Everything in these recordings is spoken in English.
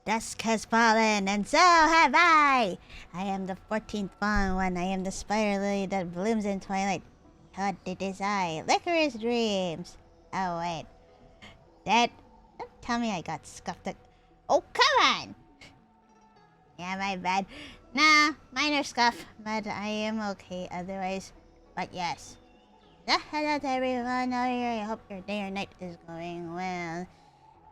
Dusk has fallen, and so have I! I am the 14th one. I am the spider lily that blooms in twilight. What it is I, LycorisDreams. Oh, wait. Don't tell me I got scuffed. Oh, come on! Yeah, my bad. Nah, minor scuff, but I am okay otherwise. But yes. Hello to everyone out here. I hope your day or night is going well.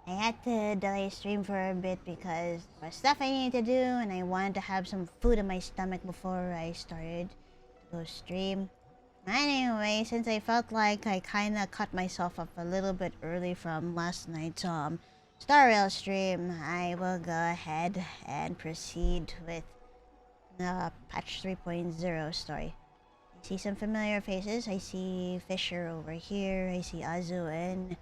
I had to delay stream for a bit because there was stuff I needed to do and I wanted to have some food in my stomach before I started to go stream. Anyway, since I felt like I kinda cut myself up a little bit early from last night's Star Rail stream, I will go ahead and proceed with the patch 3.0 story. I see some familiar faces. I see Fisher over here. I see Azu and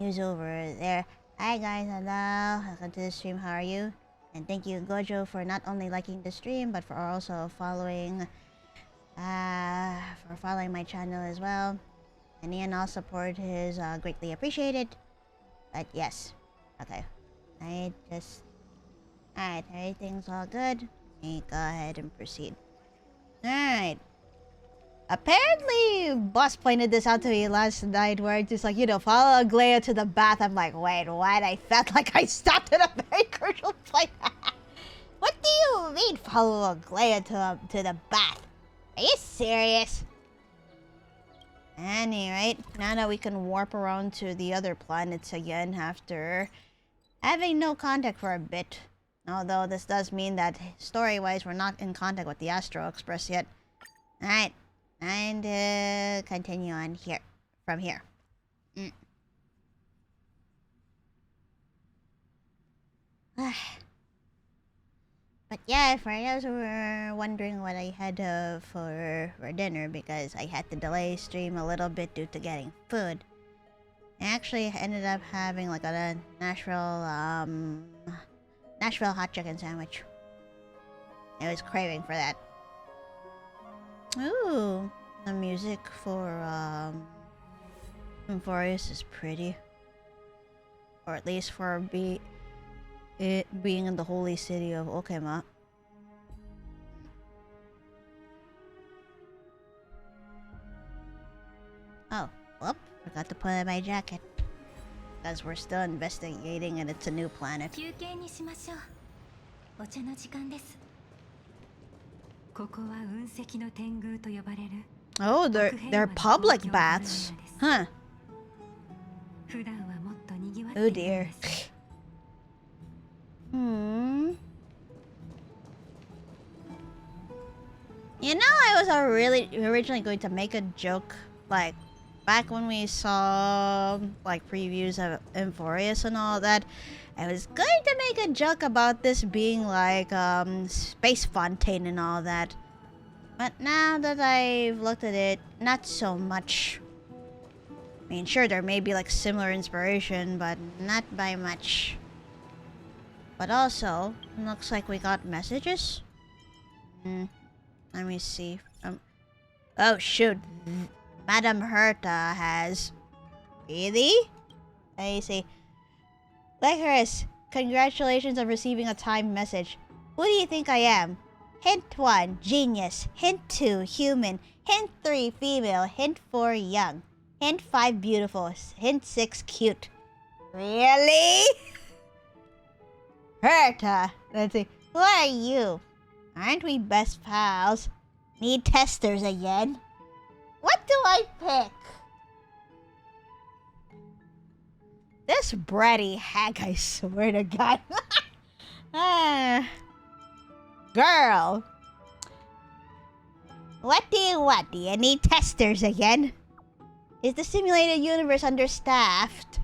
Yuzu over there. Hi guys, hello. Welcome to the stream. How are you? And thank you, Gojo, for not only liking the stream, but for also following my channel as well. Any and all support is greatly appreciated. But yes, okay. Alright, everything's all good. Let me go ahead and proceed. Alright. Apparently, boss pointed this out to me last night where it's just like, you know, follow Aglaia to the bath. I'm like, wait, what? I felt like I stopped at a very crucial point. What do you mean, follow Aglaia to the bath? Are you serious? Anyway, now that we can warp around to the other planets again after having no contact for a bit. Although this does mean that story-wise we're not in contact with the Astro Express yet. Alright. And continue on here. From here. But yeah, for those who were wondering what I had for dinner, because I had to delay stream a little bit due to getting food. I actually ended up having like a Nashville hot chicken sandwich. I was craving for that. Ooh, the music for Euphorious is pretty. Or at least for it being in the holy city of Okema. Oh, whoop, forgot to put on my jacket. Because we're still investigating and it's a new planet. Oh, they're public baths. Huh. Oh dear. You know, I was originally going to make a joke, like, back when we saw, like, previews of Euphorious and all that. I was going to make a joke about this being, like, Space Fontaine and all that. But now that I've looked at it, not so much. I mean, sure, there may be, like, similar inspiration, but not by much. But also, looks like we got messages. Let me see. Oh shoot, Madame Herta has. Really? I see. Lycoris, congratulations on receiving a timed message. Who do you think I am? Hint 1, genius. Hint 2, human. Hint 3, female. Hint 4, young. Hint 5, beautiful. Hint 6, cute. Really? Herta, let's see. Who are you? Aren't we best pals? Need testers again? What do I pick? This bratty hag, I swear to God. Girl. What do you want? Do you need testers again? Is the simulated universe understaffed?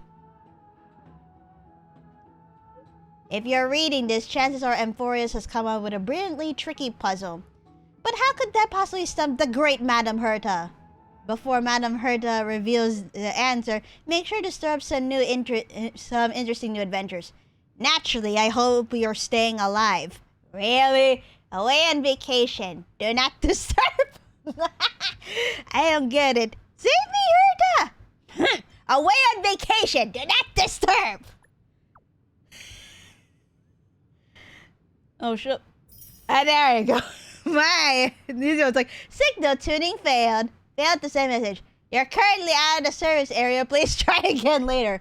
If you're reading this, chances are Euphorious has come up with a brilliantly tricky puzzle. But how could that possibly stump the great Madame Herta? Before Madame Herta reveals the answer, make sure to stir up some interesting new adventures. Naturally, I hope you're staying alive. Really? Away on vacation. Do not disturb. I don't get it. Save me, Herta! Away on vacation. Do not disturb. Oh shit. Ah, there you go. My, it's like, signal tuning failed. Failed to send message. You're currently out of the service area. Please try again later.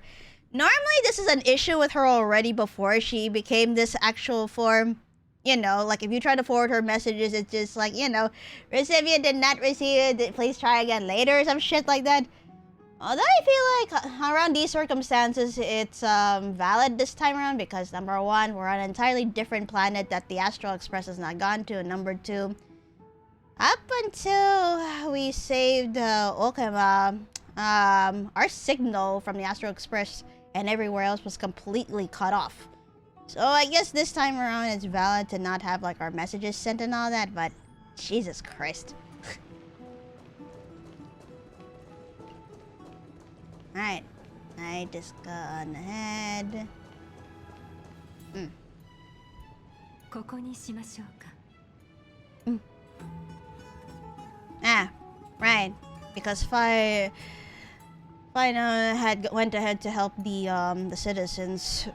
Normally, this is an issue with her already before she became this actual form. You know, like if you try to forward her messages, it's just like, you know, recipient did not receive it. Please try again later or some shit like that. Although I feel like around these circumstances, it's valid this time around because number one, we're on an entirely different planet that the Astral Express has not gone to. And number two, up until we saved Okama, our signal from the Astral Express and everywhere else was completely cut off. So I guess this time around it's valid to not have like our messages sent and all that, but Jesus Christ. Alright, I just go on ahead. Ah, right. Because Final had went ahead to help the citizens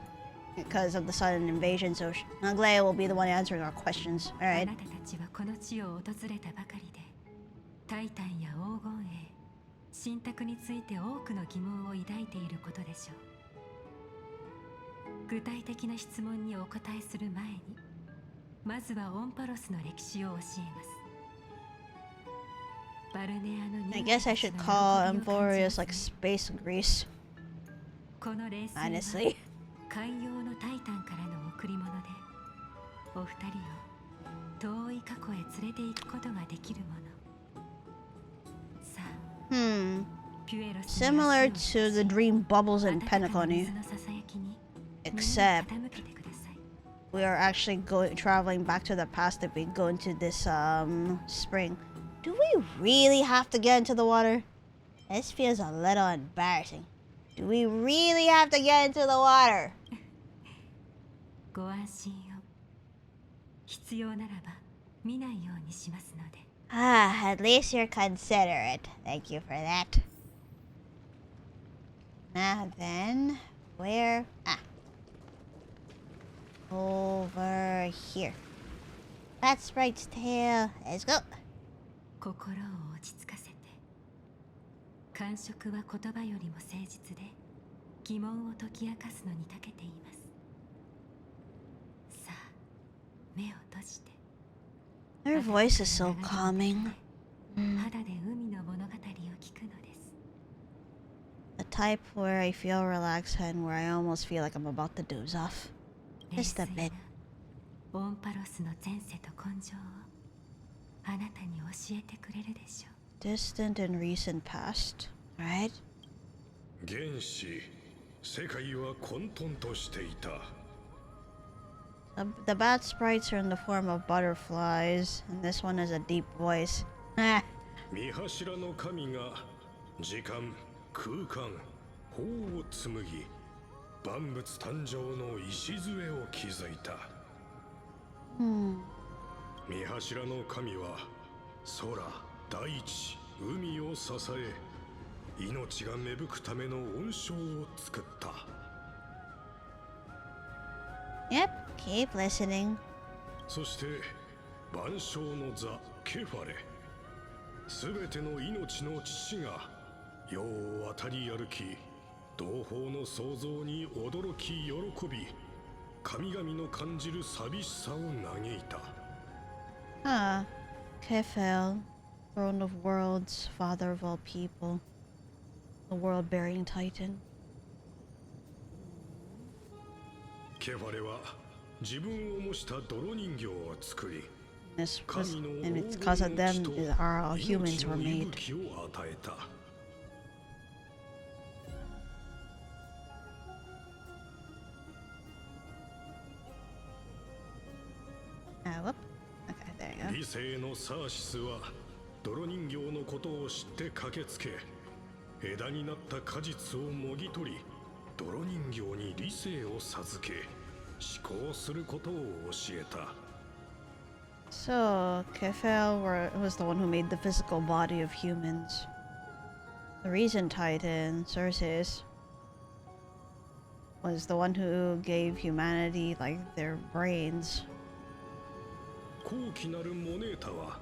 because of the sudden invasion, so Aglaia will be the one answering our questions. Alright. 信託について多くの疑問を抱いていることでしょう。具体的な質問にお答えする前に、まずはオンパロスの歴史を教えます。バルネアの I guess I should call Emporius like Space Greece. この冷静な Honestly. 海洋のタイタンからの贈り物で、お二人を遠い過去へ連れて行くことができるもの。 Similar to the dream bubbles in Penacony, except we are actually traveling back to the past if we go into this spring. Do we really have to get into the water? This feels a little embarrassing. Do we really have to get into the water? ご安心を。必要ならば見ないようにしますので。 Ah, at least you're considerate. Thank you for that. Now then, where? Ah. Over here. That's Sprite's tail. Let's go. 心を落ち着かせて。感触は言葉よりも誠実で、疑問を解き明かすのに長けています。さあ、目を閉じて。 Her voice is so calming. The type where I feel relaxed and where I almost feel like I'm about to doze off. Just a bit. Distant and recent past, right? The bad sprites are in the form of butterflies, and this one has a deep voice. Ah. 見柱の神が時間、空間、法を紡ぎ、万物誕生の礎を築いた。見柱の神は空、大地、海を支え、命が芽吹くための温床を作った。 Yep, keep listening. そして万象の座ケファレ、すべての命の父が世を渡り歩き、同胞の創造に驚き喜び、神々の感じる寂しさを嘆いた。Ah, Kefel, throne of worlds, father of all people, the world-bearing titan. ケファレは自分を模した泥人形を作り、 And it's because of them that our humans were made. Whoop. Okay, there you go. 理性のサーシスは泥人形のことを知って駆けつけ、枝になった果実をもぎ取り、泥人形に理性を授け、思考することを教えた。 So, Kefel was the one who made the physical body of humans. The Reason Titan, Circes, was the one who gave humanity, like, their brains. 高貴なるモネータは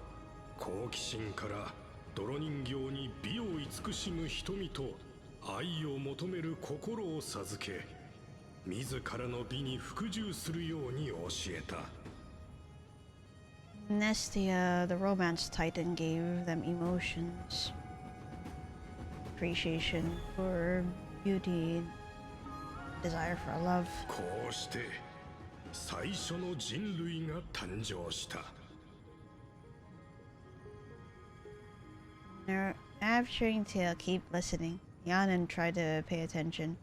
好奇心から泥人形に美を慈しむ瞳と愛を求める心を授け、自らの美に服従するように教えた。Nestia, the romance titan, gave them emotions, appreciation for beauty, desire for love. こうして最初の人類が誕生した。The rapturing tale, keep listening. Yanan tried to pay attention.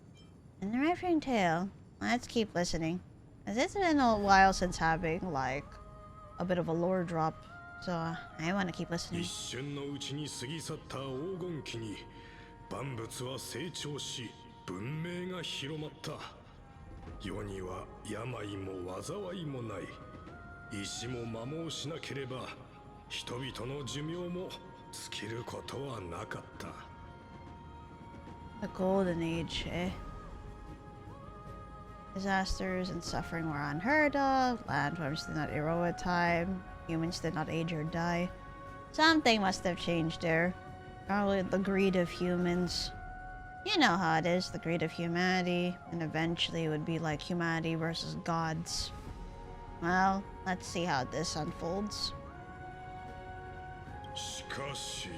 And the rapturing tale, let's keep listening. As it's been a while since having, like, a bit of a lore drop, so I want to keep listening. 一瞬のうちに過ぎ去った黄金期に万物は成長し、文明が広まった。世には病も災いもない。石も摩耗しなければ人々の寿命も尽きることはなかった。The golden age, eh? Disasters and suffering were unheard of. Landforms did not erode with time. Humans did not age or die. Something must have changed there. Probably the greed of humans. You know how it is, the greed of humanity. And eventually it would be like humanity versus gods. Well, let's see how this unfolds. しかし、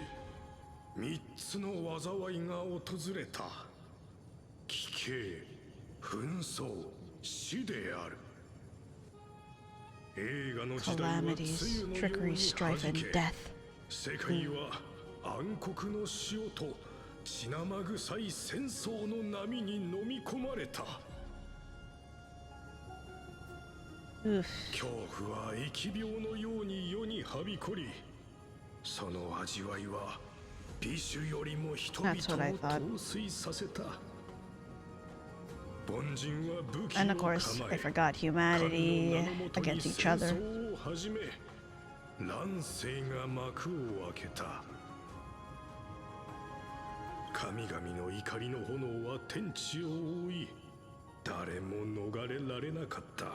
三つの災いが訪れた。奇形、紛争、死である。映画の時代は梅雨のように弾け、世界は暗黒の潮と血生臭い戦争の波に飲み込まれた。恐怖は疫病のように世にはびこり、その味わいは美酒よりも人々を陶酔させた。凡人は武器を And of course, I forgot humanity against each other. 乱世が幕を開けた。神々の怒りの炎は天地を覆い、誰も逃れられなかった。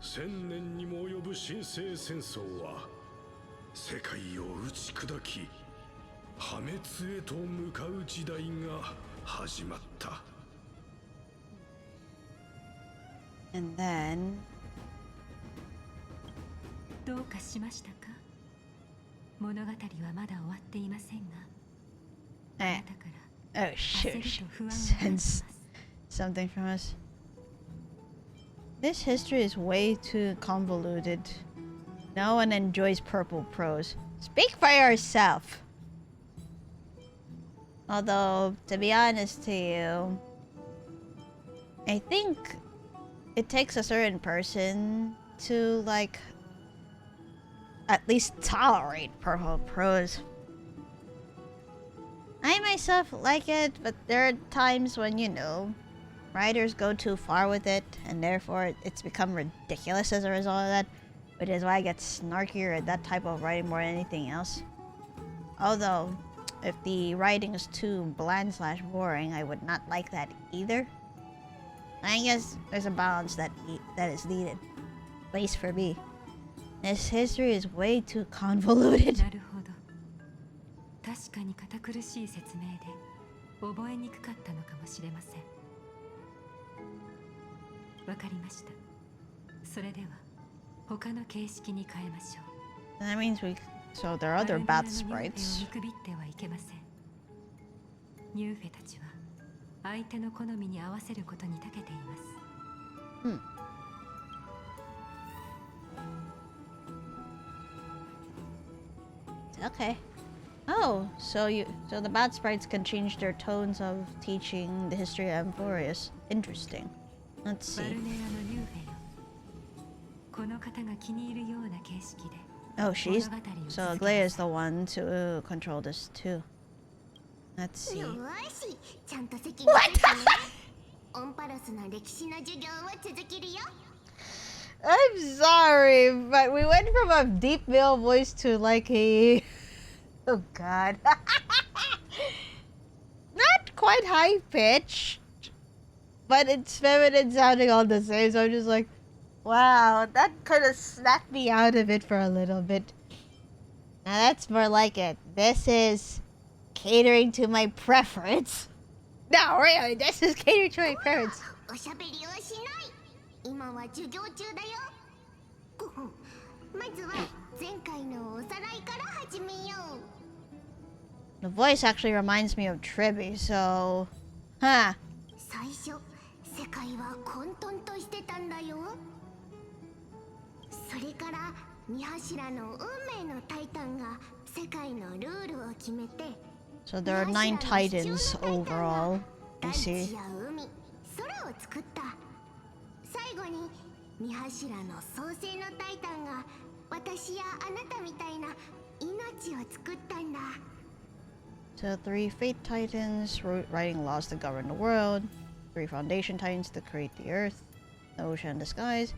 1000年にも及ぶ神聖戦争は世界を打ち砕き、破滅へと向かう時代が始まった。And then... どうかしましたか？物語はまだ終わっていませんが。Oh shoot, sense something from us. This history is way too convoluted. No one enjoys purple prose. Speak for yourself! Although, to be honest to you, I think it takes a certain person to, like, at least tolerate purple prose. I myself like it, but there are times when, you know, writers go too far with it, and therefore it's become ridiculous as a result of that, which is why I get snarkier at that type of writing more than anything else. Although, if the writing is too bland/boring, I would not like that either. I guess there's a balance that is needed, at least for me. This history is way too convoluted. なるほど。確かに堅苦しい説明で覚えにくかったのかもしれません。わかりました。それでは他の形式に変えましょう。That means so there are other bat sprites. 見くびってはいけません。ニューフェたちは相手の好みに合わせることに長けています。Okay. Oh, so the bat sprites can change their tones of teaching the history of Amphorius. Interesting. Let's see. Oh, so Aglaia is the one to control this too. Let's see. What? I'm sorry, but we went from a deep male voice to like a... Oh god. Not quite high pitched, but it's feminine sounding all the same, so I'm just like, Wow, that kind of snapped me out of it for a little bit. Now that's more like it. This is catering to my preference. No, really, this is catering to my preference. おしゃべりはしない。今は授業中だよ。まずは前回のおさらいから始めよう。The voice actually reminds me of Tribby, so... Huh. 最初、世界は混沌としてたんだよ。それから三柱の運命のタイタンが世界のルールを決めて、 So there are 9 titans overall, 大 you 地 see. や海、空を作った。最後に三柱の創世のタイタンが私やあなたみたいな命を作ったんだ。 So 3 Fate Titans, writing laws to govern the world. 3 Foundation Titans to create the earth, the ocean, and the skies.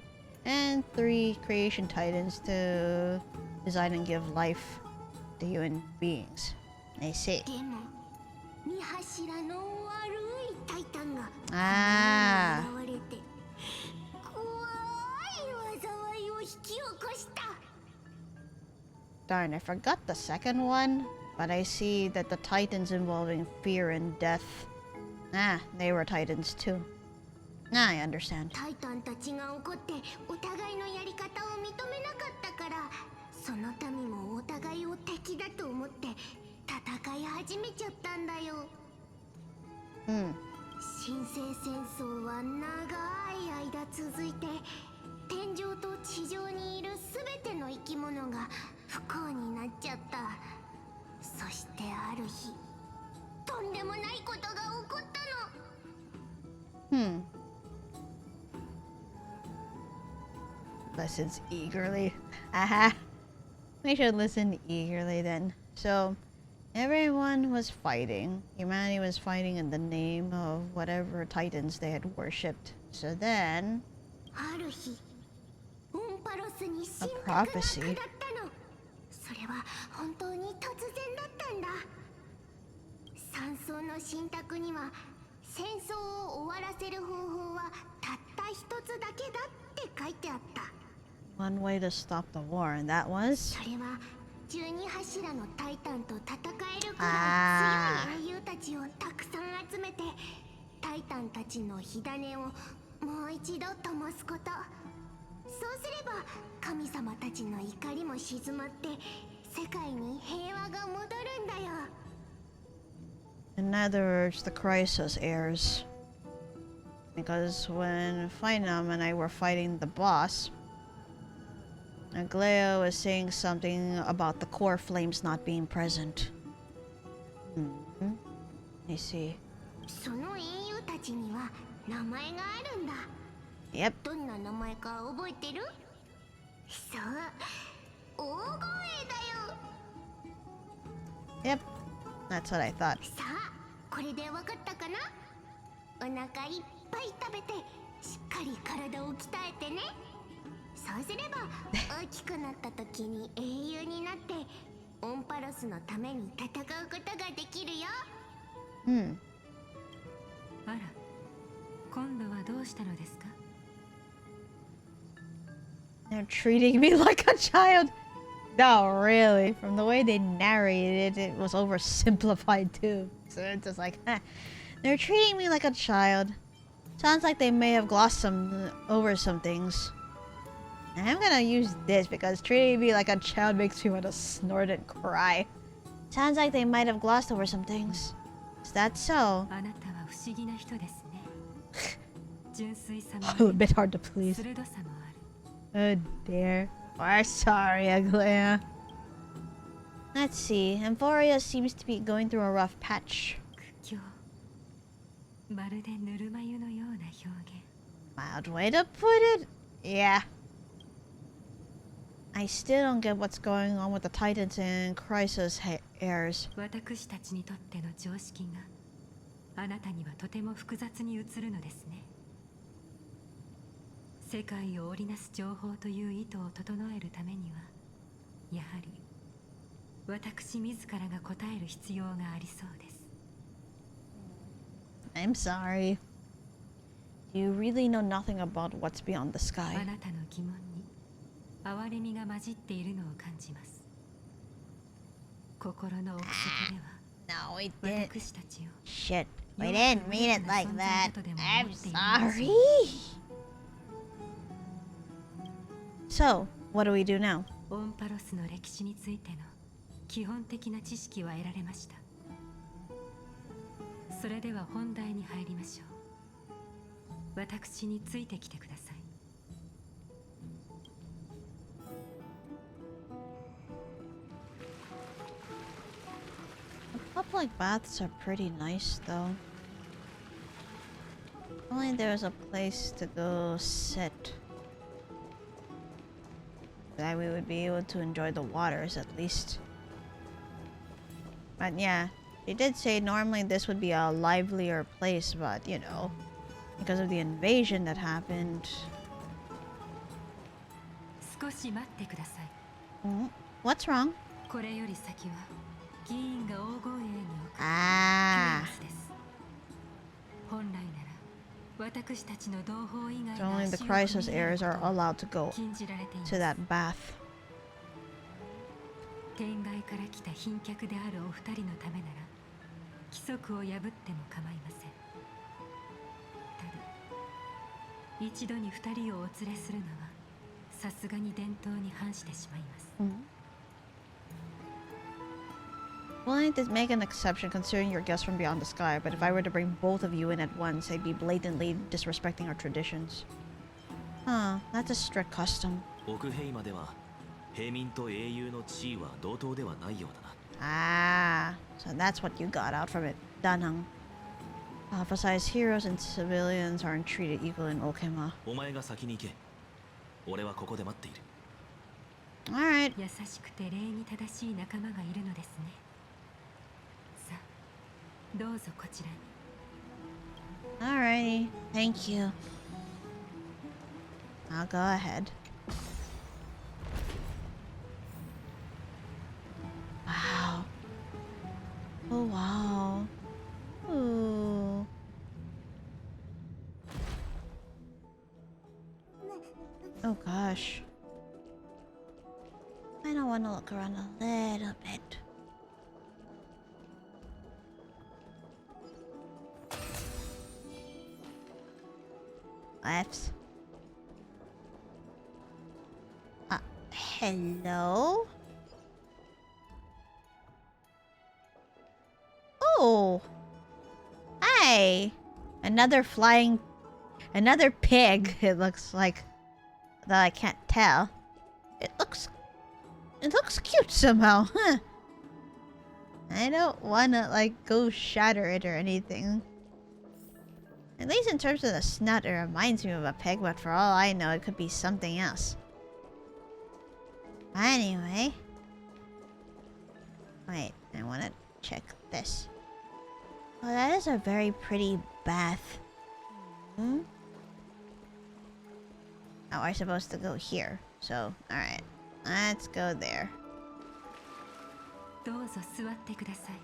And 3 Creation Titans to design and give life to human beings. I see. でも三柱の悪いタイタンがあー。現れて怖い災いを引き起こした。 Darn, I forgot the second one, but I see that the titans involving fear and death. Ah, they were titans too. Ah, I understand. タイタンたちが怒ってお互いのやり方を認めなかったから、その民もお互いを敵だと思って戦い始めちゃったんだよ。Hmm. 神聖戦争は長い間続いて、天上と地上にいるすべての生き物が不幸になっちゃった。そしてある日、とんでもないことが起こったの。 Hmm. Listens eagerly. Aha. We should listen eagerly then. So, everyone was fighting. Humanity was fighting in the name of whatever titans they had worshipped. So then, ある日、オンパロスに神 a 託が下 prophecy. ったの。それは本当に突然だったんだ。山荘の神託には、戦争を終わらせる方法はたった一つだけだって書いてあった。 One way to stop the war, and that was... それは12柱のタイタンと戦えるくらい強い英雄たちをたくさん集めて、タイタンたちの火種をもう一度灯すこと。そうすれば神様たちの怒りも静まって、世界に平和が戻るんだよ。 In other words, the crisis airs. Because when Phinam and I were fighting the boss, Agleo was saying something about the core flames not being present. Mm-hmm. I see. その英雄たちには名前があるんだ。 Yep. どんな名前か覚えてる？そう、大声だよ。 Yep. That's what I thought. さあ、これでわかったかな？お腹いっぱい食べて、しっかり体を鍛えてね。そうすれば大きくなった時に英雄になって、オンパロスのために戦うことができるよ。 Hmm. あら、今度はどうしたのですか？ They're treating me like a child. No, really. From the way they narrated it, it was oversimplified too. So it's just like, they're treating me like a child. Sounds like they may have glossed over some things. And I'm gonna use this because treating me like a child makes me want to snort and cry. Sounds like they might have glossed over some things. Is that so? あなたは不思議な人ですね。純粋さも A bit hard to please. 鋭さもある。 Oh dear. We're sorry, Aglea. Let's see. Emphoria seems to be going through a rough patch. 苦境。まるでぬるま湯のような表現。 Mild way to put it. Yeah. I still don't get what's going on with the Titans and Crisis heirs. 私たちにとっての常識があなたにはとても複雑に映るのですね。世界を織りなす情報という意図を整えるためには、やはり私自らが答える必要がありそうです。 I'm sorry. You really know nothing about what's beyond the あ sky. なたの疑問に哀れみが混じっているのを感じます。心の奥底では No, we didn't. 私たちを Shit. We didn't mean it like that. I'm sorry. So, what do we do now? オンパロスの歴史についての基本的な知識は得られました。それでは本題に入りましょう。私についてきてください。Public baths are pretty nice, though. If only there was a place to go sit. That we would be able to enjoy the waters at least. But yeah, they did say normally this would be a livelier place, but you know, because of the invasion that happened. 少し待ってください。What's wrong? これより先は議員が大声に置く Ah. キュラスです。本来なら私たちの同胞以外 So が only the 足を crisis 踏み入れる heirs are ことを allowed to go 禁じられています。 to that bath. 天外から来た賓客であるお二人のためなら規則を破っても構いません。ただ一度に二人をお連れするのはさすがに伝統に反してしまいます。Willing to make an exception considering your guests from beyond the sky, but if I were to bring both of you in at once, I'd be blatantly disrespecting our traditions. Huh, that's a strict custom. 奥ヘイまでは平民と英雄の地位は同等ではないようだな。Ah, so that's what you got out from it, Danhang. Emphasize heroes and civilians aren't treated equal in Okema. お前が先に行け。俺はここで待っている。Alright. 優しくて礼に正しい仲間がいるのですね。さあ、どうぞこちらに。 Alrighty, thank you. I'll go ahead. Wow. Oh wow. Ooh. Oh gosh. I don't want to look around a little bit. Left. Hello? Oh! Hi! Another pig, it looks like. Though I can't tell. It looks cute somehow, huh? I don't wanna, like, go shatter it or anything. At least in terms of the snout, it reminds me of a pig, but for all I know, it could be something else. Anyway. Wait, I wanna check this. Oh, that is a very pretty bath. Hmm? Oh, we're supposed to go here. So, alright. Let's go there. どうぞ座ってください。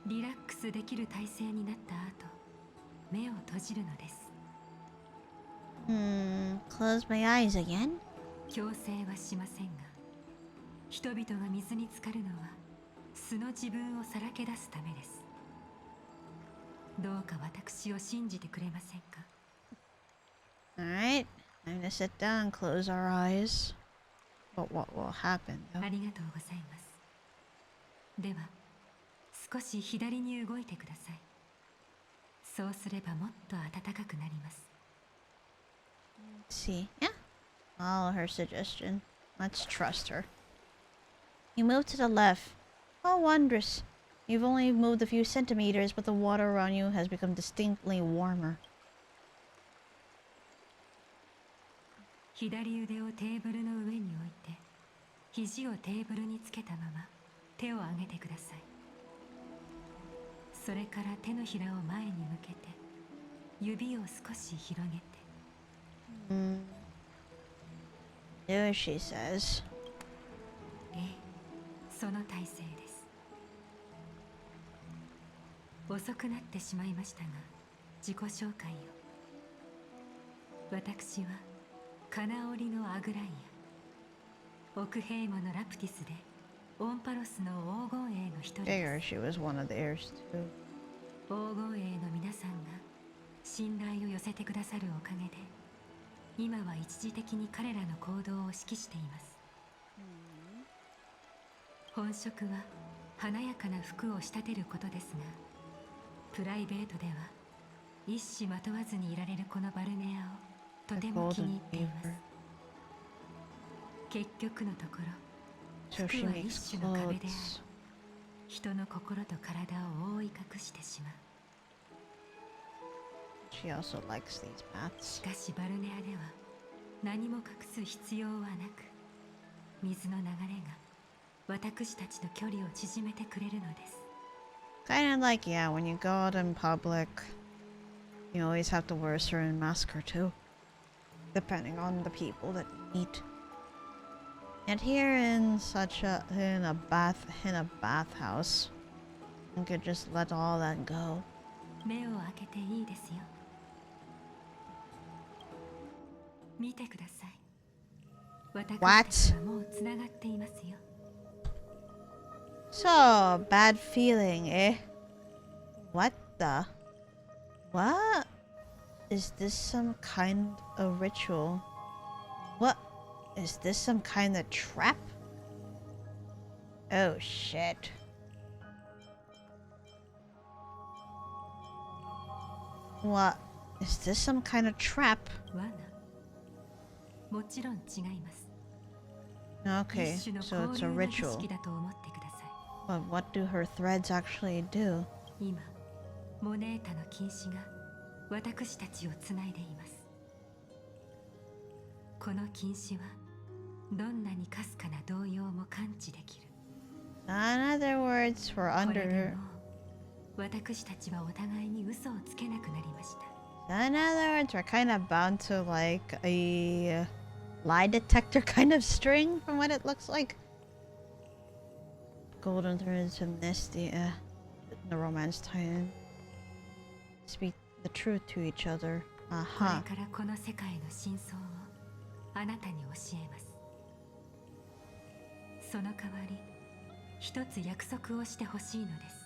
リラックスできる体勢になった後、目を閉じるのです。Close my eyes again? 強制はしませんが、人々が水に浸かるのは素の自分をさらけ出すためです。どうか私を信じてくれませんか？ Alright. I'm gonna sit down and close our eyes. But what will happen, though? ありがとうございます。では、少し左に動いてください。そうすればもっと暖かくなります。 Let's see. Yeah. Follow her suggestion. Let's trust her. You move to the left. Oh, wondrous. You've only moved a few centimeters, but the water around you has become distinctly warmer. 左腕をテーブルの上に置いて、肘をテーブルにつけたまま手を上げてください。それから手のひらを前に向けて、指を少し広げて。Do as she says. ええ、その体勢です。遅くなってしまいましたが、自己紹介を。私はカナオリのアグライア、奥兵門のラプティスでオンパロスの黄金衛の一人です。 Figure she was one of the heirs too. 黄金衛の皆さんが信頼を寄せてくださるおかげで、今は一時的に彼らの行動を指揮しています。本職は華やかな服を仕立てることですが、プライベートでは一糸まとわずにいられるこのバルネアをとても気に入っています。結局のところ、 So 服 she は makes 一種の壁であり、 clothes. 人の心と体を覆い隠してしまう。 She also likes these し baths. かしバルネアでは何も隠す必要はなく、水の流れが私たちの距離を縮めてくれるのです。 Kinda like, yeah, when you go out in public, you always have to wear a certain mask or two, depending on the people that you meet. And here in a bathhouse, you could just let all that go. 目を開けていいですよ。見てください。私たちはもうつながっていますよ。 So, bad feeling, eh? What the? What? Is this some kind of ritual? What? Is this some kind of trap? Oh shit. What? Is this some kind of trap? 罠。もちろん違います。 Okay, 一種の so 交 it's a 流の儀 ritual. 式だと思ってください。 But what do her threads actually do? 今、モネータの禁止が私たちをつないでいます。この禁止はどんなにかすかな動揺も感知できる。 In other words, we're これで under. もう私たちはお互いに嘘をつけなくなりました。 In other words, we're kind of bound to like a lie detector kind of string from what it looks like. Golden threads of Nesty, the romance tie-in. Speak the truth to each other. こ Aha. れからこの世界の真相をあなたに教えます。その代わり、一つ約束をしてほしいのです。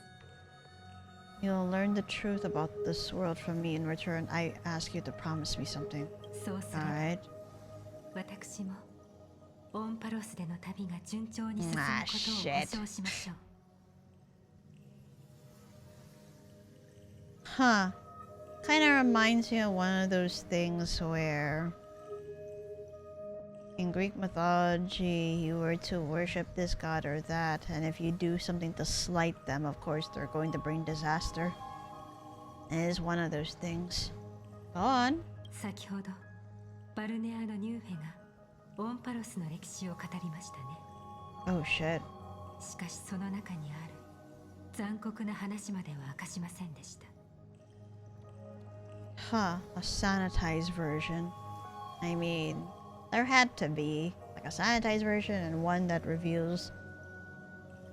You'll learn the truth about this world from me. In return, I ask you to promise me something. そうすれば Alright. 私もオンパロスでの旅が順調に進むことを shit. 保証しましょう。 Huh. Kind of reminds me of one of those things where in Greek mythology you were to worship this god or that, and if you do something to slight them, of course they're going to bring disaster. And it is one of those things. Go on. 先ほどバルネアのニューフェがオンパロスの歴史を語りましたね。 Oh shit. しかしその中にある残酷な話までは明かしませんでした。 Huh. A sanitized version. I mean, there had to be like a sanitized version and one that reveals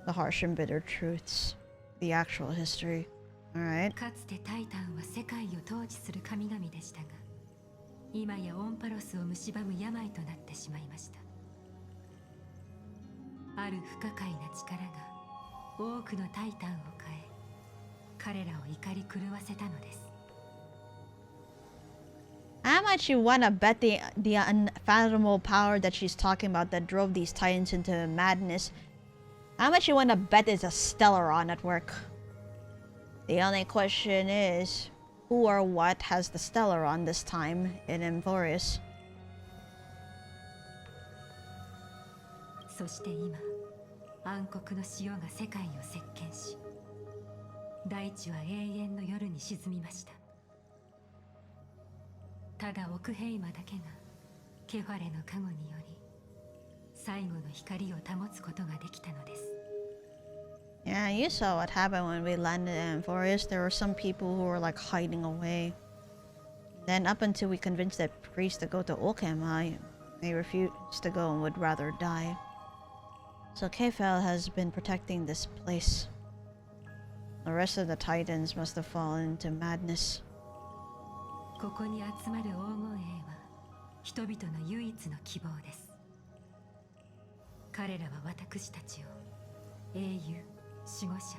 the harsh and bitter truths, the actual history. Alright. かつてタイタンは世界を統治する神々でしたが、今やオンパロスを蝕む病となってしまいました。ある不可解な力が多くのタイタンを変え、彼らを怒り狂わせたのです。 How much you wanna bet the unfathomable power that she's talking about that drove these titans into madness? How much you wanna bet is a Stellaron at work? The only question is, who or what has the Stellaron this time in Emphorius? そして今、暗黒の潮が世界を席巻し、大地は永遠の夜に沈みました。ただ奥ヘイマだけがケファレの加護により最後の光を保つことができたのです。 Yeah, you saw what happened when we landed in Emphorius. There were some people who were like hiding away. Then up until we convinced that priest to go to Okema, they refused to go and would rather die. So Kefel has been protecting this place. The rest of the titans must have fallen into madness. ここに集まる黄金衛は人々の唯一の希望です。彼らは私たちを英雄、守護者、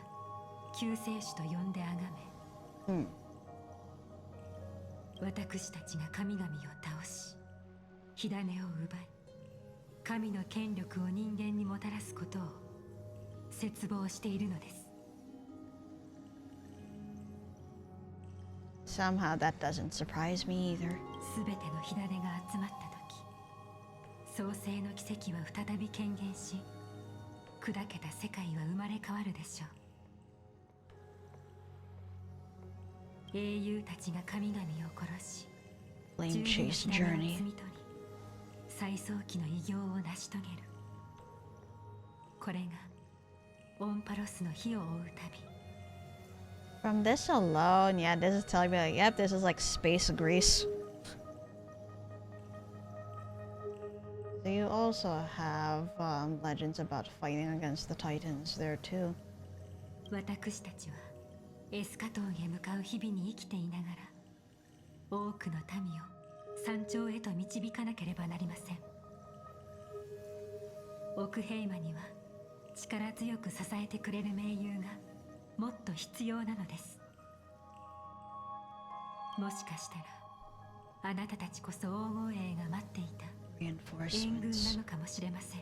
救世主と呼んで崇め、私たちが神々を倒し、火種を奪い、神の権力を人間にもたらすことを切望しているのです。Somehow that doesn't surprise me either. すべての火種が集まった時、創世の奇跡は再び顕現し、砕けた世界は生まれ変わるでしょう。英雄たちが神々を殺し、 Flame 十二の Chase 火種を摘 Journey. み取り、最早期の偉業を成し遂げる。これがオンパロスの火を追う旅。 From this alone, yeah, this is telling me like, yep, this is like space Greece. So you also have legends about fighting against the Titans there too. 私たちはエスカトンへ向かう日々に生きていながら、多くの民を山頂へと導かなければなりません。奥平魔には力強く支えてくれる盟友がもっと必要なのです。もしかしたらあなたたちこそ黄金栄が待っていた援軍な Reinforcements. のかもしれません。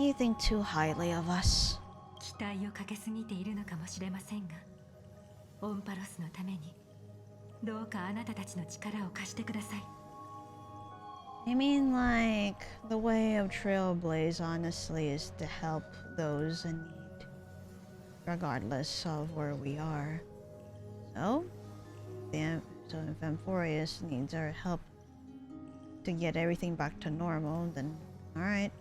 You think too highly of us. 期待をかけすぎているのかもしれませんが、オンパロスのためにどうかあなたたちの力を貸してください。 I mean, like, the way of Trailblaze, honestly, is to help those in need, regardless of where we are. So if Amphorius needs our help to get everything back to normal, then alright.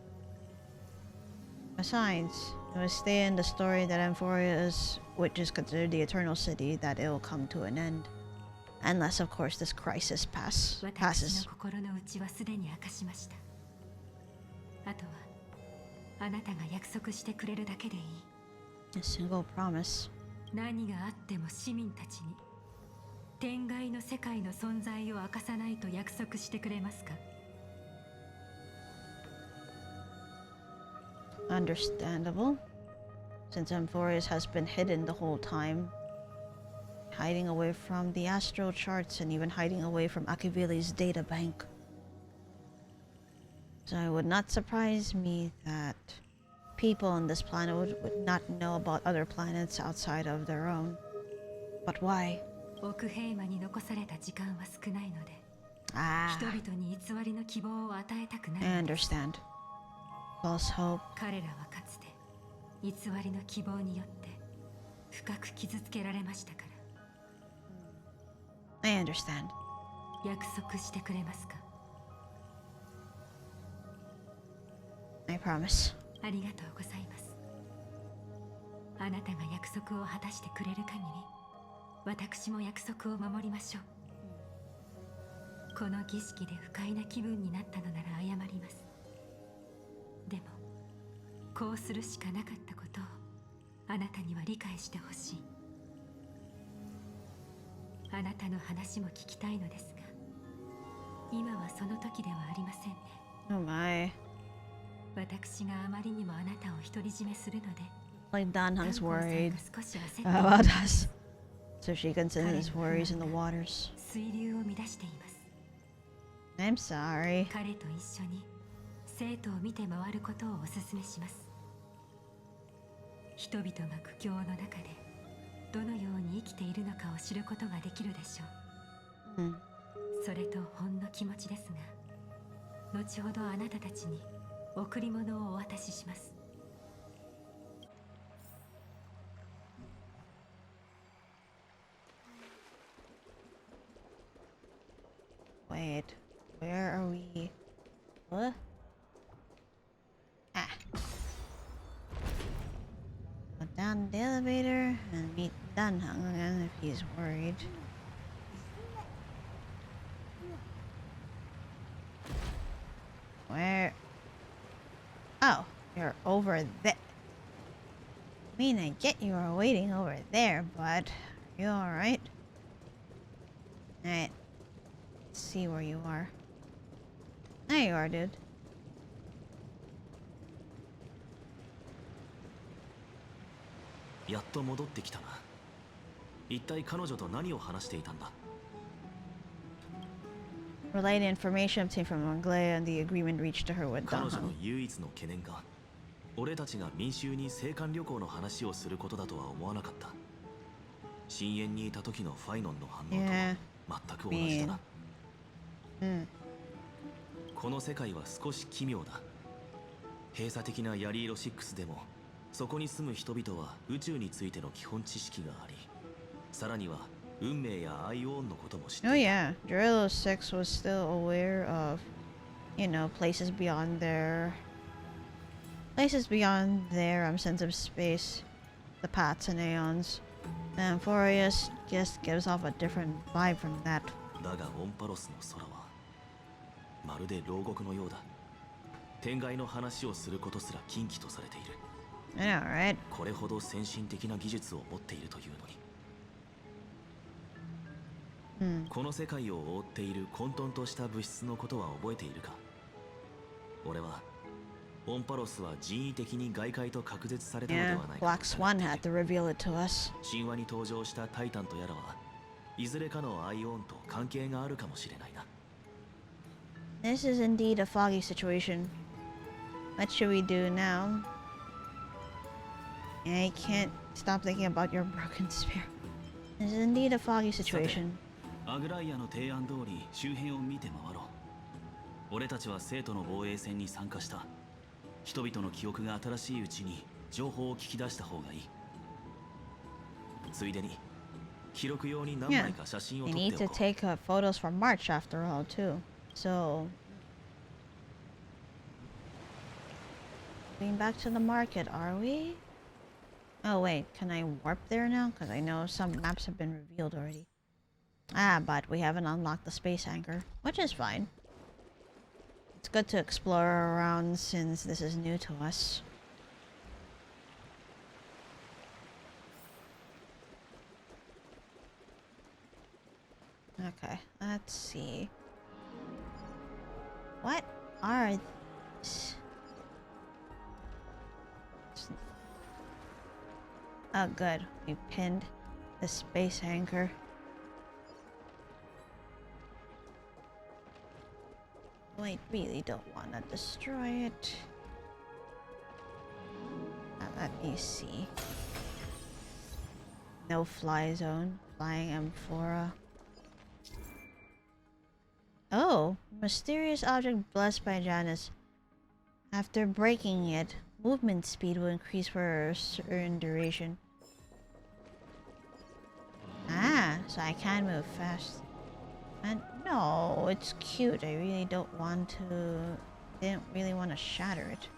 Besides, it will stay in the story that Amphorius, which is considered the Eternal City, that it will come to an end. Unless, of course, this crisis 私 passes. の心の内はすでに明かしました。あとはあなたが約束してくれるだけでいい。 A single promise. 何があっても市民たちに天外の世界の存在を明かさないと約束してくれますか？ Understandable. Since Amphorius has been hidden the whole time, hiding away from the astral charts and even hiding away from Akivili's data bank. So it would not surprise me that people on this planet would not know about other planets outside of their own. But why? 奥平魔に残された時間は少ないので、 Ah, 人々に偽りの希望を与えたくな I いのです。 understand. False hope. 彼らはかつて偽りの希望によって深く傷つけられましたから。 I understand. 約束してくれますか？ I promise. ありがとうございます。あなたが約束を果たしてくれる限り、私も約束を守りましょう。この儀式で不快な気分になったのなら謝ります。でもこうするしかなかったことをあなたには理解してほしい。あなたの話も聞きたいのですが、今はその時ではありませんね。 Oh my. 私があまりにもあなたを独り占めするので、 Like Danhang's 観光さん worried が少し焦って about us. So she can send his worries in the waters. 水流を乱しています。 I'm sorry. 彼と一緒に生徒を見て回ることをお勧めします。人々が苦境の中でどのように生きているのかを知ることができるでしょう。 Hmm. それとほんの気持ちですが、後ほどあなたたちに贈り物をお渡しします。 Wait, where are we? What? Ah. Go down the elevator and meet Danhang again if he's worried. Where? Oh, you're over there. I mean, I get you are waiting over there, but are you alright? Alright. see where you are. There you are, dude.やっと戻ってきたな。一体彼女と何を話していたんだ。Relay the information obtained from Monglea and the agreement reached to her with 彼女 Dahang. の唯一の懸念が、俺たちが民衆に青函旅行の話をすることだとは思わなかった。深淵にいた時のファイノンの反応と全く同じだな。この世界は少し奇妙だ。閉鎖的なヤリーロ6でも、そこに住む人々は宇宙についての基本知識があり、さらには運命やアイオーンのことも知っていた。Oh yeah, GUERRILLA 6 was still aware of, you know, places beyond their sense of space, the paths and aeons. And Forius just gives off a different vibe from that. だがオンパロスの空はまるで牢獄のようだ。天外の話をすることすら禁忌とされている。I know, right? これほど先進的な技術を持っているというのに、この世界を覆っている混沌とした物質のことは覚えているか。俺はオンパロスは人為的に外界と隔絶されたので Yeah, はないか Black Swan had to reveal it to us. 神話に登場したタイタンとやらはいずれかのアイオーンと関係があるかもしれないな。 This is indeed a foggy situation. What should we do now? I can't stop thinking about your broken spear. This is indeed a foggy situation. アグライアの提案通り周辺を見て回ろう。俺たちは生徒の防衛戦に参加した。人々の記憶が新しいうちに情報を聞き出した方がいい。ついでに記録用に何 Yeah, 枚か写真を we 撮っ need て to おこう。 take photos from March after all, too. So, going back to the market, are we? Oh wait, can I warp there now? Because I know some maps have been revealed already. Ah, but we haven't unlocked the space anchor, which is fine. It's good to explore around since this is new to us. Okay, let's see. What are these? Oh good, we pinned the space anchor. I really don't want to destroy it. Let me see. No fly zone. Flying amphora. Oh, mysterious object blessed by Janus. After breaking it, movement speed will increase for a certain duration. Ah, so I can move fast. And no, it's cute. I really don't want to... didn't really want to shatter it.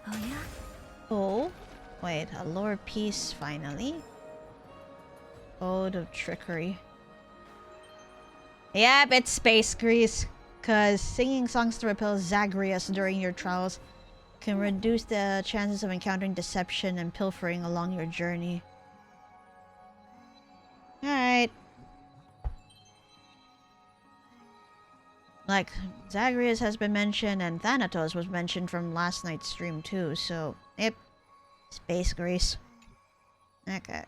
Oh yeah? Oh, wait, a lower piece finally. Ode of Trickery. Yep, it's space grease. Cause singing songs to repel Zagreus during your travels can reduce the chances of encountering deception and pilfering along your journey. Alright. Like, Zagreus has been mentioned and Thanatos was mentioned from last night's stream too, so, yep. Space grease. Okay.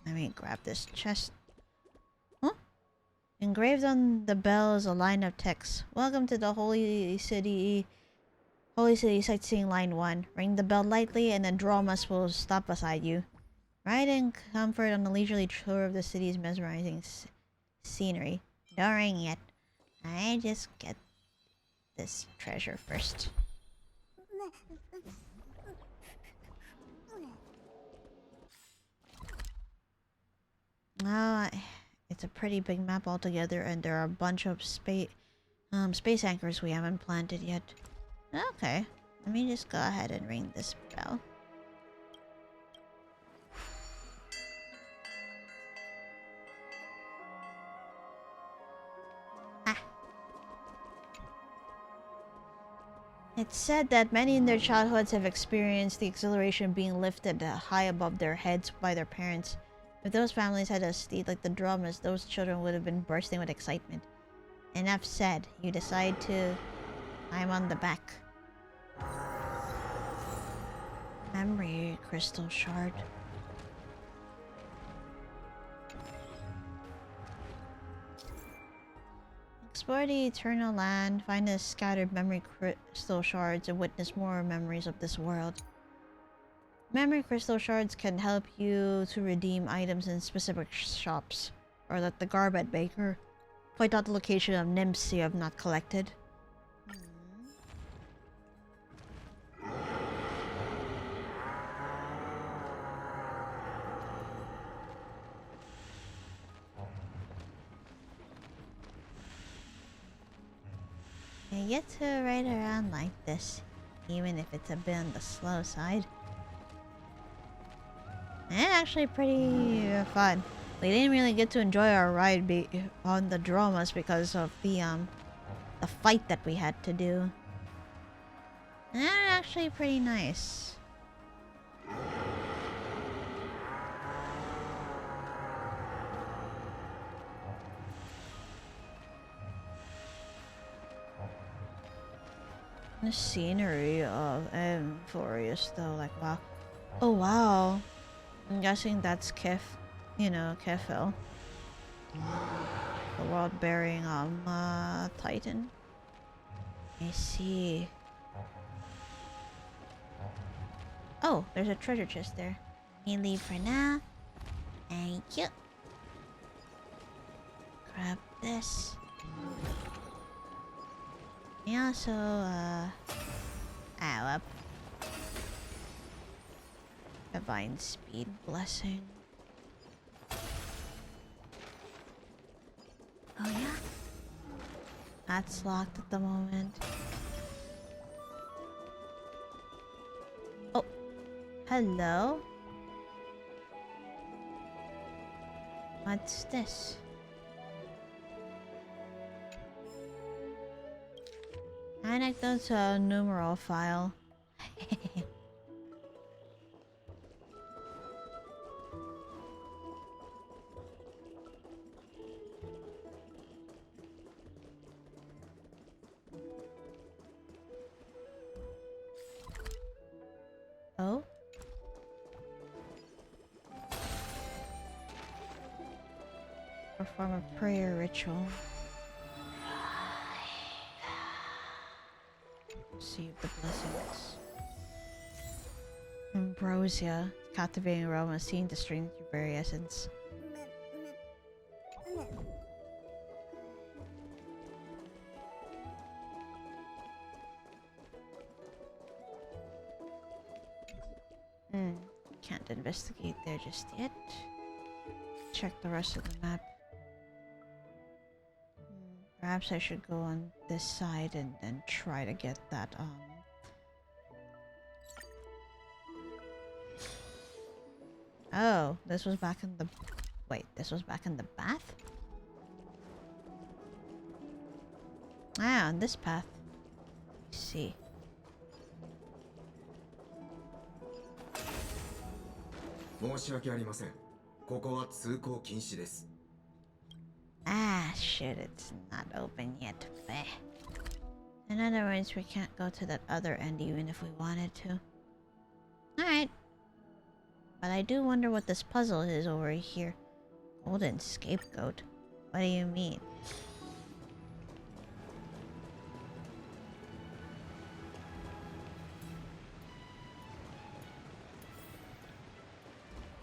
Let me grab this chest. Huh? Engraved on the bell is a line of text. Welcome to the Holy City Sightseeing Line 1. Ring the bell lightly and the Dromus will stop beside you. Ride in comfort on a leisurely tour of the city's mesmerizing scenery. Don't ring yet. I just get this treasure first. It's a pretty big map altogether, and there are a bunch of space anchors we haven't planted yet. Okay, let me just go ahead and ring this bell. It's said that many in their childhoods have experienced the exhilaration being lifted high above their heads by their parents. If those families had a steed like the drummers, those children would have been bursting with excitement. Enough said. You decide to climb on the back. Memory crystal shard. Explore the eternal land, find the scattered memory crystal shards, and witness more memories of this world. Memory crystal shards can help you to redeem items in specific shops, or let the garbage baker point out the location of nymphs you have not collected. I get to ride around like this, even if it's a bit on the slow side. And actually pretty fun. We didn't really get to enjoy our ride on the dramas because of the fight that we had to do. And they're actually pretty nice. The scenery of Glorious though, like wow. Oh wow. I'm guessing that's Kef, you know, Kefil. The world-bearing Titan. I see. Oh, there's a treasure chest there. Let me leave for now. Thank you. Grab this. And also, up. Divine Speed Blessing. Oh yeah? That's locked at the moment. Oh, hello? What's this? Anecdotes numeral file. Oh? Perform a prayer ritual. Receive the blessings. Ambrosia. Captivating aroma seen to strengthen your very essence. Can't investigate there just yet. Check the rest of the map. Perhaps I should go on this side and then try to get that, Oh, this was back in the... Wait, this was back in the bath? Ah, on this path. Let's see. Ah, shit, it's not open yet. Bleh. In other words, we can't go to that other end even if we wanted to. Alright. But I do wonder what this puzzle is over here. Golden scapegoat. What do you mean?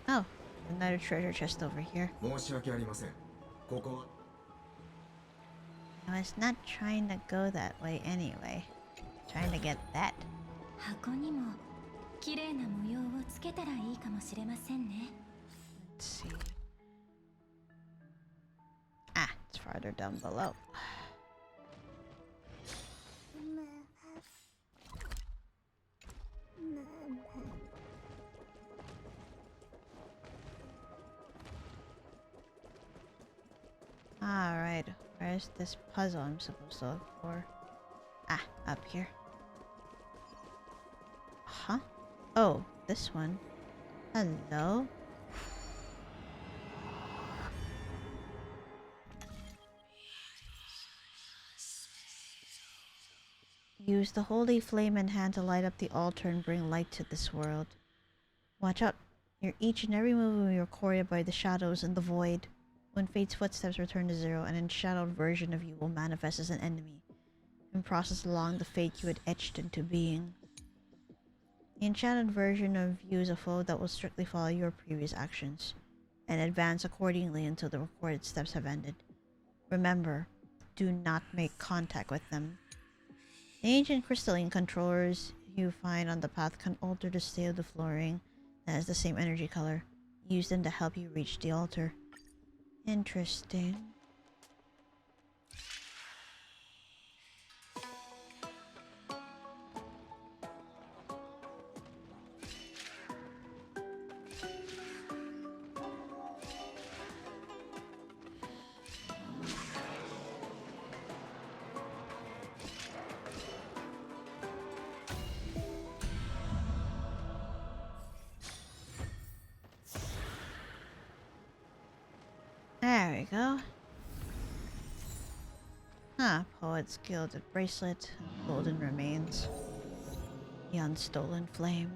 Oh, another treasure chest over here. I was not trying to go that way anyway. Trying to get that. 箱にも綺麗な模様をつけたらいいかもしれませんね。 Let's see. Ah, it's farther down below. Alright, where's this puzzle I'm supposed to look for? Ah, up here. Huh? Oh, this one. Hello? Use the holy flame and hand to light up the altar and bring light to this world. Watch out. Each and every move will be recorded by the shadows in the void. When fate's footsteps return to zero, an enshadowed version of you will manifest as an enemy and process along the fate you had etched into being. The enchanted version of you is a foe that will strictly follow your previous actions and advance accordingly until the recorded steps have ended. Remember, do not make contact with them. The ancient crystalline controllers you find on the path can alter the state of the flooring that has the same energy color. Use them to help you reach the altar. Interesting. There we go. Huh, Poet's Gilded Bracelet, Golden Remains, the Unstolen Flame.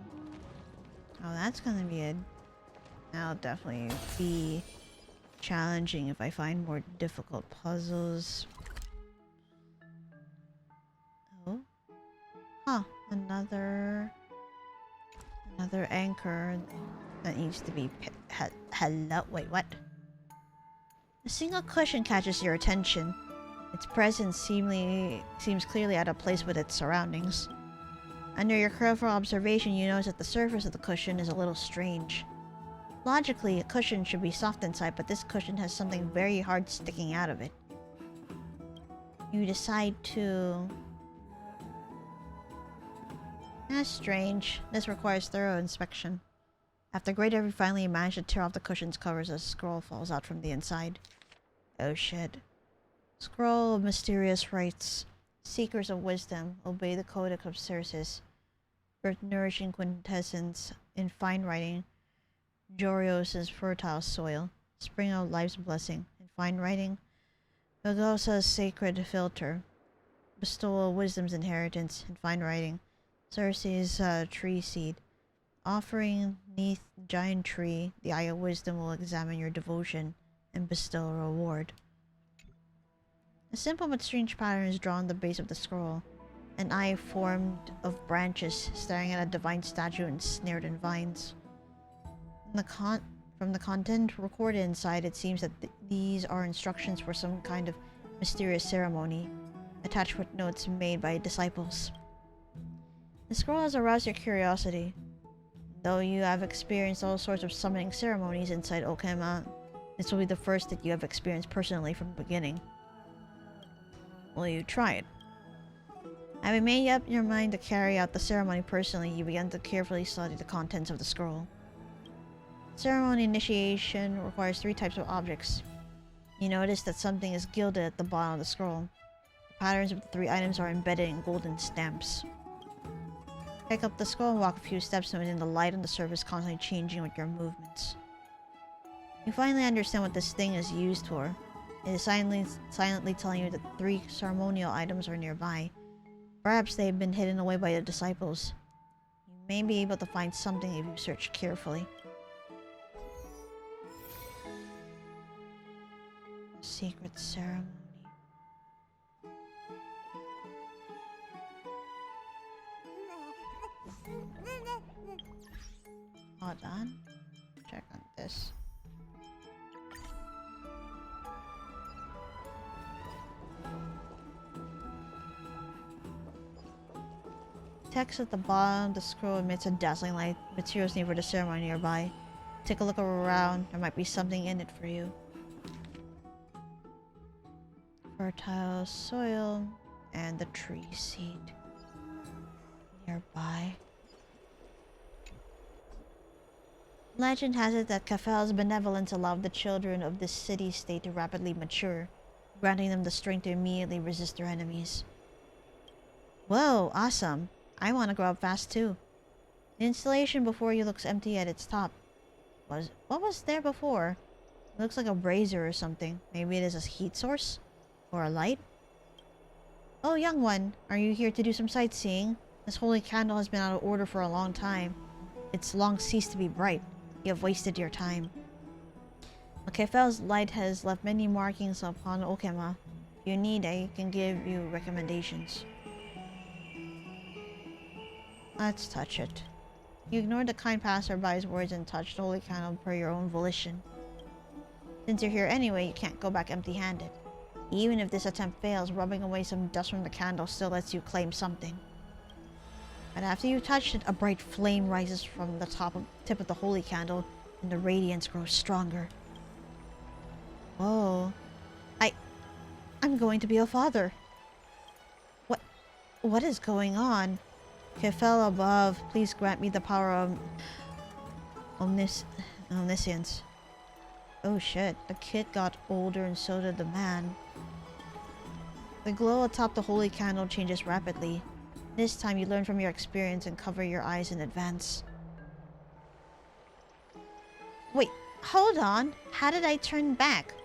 Oh, that's gonna be a... That'll definitely be challenging if I find more difficult puzzles. Oh. Huh, another anchor that needs to be... Hello? Wait, what? A single cushion catches your attention. Its presence seems clearly out of place with its surroundings. Under your careful observation, you notice that the surface of the cushion is a little strange. Logically, a cushion should be soft inside, but this cushion has something very hard sticking out of it. You decide to... That's strange. This requires thorough inspection. After great effort, finally you manage to tear off the cushion's covers as a scroll falls out from the inside. Oh shit. Scroll of mysterious rites. Seekers of wisdom, obey the Codex of Circes. Birth nourishing quintessence in fine writing. Jorios' fertile soil. Spring of life's blessing in fine writing. Bagosa's sacred filter. Bestowal of wisdom's inheritance in fine writing. Circe's tree seed. Offering neath giant tree, the eye of wisdom will examine your devotion and bestow a reward. A simple but strange pattern is drawn on the base of the scroll. An eye formed of branches staring at a divine statue ensnared in vines. From the content recorded inside, it seems that these are instructions for some kind of mysterious ceremony, attached with notes made by disciples. The scroll has aroused your curiosity. Though you have experienced all sorts of summoning ceremonies inside Okema, this will be the first that you have experienced personally from the beginning. Will you try it? Having made up your mind to carry out the ceremony personally, you begin to carefully study the contents of the scroll. Ceremony initiation requires 3 types of objects. You notice that something is gilded at the bottom of the scroll. The patterns of the 3 items are embedded in golden stamps. Pick up the scroll and walk a few steps within the light on the surface constantly changing with your movements. You finally understand what this thing is used for. It is silently telling you that 3 ceremonial items are nearby. Perhaps they have been hidden away by the disciples. You may be able to find something if you search carefully. A secret ceremony. Hold on. Check on this. Text at the bottom of the scroll emits a dazzling light. Materials needed for the ceremony nearby. Take a look around. There might be something in it for you. Fertile soil and the tree seed nearby. Legend has it that Kafel's benevolence allowed the children of this city-state to rapidly mature, granting them the strength to immediately resist their enemies. Whoa, awesome. I want to grow up fast too. The installation before you looks empty at its top. What was there before? It looks like a brazier or something. Maybe it is a heat source? Or a light? Oh, young one, are you here to do some sightseeing? This holy candle has been out of order for a long time. It's long ceased to be bright. You have wasted your time. Kefel's light has left many markings upon Okema. If you need, I can give you recommendations. Let's touch it. You ignored the kind passerby's words and touched the holy candle per your own volition. Since you're here anyway, you can't go back empty-handed. Even if this attempt fails, rubbing away some dust from the candle still lets you claim something. But after you touch it, a bright flame rises from the tip of the holy candle, and the radiance grows stronger. Whoa. I'm going to be a father. What is going on? Kefel above, please grant me the power of omniscience. Oh shit, the kid got older and so did the man. The glow atop the holy candle changes rapidly. This time you learn from your experience and cover your eyes in advance. Wait, hold on. How did I turn back?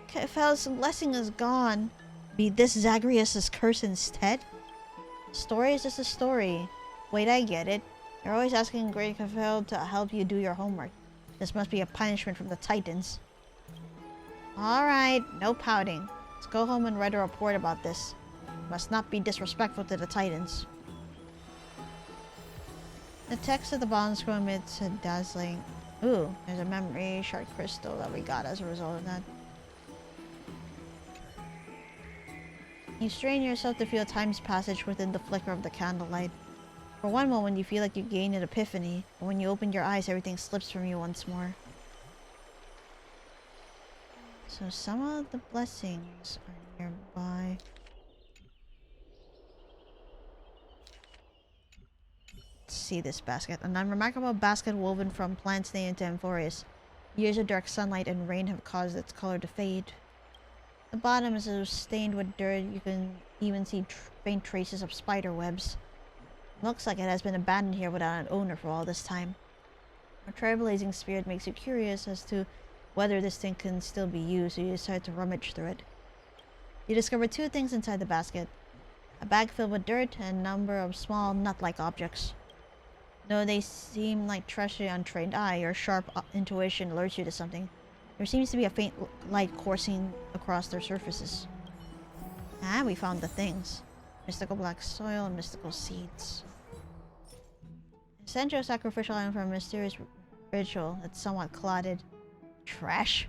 Kefel's blessing is gone. Be this Zagreus' curse instead? Story is just a story. Wait, I get it. You're always asking Great Kefel to help you do your homework. This must be a punishment from the Titans. Alright, no pouting. Let's go home and write a report about this. Must not be disrespectful to the Titans. The text at the bottom scroll emits a dazzling... Ooh, there's a memory shard crystal that we got as a result of that. You strain yourself to feel time's passage within the flicker of the candlelight. For one moment, you feel like you gain an epiphany, but when you open your eyes, everything slips from you once more. So some of the blessings are nearby. Let's see this basket. An unremarkable basket woven from plants native to Amphorius. Years of dark sunlight and rain have caused its color to fade. The bottom is stained with dirt. You can even see faint traces of spider webs. Looks like it has been abandoned here without an owner for all this time. A trailblazing spirit makes you curious as to whether this thing can still be used, so you decide to rummage through it. You discover two things inside the basket. A bag filled with dirt and a number of small nut-like objects. Though they seem like treasure to the untrained eye, your sharp intuition alerts you to something. There seems to be a faint light coursing across their surfaces. Ah, we found the things. Mystical black soil and mystical seeds. Essential sacrificial item for a mysterious ritual that's somewhat clotted. Trash.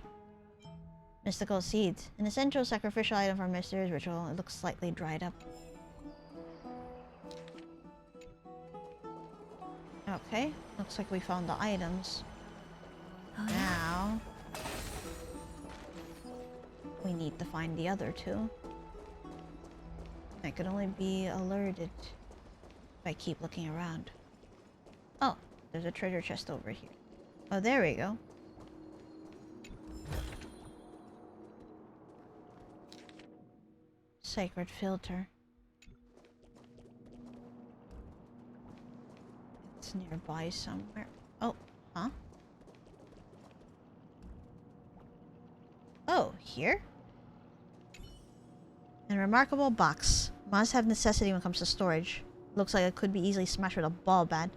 Mystical seeds. An essential sacrificial item for a mysterious ritual. It looks slightly dried up. Okay, looks like we found the items. Now... we need to find the other two. I could only be alerted if I keep looking around. Oh, there's a treasure chest over here. Oh, there we go. Sacred filter. It's nearby somewhere. Oh, huh? Oh, here? A remarkable box. Must have necessity when it comes to storage. Looks like it could be easily smashed with a ball bat.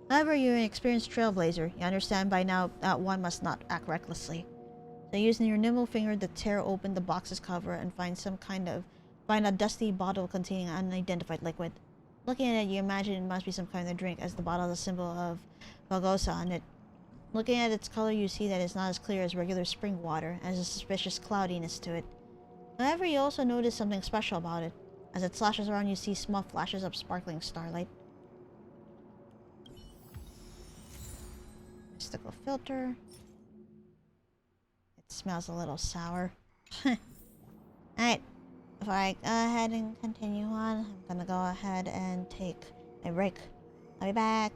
However, you're an experienced trailblazer. You understand by now that one must not act recklessly. So using your nimble finger to tear open the box's cover and find a dusty bottle containing an unidentified liquid. Looking at it, you imagine it must be some kind of drink, as the bottle has a symbol of Valgosa on it. Looking at its color, you see that it's not as clear as regular spring water, and has a suspicious cloudiness to it. However, you also notice something special about it. As it slashes around, you see small flashes of sparkling starlight. Mystical filter. It smells a little sour. Alright, before I go ahead and continue on, I'm gonna go ahead and take a break. I'll be back.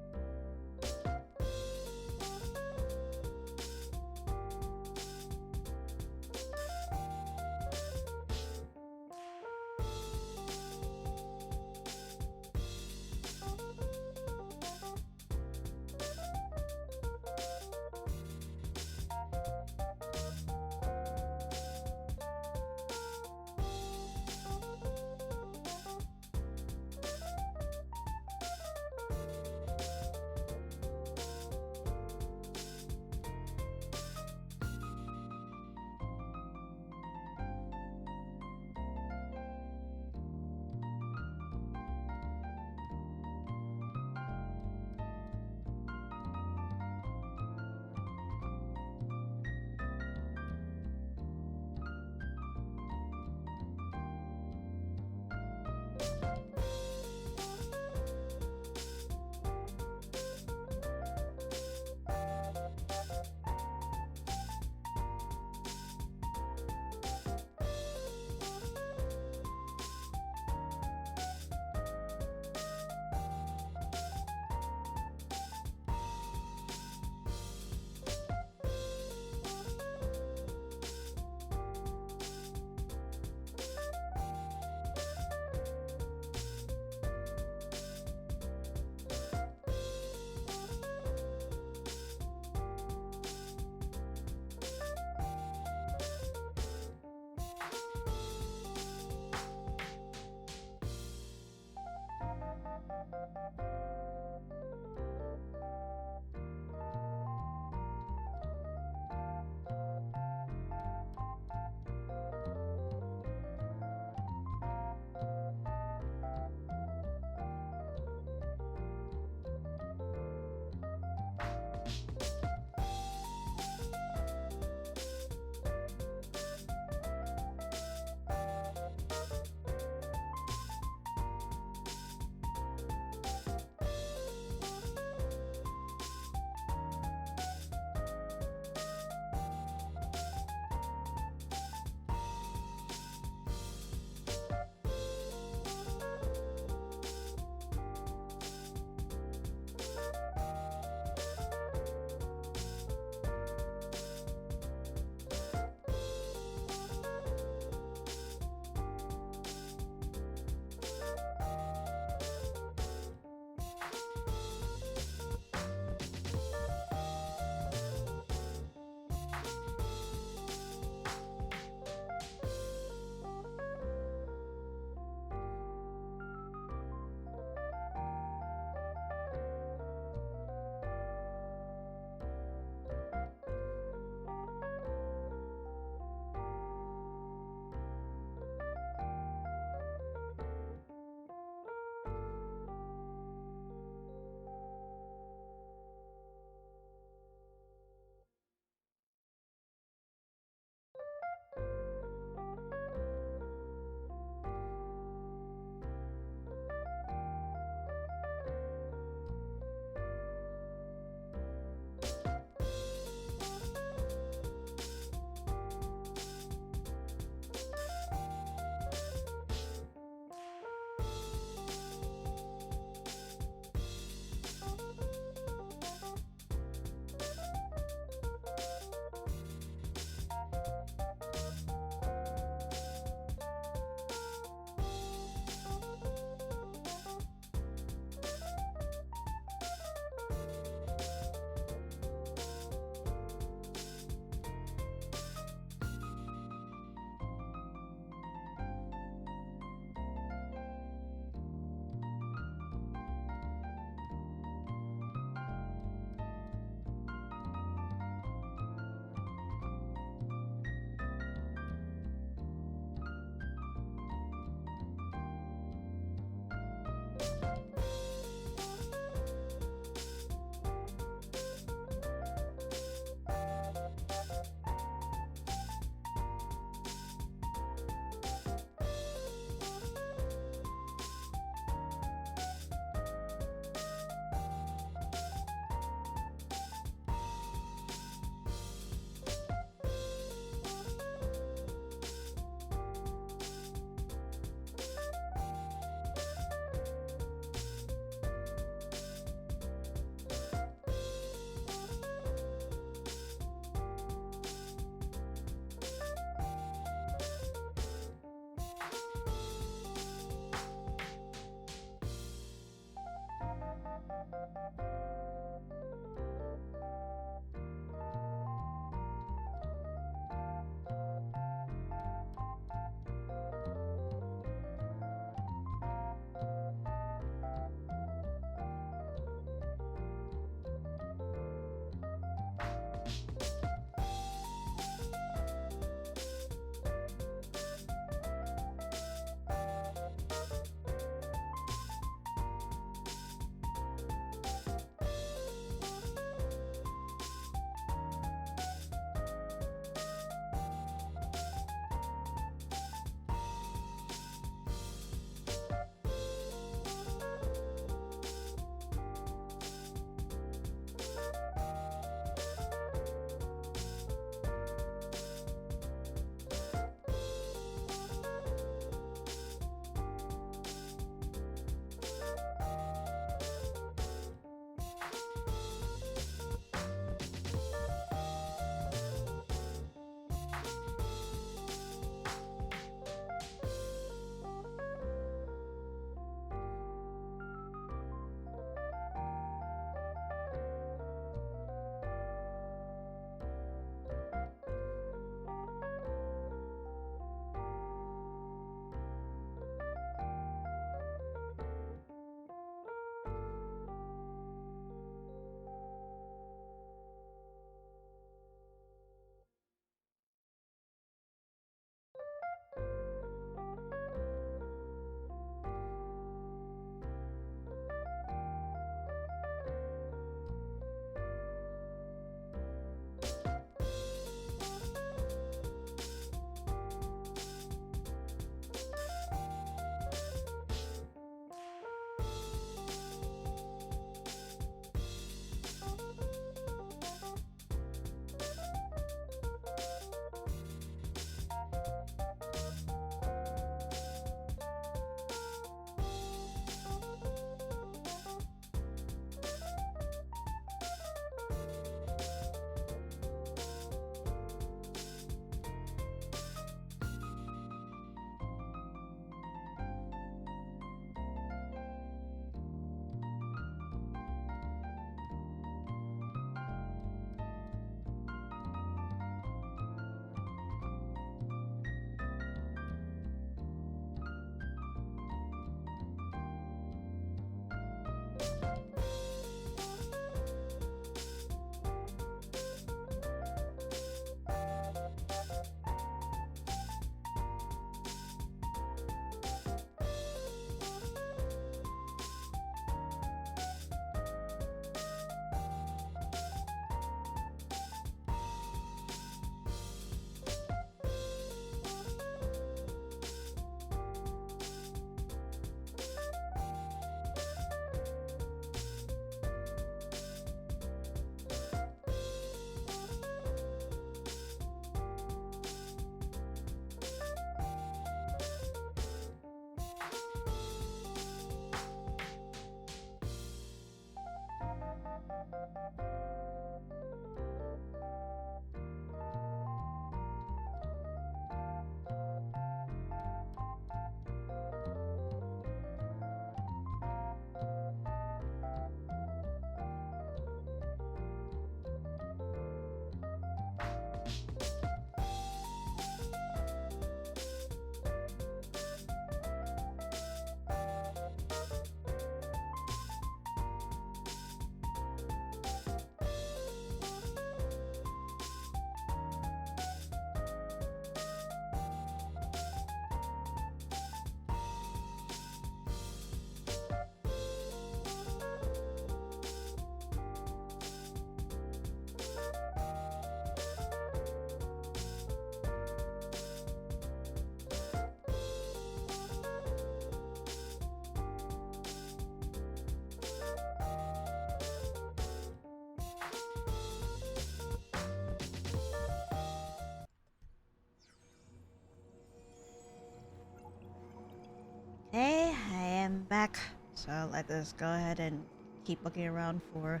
Hey, I am back. So let us go ahead and keep looking around for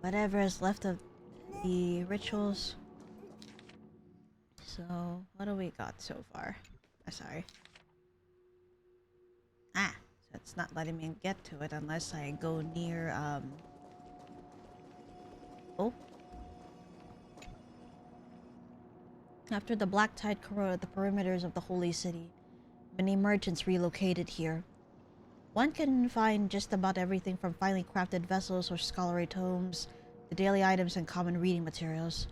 whatever is left of the rituals. So, what do we got so far? Sorry. So it's not letting me get to it unless I go near, Oh. After the black tide corroded the perimeters of the holy city, many merchants relocated here. One can find just about everything from finely crafted vessels or scholarly tomes to daily items and common reading materials.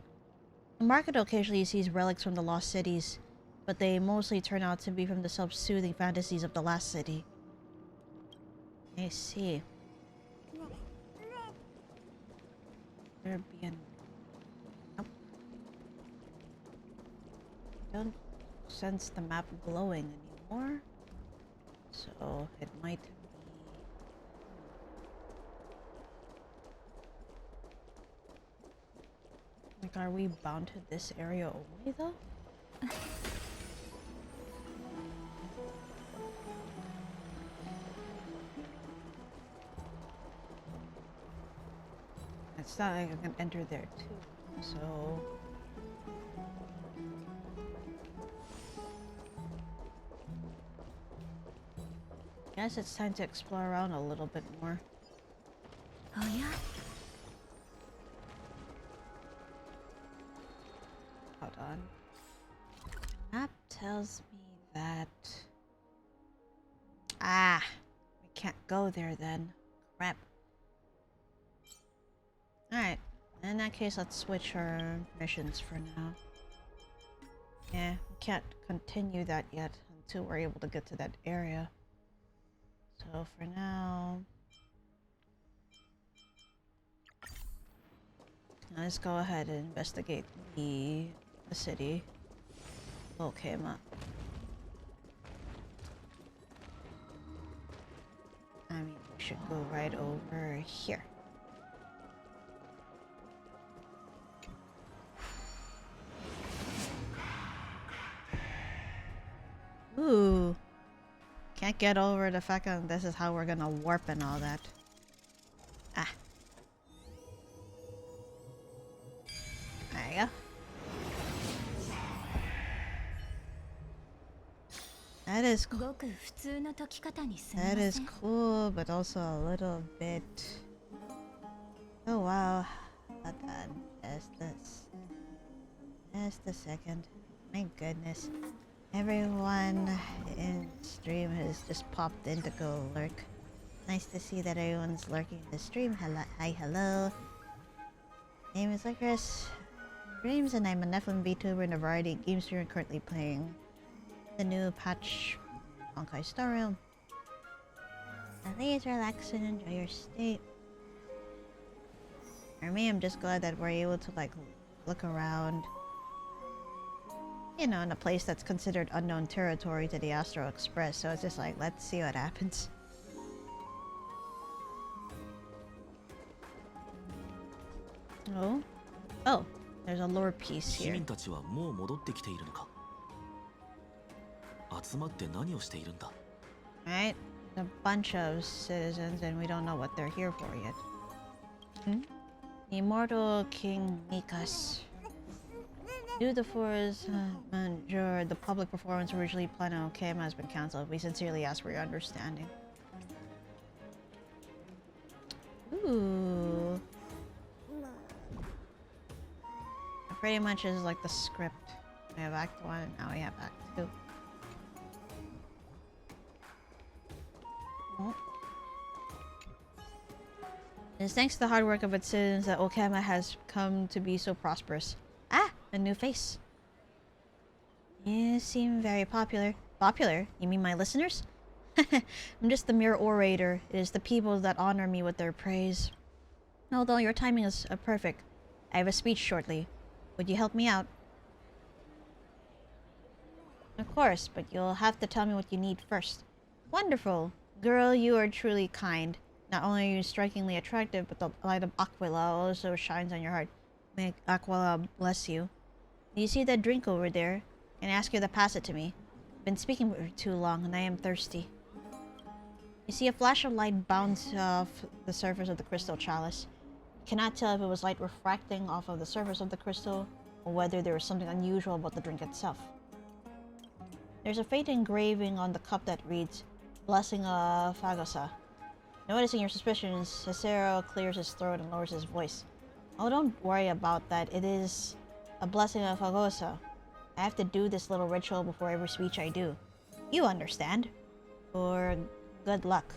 The market occasionally sees relics from the lost cities, but they mostly turn out to be from the self-soothing fantasies of the last city. I see. There be an... Nope. Don't sense the map glowing anymore, so it might be... Like, are we bound to this area only, though? It's not like I can enter there, too, so... Guess it's time to explore around a little bit more. Oh yeah? Hold on. Map tells me that... we can't go there then. Crap. Alright, in that case, let's switch our missions for now. Yeah, we can't continue that yet until we're able to get to that area. So for now... let's go ahead and investigate the city. What came up. I mean, we should go right over here. Ooh. Can't get over the fact that this is how we're gonna warp and all that. Ah. There you go. That is cool. That is cool, but also a little bit... Oh wow. Hold on. Just a second. My goodness. Everyone in stream has just popped in to go lurk. Nice to see that everyone's lurking in the stream. Hello, hi, hello. Name is LycorisDreams, and I'm a Nephilim VTuber in a variety of games you're currently playing. The new patch, Honkai Star Realm. Please relax and enjoy your stay. For me, I'm just glad that we're able to like look around. You know, in a place that's considered unknown territory to the Astral Express. So it's just like, let's see what happens. Oh, oh, there's a lore piece here. 市民たちはもう戻ってきているのか。集まって何をしているんだ。Right, a bunch of citizens, and we don't know what they're here for yet. Immortal King Nikas. Due to force majeure, the public performance originally planned on Okama has been cancelled. We sincerely ask for your understanding. Ooh. Pretty much is like the script. We have Act 1 and now we have Act 2. Oh. It is thanks to the hard work of its citizens that Okama has come to be so prosperous. Ah! A new face. You seem very popular. Popular? You mean my listeners? I'm just the mere orator. It is the people that honor me with their praise. Although your timing is perfect. I have a speech shortly. Would you help me out? Of course, but you'll have to tell me what you need first. Wonderful. Girl, you are truly kind. Not only are you strikingly attractive, but the light of Aquila also shines on your heart. May Aquila bless you. Do you see that drink over there? Can I ask you to pass it to me? I've been speaking for too long and I am thirsty. You see a flash of light bounce off the surface of the crystal chalice. You cannot tell if it was light refracting off of the surface of the crystal or whether there was something unusual about the drink itself. There's a faint engraving on the cup that reads, Blessing of Fagosa. Noticing your suspicions, Cicero clears his throat and lowers his voice. Oh, don't worry about that. It is a blessing of Fagosa. I have to do this little ritual before every speech I do. You understand. For good luck.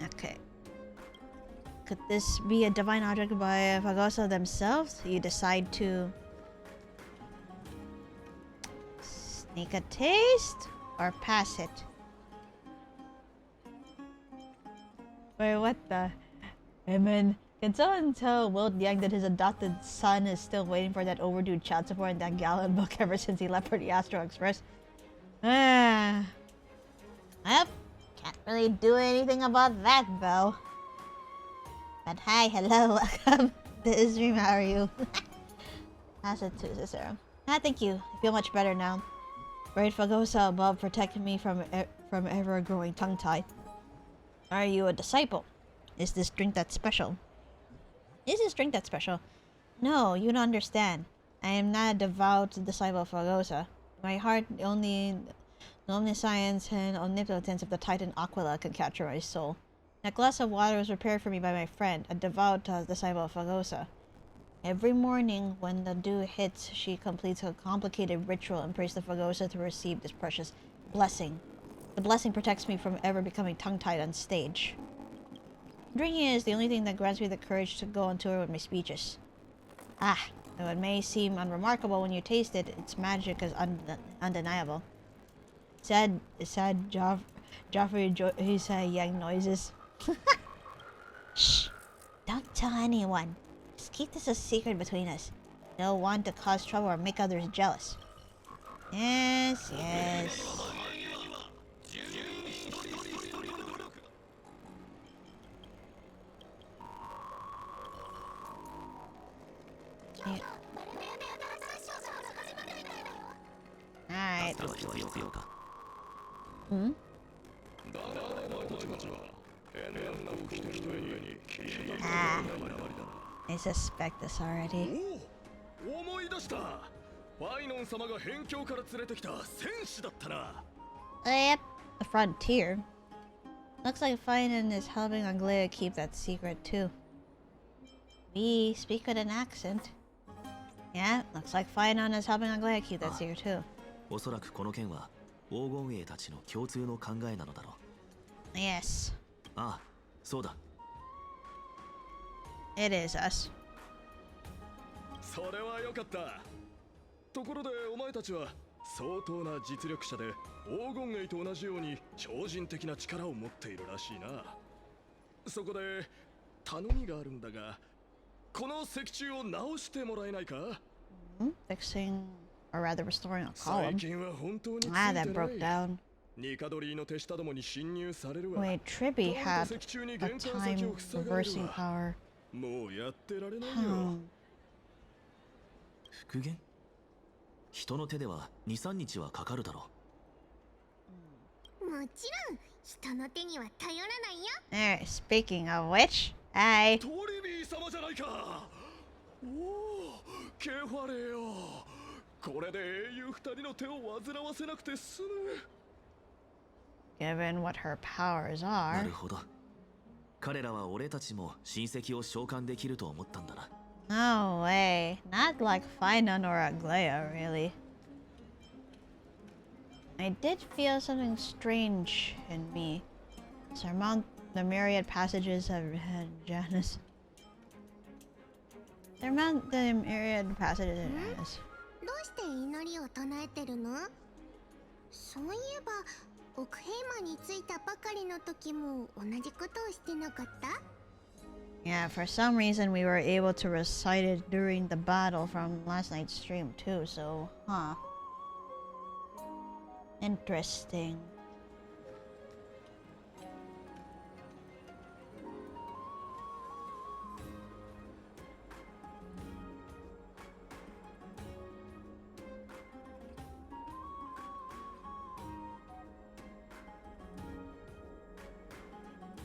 Okay. Could this be a divine object by Fagosa themselves? You decide to sneak a taste or pass it? Wait, what the? Amen. Can someone tell Will Yang that his adopted son is still waiting for that overdue child support in that gallon book ever since he left for the Astro Express? Well, can't really do anything about that though. But hi, hello, welcome to this stream. How are you? Pass it to Cicero. Thank you. I feel much better now. Great Fagosa above protected me from ever growing tongue-tied. Are you a disciple? Is this drink that special? Is this drink that special? No, you don't understand. I am not a devout disciple of Fagosa. My heart, only the omniscience and omnipotence of the Titan Aquila can capture my soul. That glass of water was prepared for me by my friend, a devout disciple of Fagosa. Every morning, when the dew hits, she completes a complicated ritual and prays to Fagosa to receive this precious blessing. The blessing protects me from ever becoming tongue-tied on stage. Drinking is the only thing that grants me the courage to go on tour with my speeches. Ah, though it may seem unremarkable when you taste it, its magic is undeniable. Said Joffrey Yang noises. Shh! Don't tell anyone. Just keep this a secret between us. Don't want to cause trouble or make others jealous. Yes, yes. Yeah. Alright. Hmm? Ah. I suspect this already. Yep, the frontier. Looks like Finan is helping Anglea keep that secret too. We speak with an accent. Yeah, looks like Finan is helping Anglea keep that secret too. おそらくこの件は黄金衛たちの共通の考えなのだろう。Yes. ああ、そうだ。It is us. それはよかった。ところでお前たちは相当な実力者で黄金衛と同じように超人的な力を持っているらしいな。そこで頼みがあるんだが、この石柱を直してもらえないか？ Fixing, or rather restoring a 最 column. 近は本当について Ah, な that broke い。 down. ニカドリーの手下どもに侵入されるわ。 Wait, Tribby どう had ぞ石柱に a 玄関先 time を塞がれる reversing わ。 power. もうやってられないよ。 復元？人の手では2、3日はかかるだろもちろん人の手には頼らないよ。 Speaking of which, I... トリビー様じゃないか。おお、ケファレよ。これで英雄二人の手を煩わせなくて済む。 Given what her powers う。な are... るほど。彼らは俺たちも親戚を召喚できると思ったんだな。 No way. Not like Finan or Anglea, really. I did feel something strange in me. Surmount the myriad passages of Janus. Surmount the myriad passages of Janus. どうして祈りを唱えてるの？そういえば奥平間に着いたばかりの時も同じことをしてなかった？ Yeah, for some reason we were able to recite it during the battle from last night's stream too, so, huh. Interesting.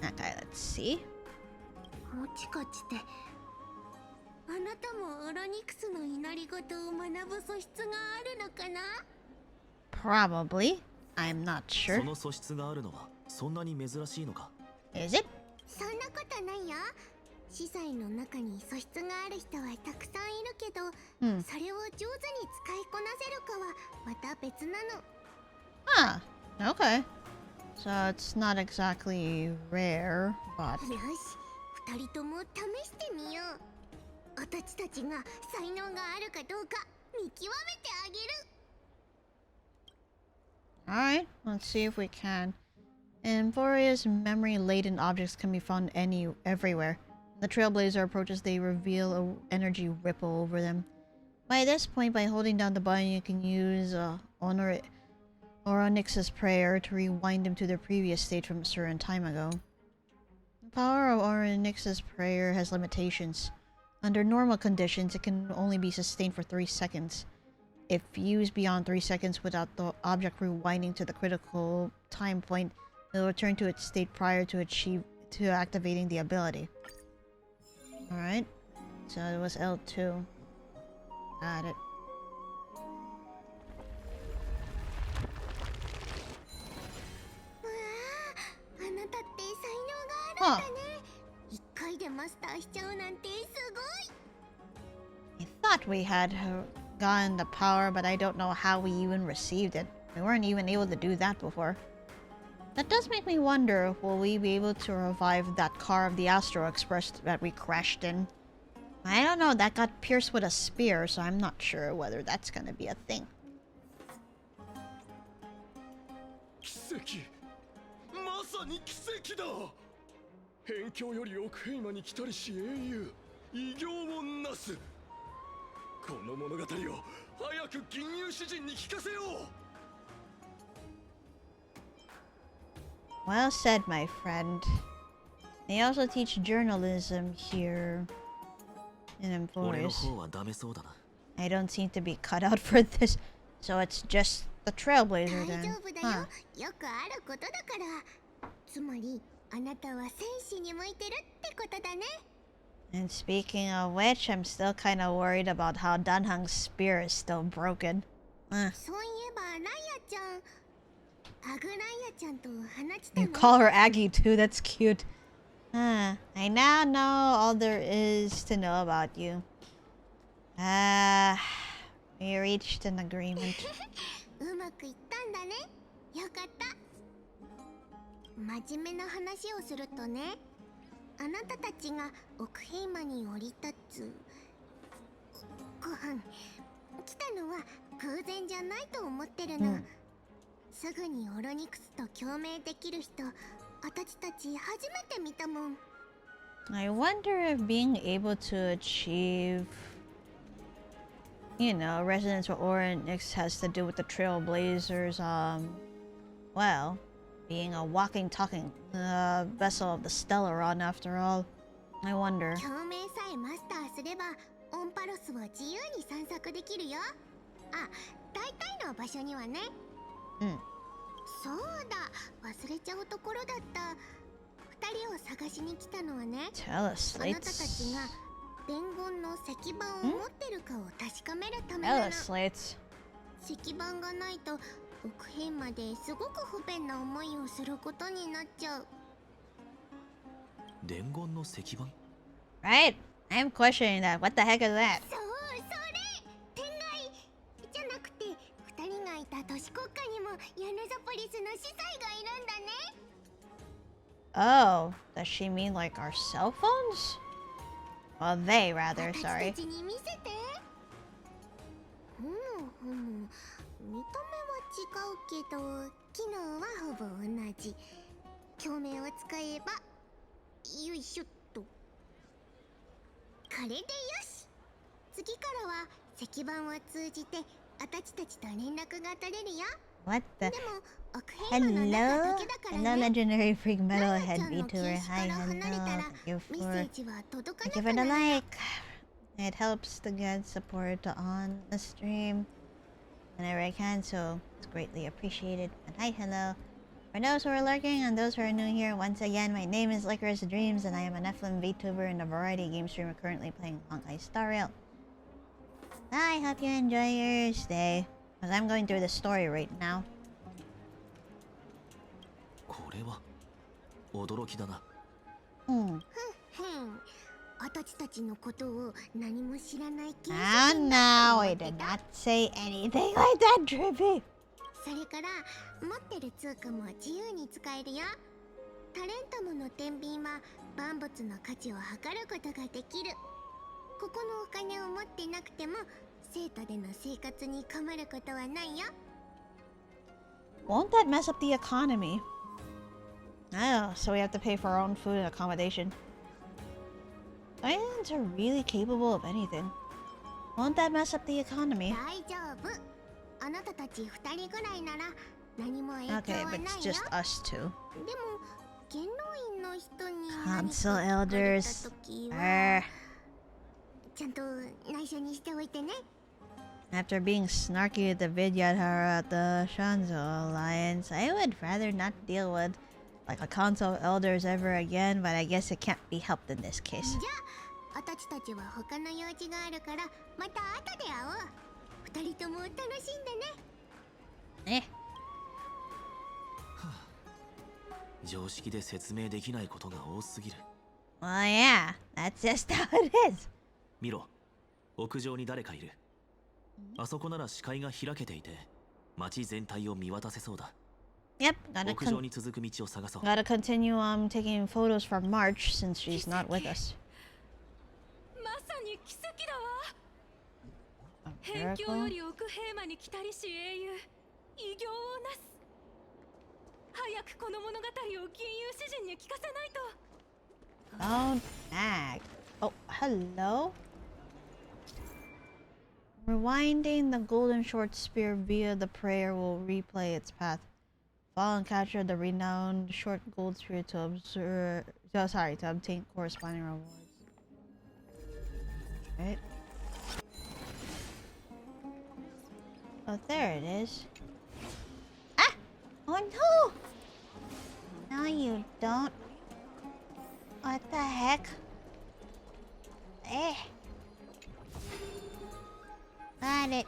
Okay, let's see. もちかしてあなたもオロニクスの祈り事を学ぶ素質があるのかな？ Probably. I'm not そ sure. の素質があるのはそんなに珍しいのか？ Is it? そんなことないよ。司祭の中に素質がある人はたくさんいるけど、それを上手に使いこなせるかはまた別なの。 Ah, okay. So it's not exactly rare, but... よし、二人とも試してみよう。私たちが才能があるかどうか見極めてあげる。 Alright, let's see if we can. In Boreas, memory-laden objects can be found everywhere. When the Trailblazer approaches, they reveal an energy ripple over them. By this point, by holding down the button, you can use Onyx's prayer to rewind them to their previous state from a certain time ago. The power of Onyx's prayer has limitations. Under normal conditions, it can only be sustained for 3 seconds. If used beyond 3 seconds without the object rewinding to the critical time point, it will return to its state prior to activating the ability. Alright, so it was L2. Got it. Huh. I thought we had gotten the power, but I don't know how we even received it. We weren't even able to do that before. That does make me wonder, will we be able to revive that car of the Astro Express that we crashed in? I don't know, that got pierced with a spear, so I'm not sure whether that's gonna be a thing. 奇跡。まさに奇跡だ。辺境より奥平間に来たりし英雄、偉業をなす。この物語を早く銀融詩人に聞かせよう。 Well said, my friend. They also teach journalism here in 俺の Employers. 方はダメそうだな。 I don't seem to be cut out for this, so it's just the Trailblazer 大 then. 丈夫だよ。 Huh. よくあることだから。つまりあなたは戦士に向いてるってことだね。 And speaking of which, I'm still kind of worried about how Danhang's spear is still broken. そういえばライアちゃん、グライアちゃんと話した You の。 call her Aggie too, that's cute. I now know all there is to know about you. We reached an agreement. うまくいったんだね。よかった。真面目な話をするとね、あなたたちが奥平間に降り立つご飯来たのは偶然じゃないと思ってるの。すぐにオロニクスと共鳴できる人、私たち初めて見たもん。I wonder if being able to achieve, you know, resonance with Oryx has to do with the Trailblazers, well, being a walking, talking vessel of the Stellaron after all. I wonder. 共鳴さえマスターすれば、オンパロスを自由に散策できるよ。あ、大体の場所にはね。そうだ、忘れちゃうところだった。二人を探しに来たのはね、あなたたちが伝言の石板を持ってるかを確かめるためなの。石板がないと奥辺まですごく不便な思いをすることになっちゃう。伝言の石板 Right? I'm questioning that. What the heck is that? そう、それ天外じゃなくて、二人がいた都市国家にもヤヌゾポリスの司祭がいるんだね。Oh, does she mean like our cell phones? Well, they rather, sorry. 私たちに見せて。見た目は違うけど、機能はほぼ同じ。共鳴を使えば、よいしょっと。これでよし。次からは石板を通じて、私たちと連絡が取れるよ。What the? でも、奥辺の中だけだから Hello, ね。 legendary freak ナ metalhead ナちゃんの VTuber. 禁止 Hi, から離れた hello. ら Thank you メッセ for ージは届か thank な you く for な the るよ。 like. It helps to get support on the stream whenever I can, so it's greatly appreciated. And hi, hello. For those who are lurking and those who are new here, once again, my name is LycorisDreams, and I am a Nephilim VTuber and a variety game streamer currently playing Honkai Star Rail. I hope you enjoy your stay, because I'm going through the story right now. これは驚きだな。私たちのことを何も知らない刑事 Oh 人だと no, 思 I って did た。 not say anything like that, Drippy. それから持ってる通貨も自由に使えるよ。タレントムの天秤は万物の価値を測ることができる。ここのお金を持ってなくても生徒での生活に困ることはないよ。 Won't that mess up the economy? Oh, so we have to pay for our own food and accommodation. Islands are really capable of anything. Won't that mess up the economy? 大丈夫。あなたたち二人ぐらいなら何も影響 Okay, は but な it's いよ。 just us two. でも元老院の人に Console 何か言われた elders. 時は Err. ちゃんと内緒にしておいてね。 After being snarky at the Vidyadhara at the Shanzo Alliance, I would rather not deal with like a console elders ever again, but I guess it can't be helped in this case. じゃあ私たちは他の用事があるからまた後で会おう。二人とも楽しんでね。Eh. 常識で説明できないことが多すぎる。 Well, yeah, that's just how it is. 見ろ、屋上に誰かいる。あそこなら視界が開けていて、街全体を見渡せそうだ。 Yep, 屋上に続く道を探そう。 gotta continue taking photos from March since she's not with us. まさに奇跡だわ。 A 辺境 miracle? より奥平間に来たりし英雄、偉業をなす。早くこの物語を金融詩人に聞かせないと。 Don't nag. Oh, hello? Rewinding the golden short spear via the prayer will replay its path. Follow and capture the renowned short gold spear to to obtain corresponding rewards. Right? Oh, there it is. Ah! Oh no! No, you don't. What the heck? Eh. Got it.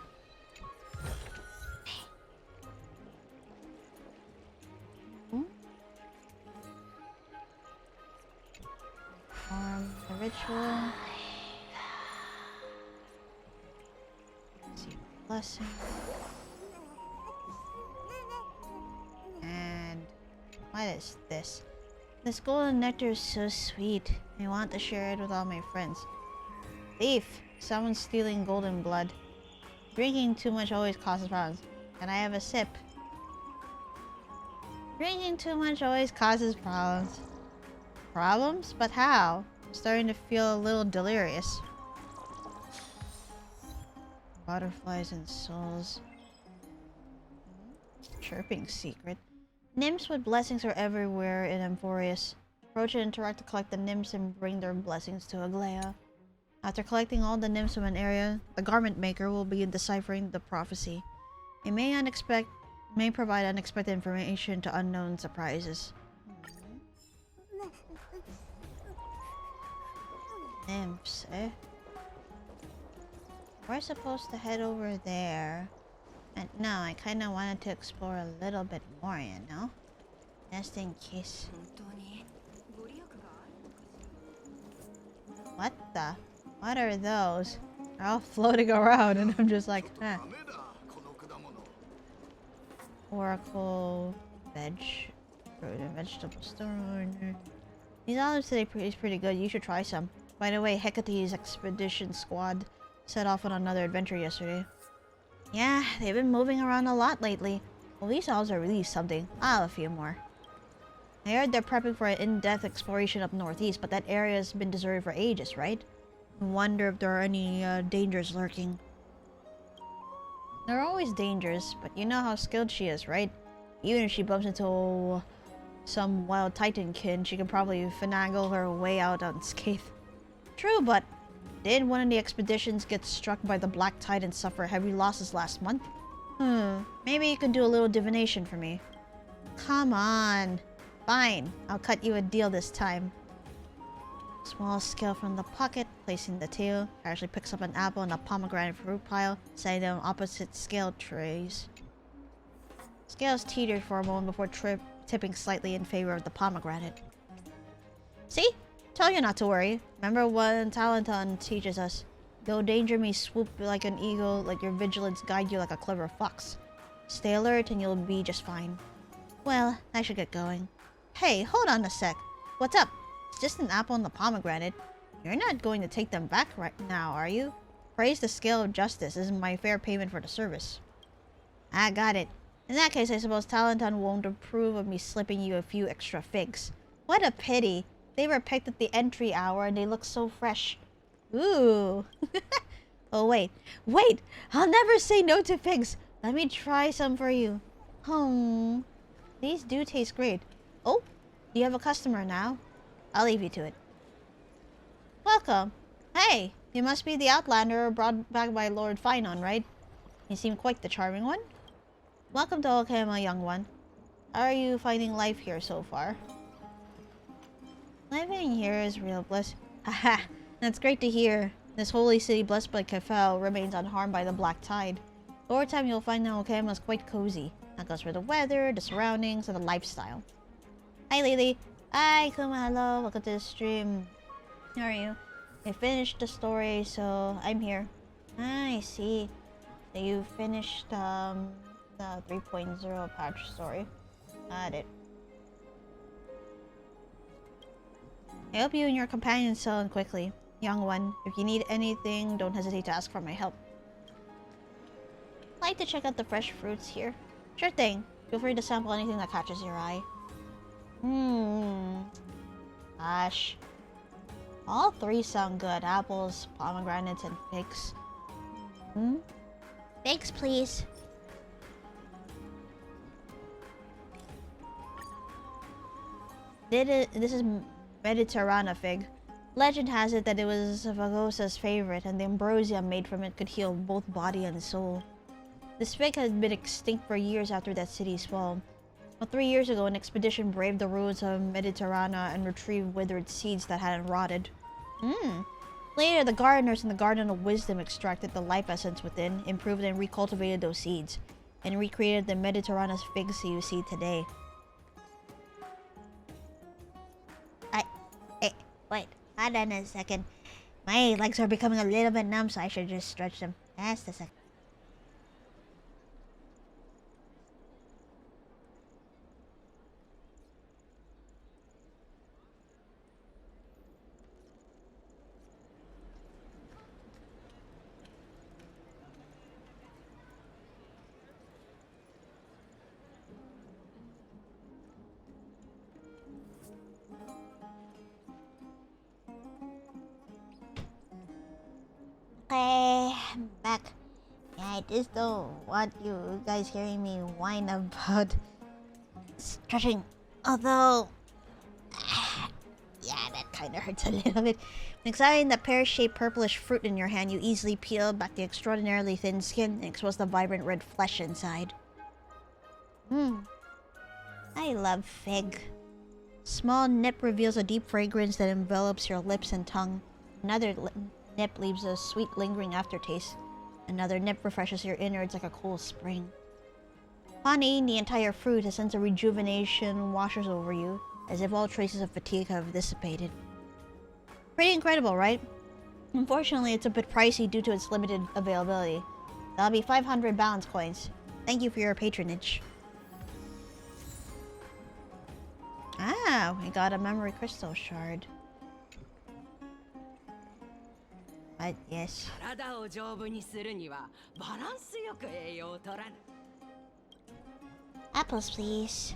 ritual. See, blessing. And what is this? This golden nectar is so sweet. I want to share it with all my friends. Thief! Someone's stealing golden blood. Drinking too much always causes problems. Can I have a sip? Drinking too much always causes problems. Problems? But how? I'm starting to feel a little delirious. Butterflies and souls. Chirping secret. Nymphs with blessings are everywhere in Amphorius. Approach and interact to collect the nymphs and bring their blessings to Aglaya. After collecting all the nymphs from an area, the garment maker will begin deciphering the prophecy. It may provide unexpected information to unknown surprises. Nymphs, eh? We're supposed to head over there. And no, I kind of wanted to explore a little bit more, you know? Just in case. What the? What are those? They're all floating around and I'm just like, huh. Oracle, fruit and vegetable store. These olives today is pretty good. You should try some. By the way, Hecate's expedition squad set off on another adventure yesterday. Yeah, they've been moving around a lot lately. Well, these olives are really something. I'll have a few more. I heard they're prepping for an in-depth exploration up northeast, but that area has been deserted for ages, right? I wonder if there are any dangers lurking. There are always dangers, but you know how skilled she is, right? Even if she bumps into some wild titankin, she can probably finagle her way out unscathed. True, but did one of the expeditions get struck by the Black Tide and suffer heavy losses last month? Maybe you can do a little divination for me. Come on. Fine, I'll cut you a deal this time. Small scale from the pocket, placing the tail. Ashley picks up an apple and a pomegranate fruit pile, setting them on opposite scale trays. Scales teetered for a moment before tipping slightly in favor of the pomegranate. See? Tell you not to worry. Remember what Talenton teaches us. Though danger may swoop like an eagle, let your vigilance guide you like a clever fox. Stay alert and you'll be just fine. Well, I should get going. Hey, hold on a sec. What's up? It's just an apple and the pomegranate. You're not going to take them back right now, are you? Praise the scale of justice. This is my fair payment for the service. I got it. In that case, I suppose Talenton won't approve of me slipping you a few extra figs. What a pity. They were picked at the entry hour and they look so fresh. Ooh. Oh, wait. Wait! I'll never say no to figs. Let me try some for you. These do taste great. Oh, you have a customer now. I'll leave you to it. Welcome. Hey, you must be the outlander brought back by Lord Finon, right? You seem quite the charming one. Welcome to Okema, young one. How are you finding life here so far? Living here is real bliss. Haha, that's great to hear. This holy city blessed by Kefel remains unharmed by the Black Tide. Over time, you'll find that Okema is quite cozy. That goes for the weather, the surroundings, and the lifestyle. Hi, Lily. Hi, Kuma. Hello. Welcome to the stream. How are you? I finished the story, so I'm here. I see. So you finished the 3.0 patch story. Got it. I hope you and your companions settle in quickly. Young one, if you need anything, don't hesitate to ask for my help. Like to check out the fresh fruits here? Sure thing. Feel free to sample anything that catches your eye. Gosh. All three sound good. Apples, pomegranates, and figs. Figs, please. This is Mediterrana fig. Legend has it that it was Vagosa's favorite, and the ambrosia made from it could heal both body and soul. This fig had been extinct for years after that city's fall. But 3 years ago, an expedition braved the ruins of Mediterrana and retrieved withered seeds that hadn't rotted. Later, the gardeners in the Garden of Wisdom extracted the life essence within, improved and recultivated those seeds, and recreated the Mediterrana's figs you see today. Hold on a second. My legs are becoming a little bit numb, so I should just stretch them. Just a second. Okay, I'm back. Yeah, I just don't want you guys hearing me whine about stretching. Although, yeah, that kind of hurts a little bit. When examining the pear-shaped purplish fruit in your hand, you easily peel back the extraordinarily thin skin and expose the vibrant red flesh inside. I love fig. Small nip reveals a deep fragrance that envelops your lips and tongue. Another nip leaves a sweet lingering aftertaste. Another nip refreshes your innards like a cool spring. Upon eating the entire fruit, a sense of rejuvenation washes over you, as if all traces of fatigue have dissipated. Pretty incredible, right? Unfortunately, it's a bit pricey due to its limited availability. That'll be 500 balance coins. Thank you for your patronage. Ah, we got a memory crystal shard. But yes. Apples, please.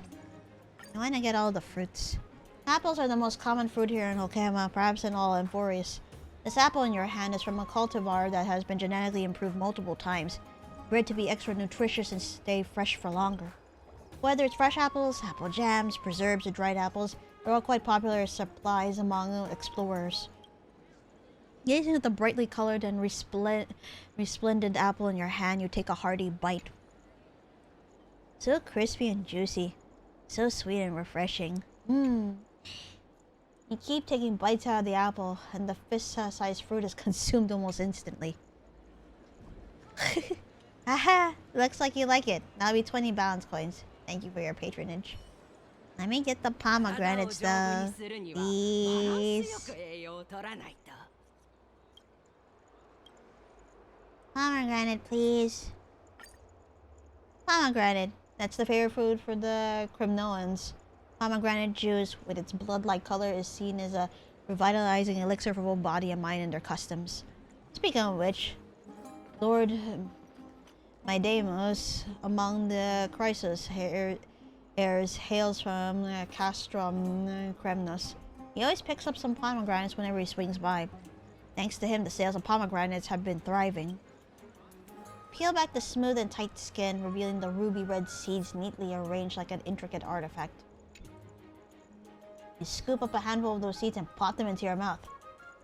I want to get all the fruits. Apples are the most common fruit here in Okama, perhaps in all Emporius. This apple in your hand is from a cultivar that has been genetically improved multiple times, bred to be extra nutritious and stay fresh for longer. Whether it's fresh apples, apple jams, preserves, or dried apples, they're all quite popular as supplies among explorers. Gazing at the brightly colored and resplendent apple in your hand, you take a hearty bite. So crispy and juicy. So sweet and refreshing. You keep taking bites out of the apple, and the fist-sized fruit is consumed almost instantly. Haha! Looks like you like it. That'll be 20 balance coins. Thank you for your patronage. Let me get the pomegranates though. Please. Pomegranate, please. Pomegranate. That's the favorite food for the Crimnoans. Pomegranate juice, with its blood-like color, is seen as a revitalizing elixir for both body and mind and their customs. Speaking of which, Lord Maidemos, among the Chrysos heirs, hails from Castrum Kremnos. He always picks up some pomegranates whenever he swings by. Thanks to him, the sales of pomegranates have been thriving. Peel back the smooth and tight skin, revealing the ruby-red seeds neatly arranged like an intricate artifact. You scoop up a handful of those seeds and pop them into your mouth.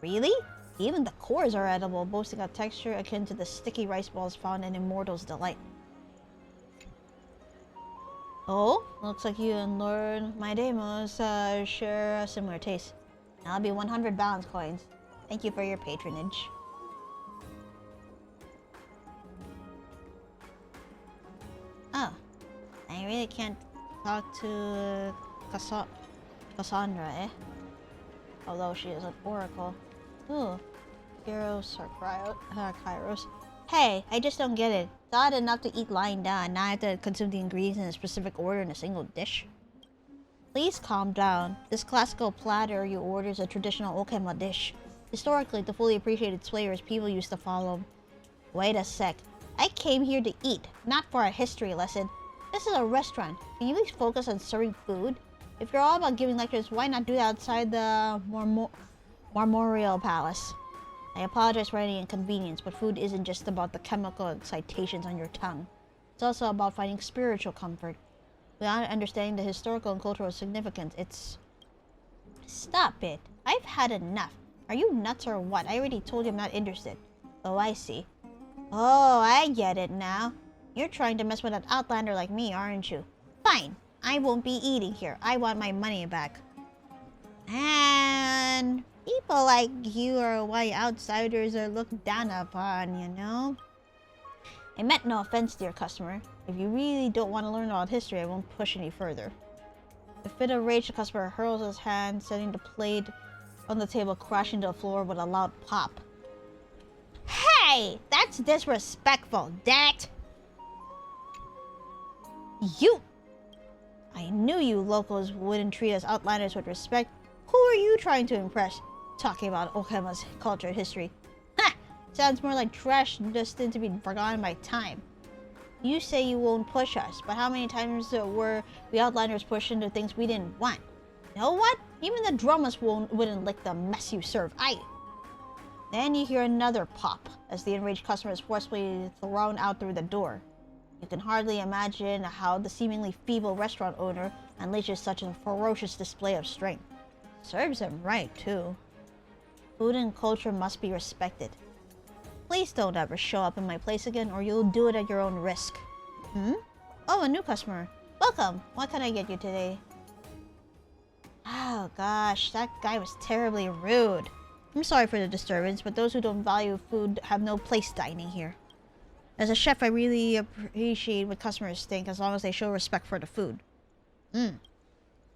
Really? Even the cores are edible, boasting a texture akin to the sticky rice balls found in Immortal's Delight. Oh, looks like you and Lord Maidemos share a similar taste. That'll be 100 balance coins. Thank you for your patronage. Oh, I really can't talk to Cassandra, eh? Although she is an oracle. Ooh, Gyros or Kairos. Hey, I just don't get it. It's odd enough to eat lying down. Now I have to consume the ingredients in a specific order in a single dish. Please calm down. This classical platter you order is a traditional Okama dish. Historically, to fully appreciate its flavors, people used to follow. Wait a sec. I came here to eat, not for a history lesson. This is a restaurant. Can you please focus on serving food? If you're all about giving lectures, why not do that outside the Marmoreal Palace? I apologize for any inconvenience, but food isn't just about the chemical excitations on your tongue. It's also about finding spiritual comfort. Without understanding the historical and cultural significance, it's... Stop it. I've had enough. Are you nuts or what? I already told you I'm not interested. Oh, I see. Oh, I get it now. You're trying to mess with an outlander like me, aren't you? Fine. I won't be eating here. I want my money back. And people like you are why outsiders are looked down upon, you know? I meant no offense, dear customer. If you really don't want to learn about history, I won't push any further. The fit of rage, the customer hurls his hand, setting the plate on the table, crashing to the floor with a loud pop. Hey! That's disrespectful, damn it! You! I knew you locals wouldn't treat us outlanders with respect. Who are you trying to impress? Talking about Okama's culture and history. Ha! Sounds more like trash destined to be forgotten by time. You say you won't push us, but how many times were we outlanders pushed into things we didn't want? You know what? Even the drummers wouldn't lick the mess you serve, Then you hear another pop, as the enraged customer is forcibly thrown out through the door. You can hardly imagine how the seemingly feeble restaurant owner unleashes such a ferocious display of strength. Serves him right, too. Food and culture must be respected. Please don't ever show up in my place again, or you'll do it at your own risk. Oh, a new customer. Welcome. What can I get you today? Oh gosh, that guy was terribly rude. I'm sorry for the disturbance, but those who don't value food have no place dining here. As a chef, I really appreciate what customers think as long as they show respect for the food. Now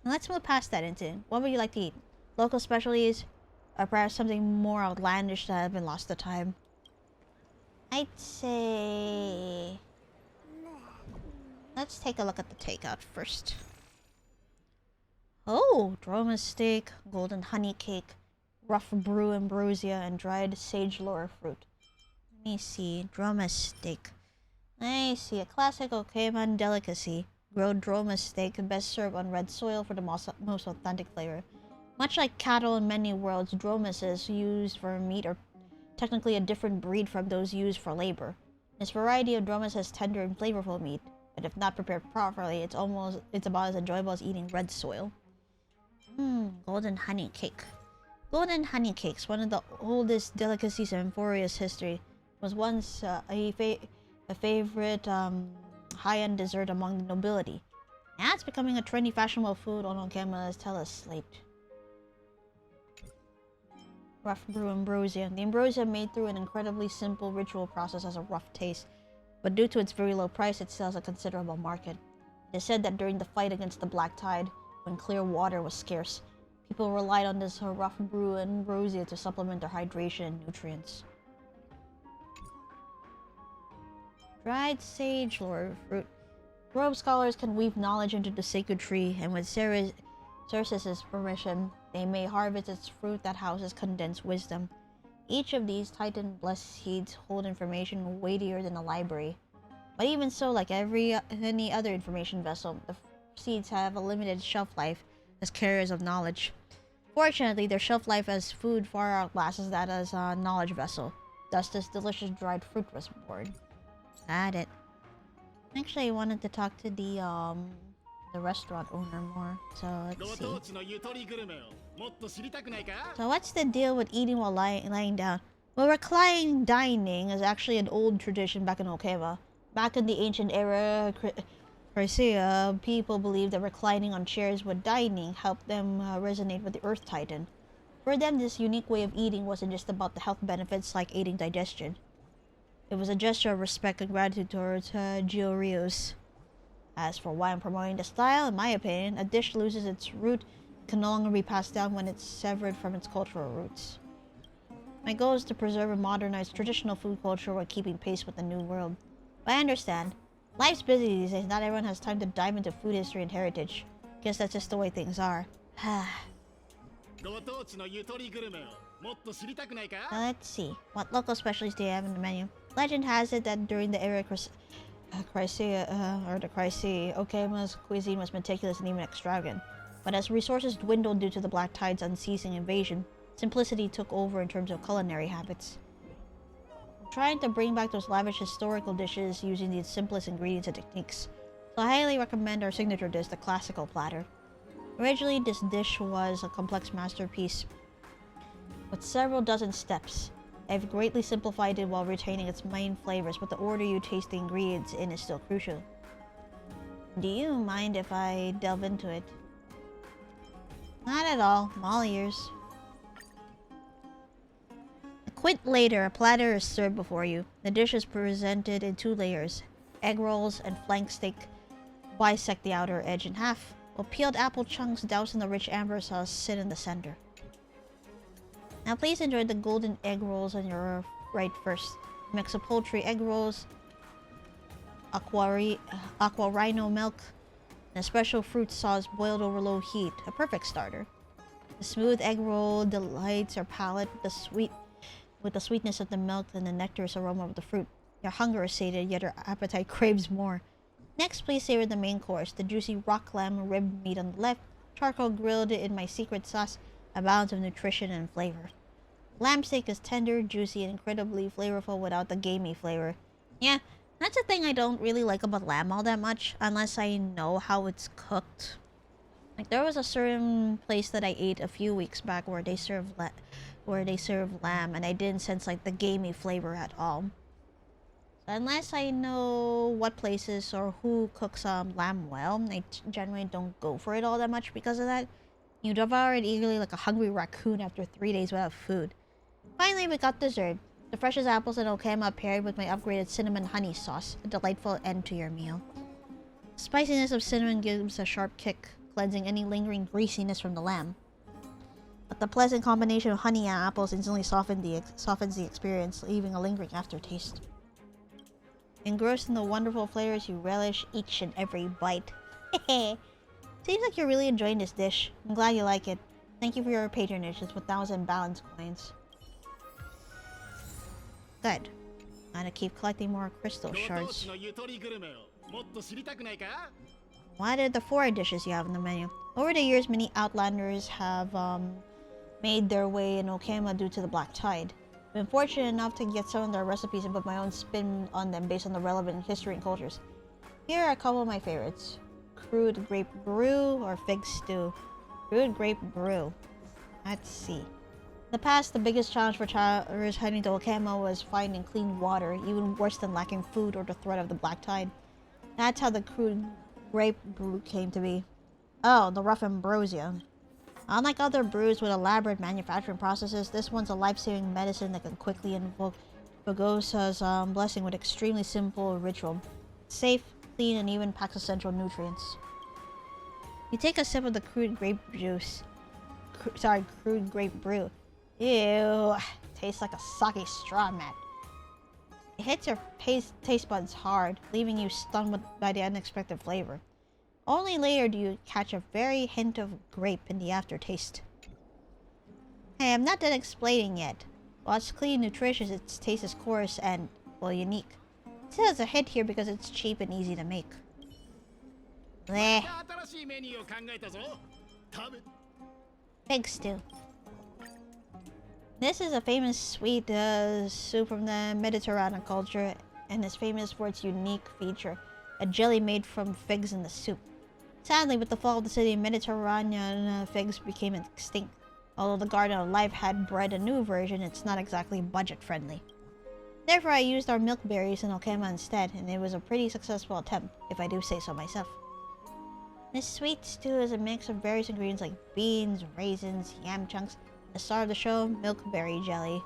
let's move past that incident. What would you like to eat? Local specialties? Or perhaps something more outlandish that have been lost to time? I'd say... Let's take a look at the takeout first. Oh, droma steak, golden honey cake, rough brew ambrosia, and dried sage laurel fruit. Let me see. Droma steak. I see. A classic Okaiman delicacy. Grilled droma steak best served on red soil for the most authentic flavor. Much like cattle in many worlds, dromeses used for meat are technically a different breed from those used for labor. This variety of dromes has tender and flavorful meat, but if not prepared properly, it's about as enjoyable as eating red soil. Golden honey cake. Golden honey cakes, one of the oldest delicacies in Emphorea's history, was once a favorite high-end dessert among the nobility. Now it's becoming a trendy fashionable food on Okama's teleslate. Rough brew ambrosia. The ambrosia made through an incredibly simple ritual process has a rough taste, but due to its very low price, it sells a considerable market. It is said that during the fight against the Black Tide, when clear water was scarce, people relied on this rough brew ambrosia to supplement their hydration and nutrients. Dried sage laurel fruit. Robe scholars can weave knowledge into the sacred tree, and with Ceres's permission, they may harvest its fruit that houses condensed wisdom. Each of these Titan-blessed seeds hold information weightier than a library. But even so, like any other information vessel, the seeds have a limited shelf life as carriers of knowledge. Fortunately, their shelf life as food far outlasts that as a knowledge vessel. Thus, this delicious dried fruit was born. Got it. Actually, I wanted to talk to the restaurant owner more. So let's see. So what's the deal with eating while lying down? Well, reclining dining is actually an old tradition back in Okama. Back in the ancient era, Chrysia, people believed that reclining on chairs with dining helped them resonate with the Earth Titan. For them, this unique way of eating wasn't just about the health benefits like aiding digestion. It was a gesture of respect and gratitude towards GUERRILLAs. As for why I'm promoting the style, in my opinion, a dish loses its root and can no longer be passed down when it's severed from its cultural roots. My goal is to preserve and modernize traditional food culture while keeping pace with the new world. But I understand. Life's busy these days, not everyone has time to dive into food history and heritage. Guess that's just the way things are. Let's see. What local specialties do you have in the menu? Legend has it that during the era Chrysia, Okama's cuisine was meticulous and even extravagant. But as resources dwindled due to the Black Tide's unceasing invasion, simplicity took over in terms of culinary habits. I'm trying to bring back those lavish historical dishes using the simplest ingredients and techniques. So I highly recommend our signature dish, the classical platter. Originally, this dish was a complex masterpiece with several dozen steps. I've greatly simplified it while retaining its main flavors, but the order you taste the ingredients in is still crucial. Do you mind if I delve into it? Not at all. I'm all ears. A quint later, a platter is served before you. The dish is presented in 2 layers. Egg rolls and flank steak bisect the outer edge in half, while peeled apple chunks doused in the rich amber sauce sit in the center. Now please enjoy the golden egg rolls on your right first. Mix of poultry egg rolls, aqua rhino milk, and a special fruit sauce boiled over low heat. A perfect starter. The smooth egg roll delights your palate with the sweetness of the milk and the nectarous aroma of the fruit. Your hunger is sated, yet your appetite craves more. Next, please savor the main course, the juicy rock lamb rib meat on the left, charcoal grilled in my secret sauce, a balance of nutrition and flavor. Lamb steak is tender, juicy, and incredibly flavorful without the gamey flavor. Yeah, that's the thing I don't really like about lamb all that much, unless I know how it's cooked. Like, there was a certain place that I ate a few weeks back where they serve lamb, and I didn't sense like the gamey flavor at all. So unless I know what places or who cooks lamb well, I generally don't go for it all that much because of that. You devour it eagerly like a hungry raccoon after 3 days without food. Finally, we got dessert. The freshest apples and okema paired with my upgraded cinnamon honey sauce, a delightful end to your meal. The spiciness of cinnamon gives a sharp kick, cleansing any lingering greasiness from the lamb. But the pleasant combination of honey and apples instantly softens the experience, leaving a lingering aftertaste. Engrossed in the wonderful flavors, you relish each and every bite. Hehe. Seems like you're really enjoying this dish. I'm glad you like it. Thank you for your patronage. It's 1,000 balance coins. Good. Gotta keep collecting more crystal shards. What are the 4 dishes you have in the menu? Over the years, many outlanders have made their way in Okema due to the Black Tide. I've been fortunate enough to get some of their recipes and put my own spin on them based on the relevant history and cultures. Here are a couple of my favorites. Crude grape brew or fig stew. Crude grape brew. Let's see. In the past, the biggest challenge for travelers heading to Okema was finding clean water, even worse than lacking food or the threat of the Black Tide. That's how the crude grape brew came to be. Oh, the rough ambrosia. Unlike other brews with elaborate manufacturing processes, this one's a life-saving medicine that can quickly invoke Bagosa's blessing with extremely simple ritual. It's safe, clean, and even packs essential nutrients. You take a sip of the crude grape juice. Crude grape brew. Ew, tastes like a soggy straw mat. It hits your taste buds hard, leaving you stunned by the unexpected flavor. Only later do you catch a very hint of grape in the aftertaste. Hey, I'm not done explaining yet. While it's clean and nutritious, its taste is coarse and, well, unique. It still has a hit here because it's cheap and easy to make. Bleh. Pig stew. This is a famous sweet soup from the Mediterranean culture and is famous for its unique feature, a jelly made from figs in the soup. Sadly, with the fall of the city, Mediterranean figs became extinct. Although the Garden of Life had bred a new version, it's not exactly budget-friendly. Therefore, I used our milk berries in Okema instead, and it was a pretty successful attempt, if I do say so myself. This sweet stew is a mix of various ingredients like beans, raisins, yam chunks, the star of the show, milkberry jelly.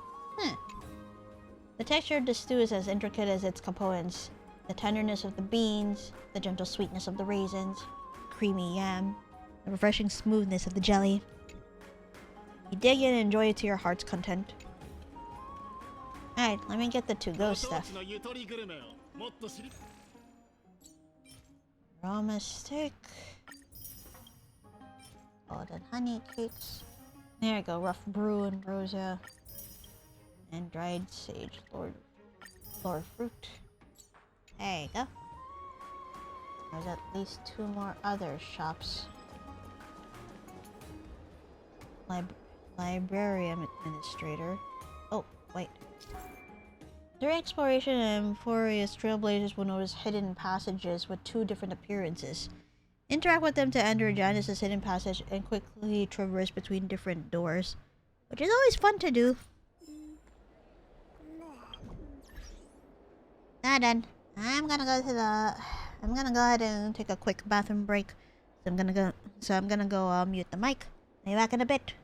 The texture of the stew is as intricate as its components. The tenderness of the beans, the gentle sweetness of the raisins, creamy yam, the refreshing smoothness of the jelly. You dig in and enjoy it to your heart's content. Alright, let me get the to-go stuff. Roma stick. Golden honey cakes. There we go, rough brew ambrosia. And dried sage lord fruit. There you go. There's at least 2 more other shops. Librarian administrator. Oh, wait. During exploration, Amphorius trailblazers will notice hidden passages with 2 different appearances. Interact with them to enter Janice's hidden passage and quickly traverse between different doors, which is always fun to do. Now done. I'm gonna go ahead and take a quick bathroom break. So I'm gonna go mute the mic. Be back in a bit.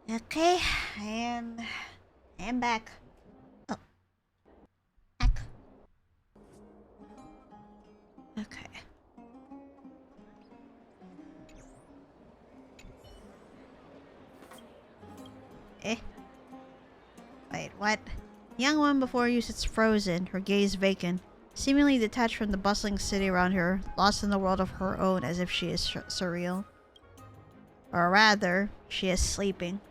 Okay, I am back. Oh, back. Okay. Wait, what? The young woman before you sits frozen, her gaze vacant, seemingly detached from the bustling city around her, lost in a world of her own as if she is surreal. Or rather, she is sleeping.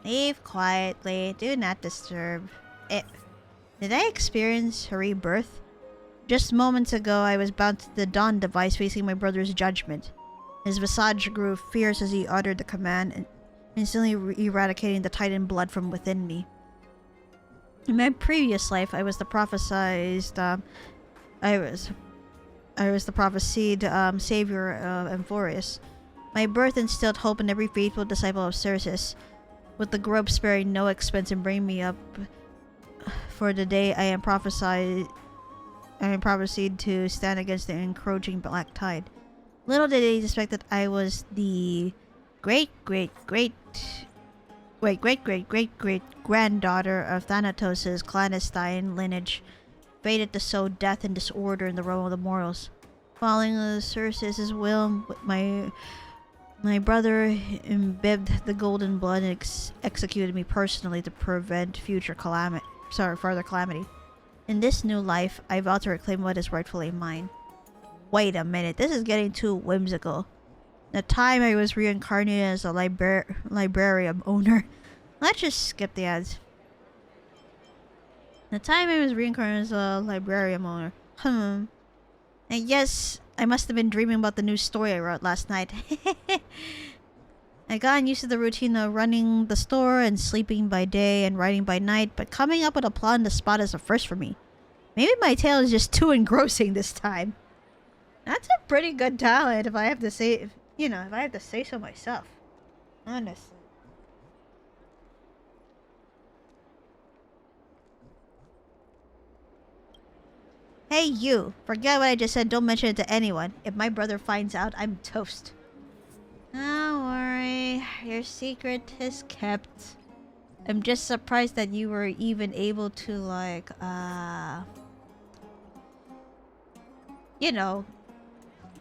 Leave quietly, do not disturb. Did I experience a rebirth? Just moments ago, I was bound to the dawn device facing my brother's judgment. His visage grew fierce as he uttered the command, instantly eradicating the titan blood from within me. In my previous life, I was the prophesied savior of Amphorius. My birth instilled hope in every faithful disciple of Ceresis, with the grove sparing no expense in bringing me up for the day I am prophesied to stand against the encroaching black tide. Little did they suspect that I was the great granddaughter of Thanatos' clandestine lineage, fated to sow death and disorder in the realm of the mortals. Following Ceresis' will, my brother imbibed the golden blood and executed me personally to prevent further calamity. In this new life, I vow to reclaim what is rightfully mine. Wait a minute, this is getting too whimsical. The time I was reincarnated as a librarium owner. Let's just skip the ads. The time I was reincarnated as a librarium owner. And yes, I must have been dreaming about the new story I wrote last night. I gotten used to the routine of running the store and sleeping by day and writing by night, but coming up with a plot on the spot is a first for me. Maybe my tale is just too engrossing this time. That's a pretty good talent, if I have to say, if I have to say so myself. Honestly. Hey you, forget what I just said, don't mention it to anyone. If my brother finds out, I'm toast. Don't worry, your secret is kept. I'm just surprised that you were even able to like,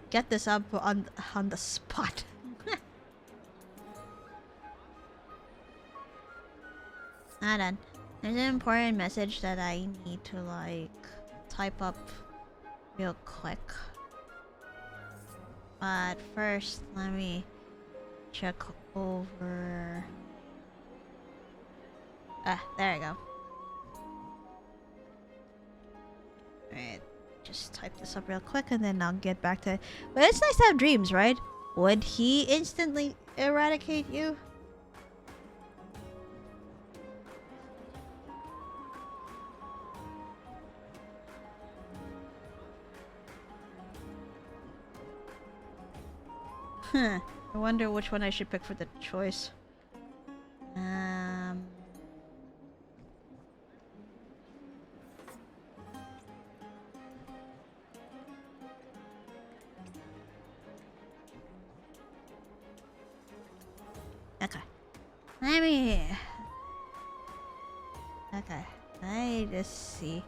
get this up on the spot. Hold on. There's an important message that I need to like type up real quick. But first, let me check over. There we go. Alright, just type this up real quick and then I'll get back to it. But it's nice to have dreams, right? Would he instantly eradicate you? I wonder which one I should pick for the choice. Okay. Okay. I just see.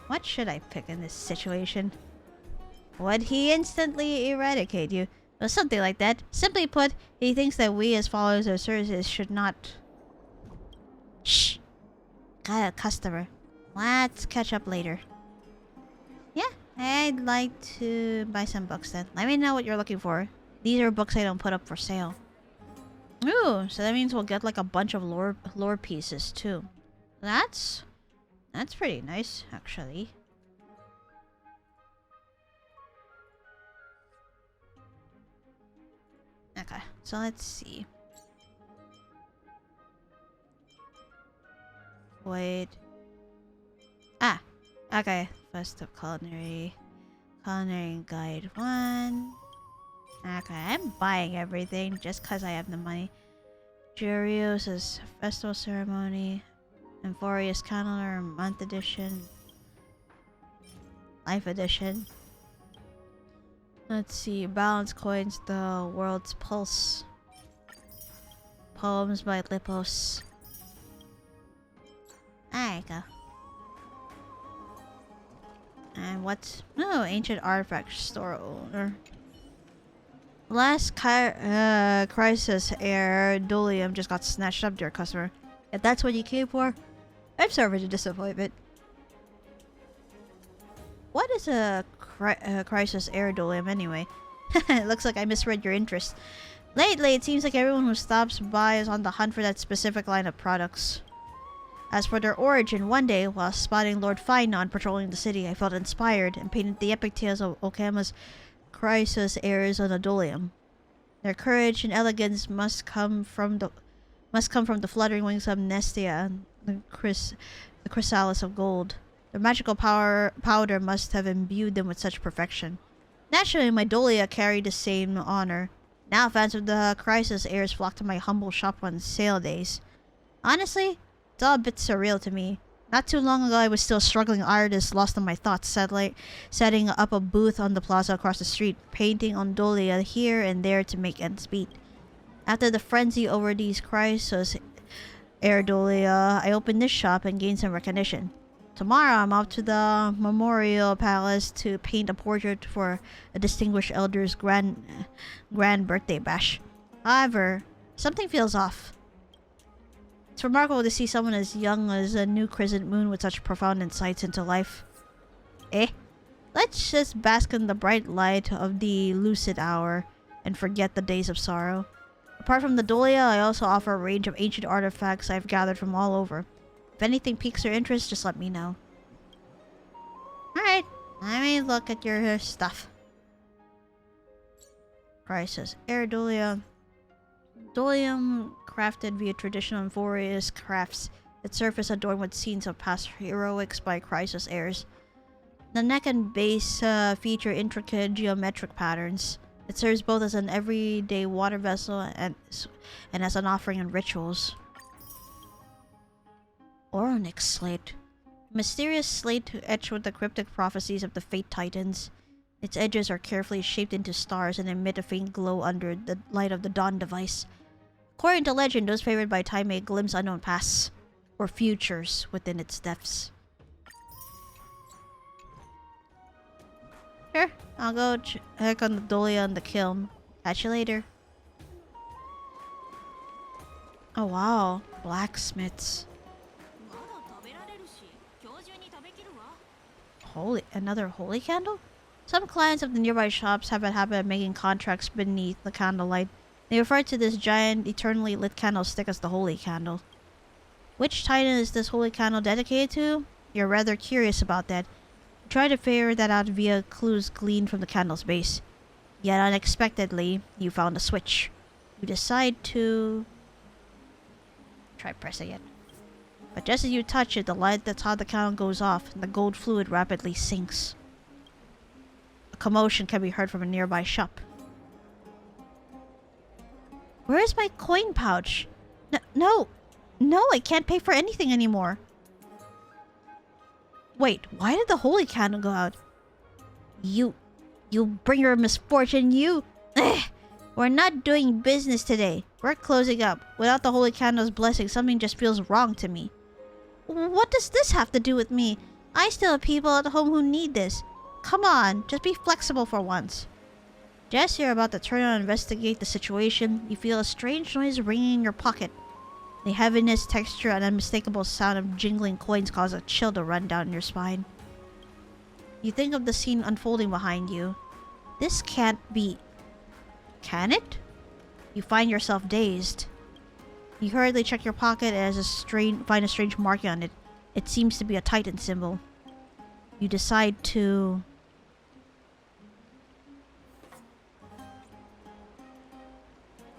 What should I pick in this situation? Would he instantly eradicate you? Or something like that. Simply put, he thinks that we as followers of Ceresis should not... Shh! Got a customer. Let's catch up later. Yeah, I'd like to buy some books then. Let me know what you're looking for. These are books I don't put up for sale. Ooh, so that means we'll get like a bunch of lore pieces too. That's pretty nice, actually. Okay, so let's see. Wait. Okay. First up, Culinary Guide 1. Okay, I'm buying everything just because I have the money. Jurios' Festival Ceremony. Amphorius Calendar, Month Edition. Life Edition. Let's see. Balance coins, the world's pulse. Poems by Lipos. There you go. And what's... No, ancient artifact store owner. Last crisis heir Dolium just got snatched up, dear customer. If that's what you came for, I'm sorry for the disappointment. What is a crisis heir Dolium anyway? It looks like I misread your interest. Lately, it seems like everyone who stops by is on the hunt for that specific line of products. As for their origin, one day, while spotting Lord Finon patrolling the city, I felt inspired and painted the epic tales of Okama's crisis heirs on Adolium. Their courage and elegance must come from the fluttering wings of Nestia and the chrysalis of gold. Their magical powder must have imbued them with such perfection. Naturally, my Dolia carried the same honor. Now fans of the crisis heirs flock to my humble shop on sale days. Honestly, it's all a bit surreal to me. Not too long ago, I was still a struggling artist, lost in my thoughts, setting up a booth on the plaza across the street, painting on Dolia here and there to make ends meet. After the frenzy over these crisis heir Dolia, I opened this shop and gained some recognition. Tomorrow, I'm off to the Memorial Palace to paint a portrait for a distinguished elder's grand birthday bash. However, something feels off. It's remarkable to see someone as young as a new crescent moon with such profound insights into life. Let's just bask in the bright light of the lucid hour and forget the days of sorrow. Apart from the Dolia, I also offer a range of ancient artifacts I've gathered from all over. If anything piques your interest, just let me know. Alright, let me look at your stuff. Crisis. Air Dolia. Dolium crafted via traditional and laborious crafts. Its surface adorned with scenes of past heroics by crisis heirs. The neck and base feature intricate geometric patterns. It serves both as an everyday water vessel and as an offering in rituals. Onyx slate. A mysterious slate etched with the cryptic prophecies of the Fate Titans. Its edges are carefully shaped into stars and emit a faint glow under the light of the dawn device. According to legend, those favored by time may glimpse unknown pasts or futures within its depths. Sure, I'll go check on the Dolia and the kiln. Catch you later. Oh wow, blacksmiths. Another holy candle? Some clients of the nearby shops have a habit of making contracts beneath the candlelight. They refer to this giant, eternally lit candlestick as the holy candle. Which titan is this holy candle dedicated to? You're rather curious about that. Try to figure that out via clues gleaned from the candle's base. Yet unexpectedly, you found a switch. You decide to... try pressing it. But just as you touch it, the light that's on the candle goes off, and the gold fluid rapidly sinks. A commotion can be heard from a nearby shop. Where is my coin pouch? No, I can't pay for anything anymore. Wait, why did the holy candle go out? You bringer of misfortune, you! We're not doing business today. We're closing up. Without the holy candle's blessing, something just feels wrong to me. What does this have to do with me? I still have people at home who need this. Come on, just be flexible for once. Just you're about to turn and investigate the situation, you feel a strange noise ringing in your pocket. The heaviness, texture, and unmistakable sound of jingling coins cause a chill to run down your spine. You think of the scene unfolding behind you. This can't be... Can it? You find yourself dazed. You hurriedly check your pocket and find a strange marking on it. It seems to be a Titan symbol. You decide to...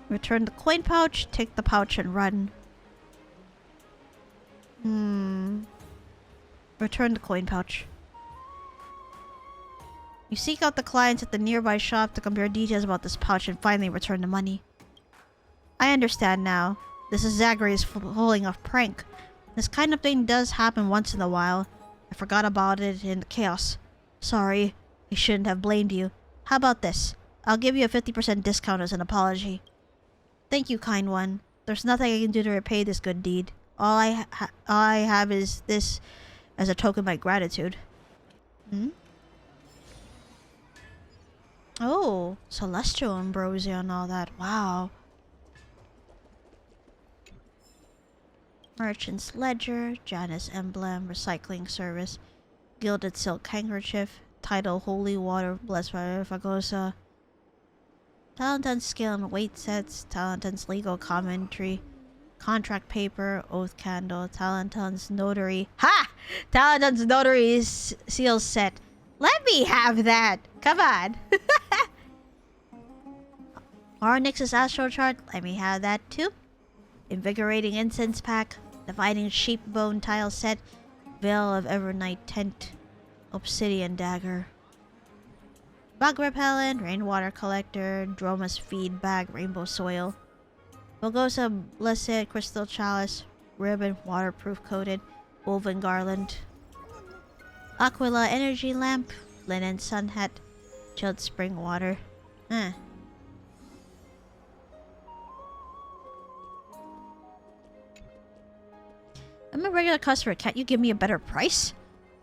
return the coin pouch, take the pouch, and run. Return the coin pouch. You seek out the clients at the nearby shop to compare details about this pouch and finally return the money. I understand now. This is Zachary's pulling a prank. This kind of thing does happen once in a while. I forgot about it in the chaos. Sorry, I shouldn't have blamed you. How about this? I'll give you a 50% discount as an apology. Thank you, kind one. There's nothing I can do to repay this good deed. All I have is this as a token of my gratitude. Hmm? Oh, celestial ambrosia and all that. Wow. Merchant's ledger, Janus emblem, recycling service, gilded silk handkerchief, title holy water blessed by Fagosa, Talenton's scale and weight sets, Talenton's legal commentary, contract paper, oath candle, Talenton's notary. Ha! Talenton's notary seal set. Let me have that. Come on. Ornyx's astral chart. Let me have that too. Invigorating incense pack, dividing sheep bone tile set, veil of evernight tent, obsidian dagger, bug repellent, rainwater collector, Droma's feed bag, rainbow soil, Bogosa blessed crystal chalice, ribbon waterproof coated, woven garland, Aquila energy lamp, linen sun hat, chilled spring water. I'm a regular customer. Can't you give me a better price?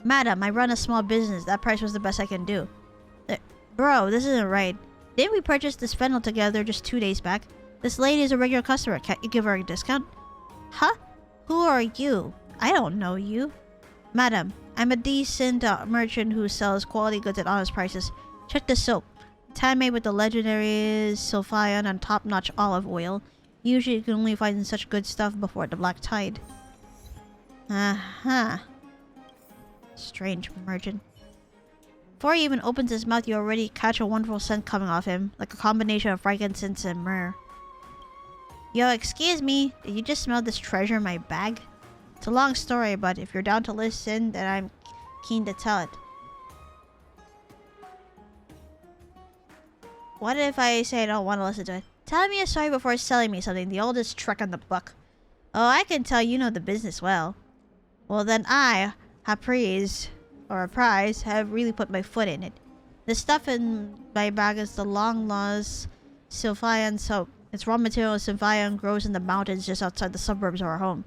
Madam, I run a small business. That price was the best I can do. Bro, this isn't right. Didn't we purchase this fennel together just 2 days back? This lady is a regular customer. Can't you give her a discount? Huh? Who are you? I don't know you. Madam, I'm a decent merchant who sells quality goods at honest prices. Check this soap. It's handmade with the legendary Sylphion and top-notch olive oil. Usually you can only find such good stuff before the black tide. Strange merchant. Before he even opens his mouth, you already catch a wonderful scent coming off him, like a combination of frankincense and myrrh. Yo, excuse me, did you just smell this treasure in my bag? It's a long story, but if you're down to listen, then I'm keen to tell it. What if I say I don't want to listen to it? Tell me a story before selling me something, the oldest trick in the book. Oh, I can tell you know the business well. Well, then I, Prize, have really put my foot in it. The stuff in my bag is the long-lost Sylphion soap. Its raw material, Sylphion, grows in the mountains just outside the suburbs of our home.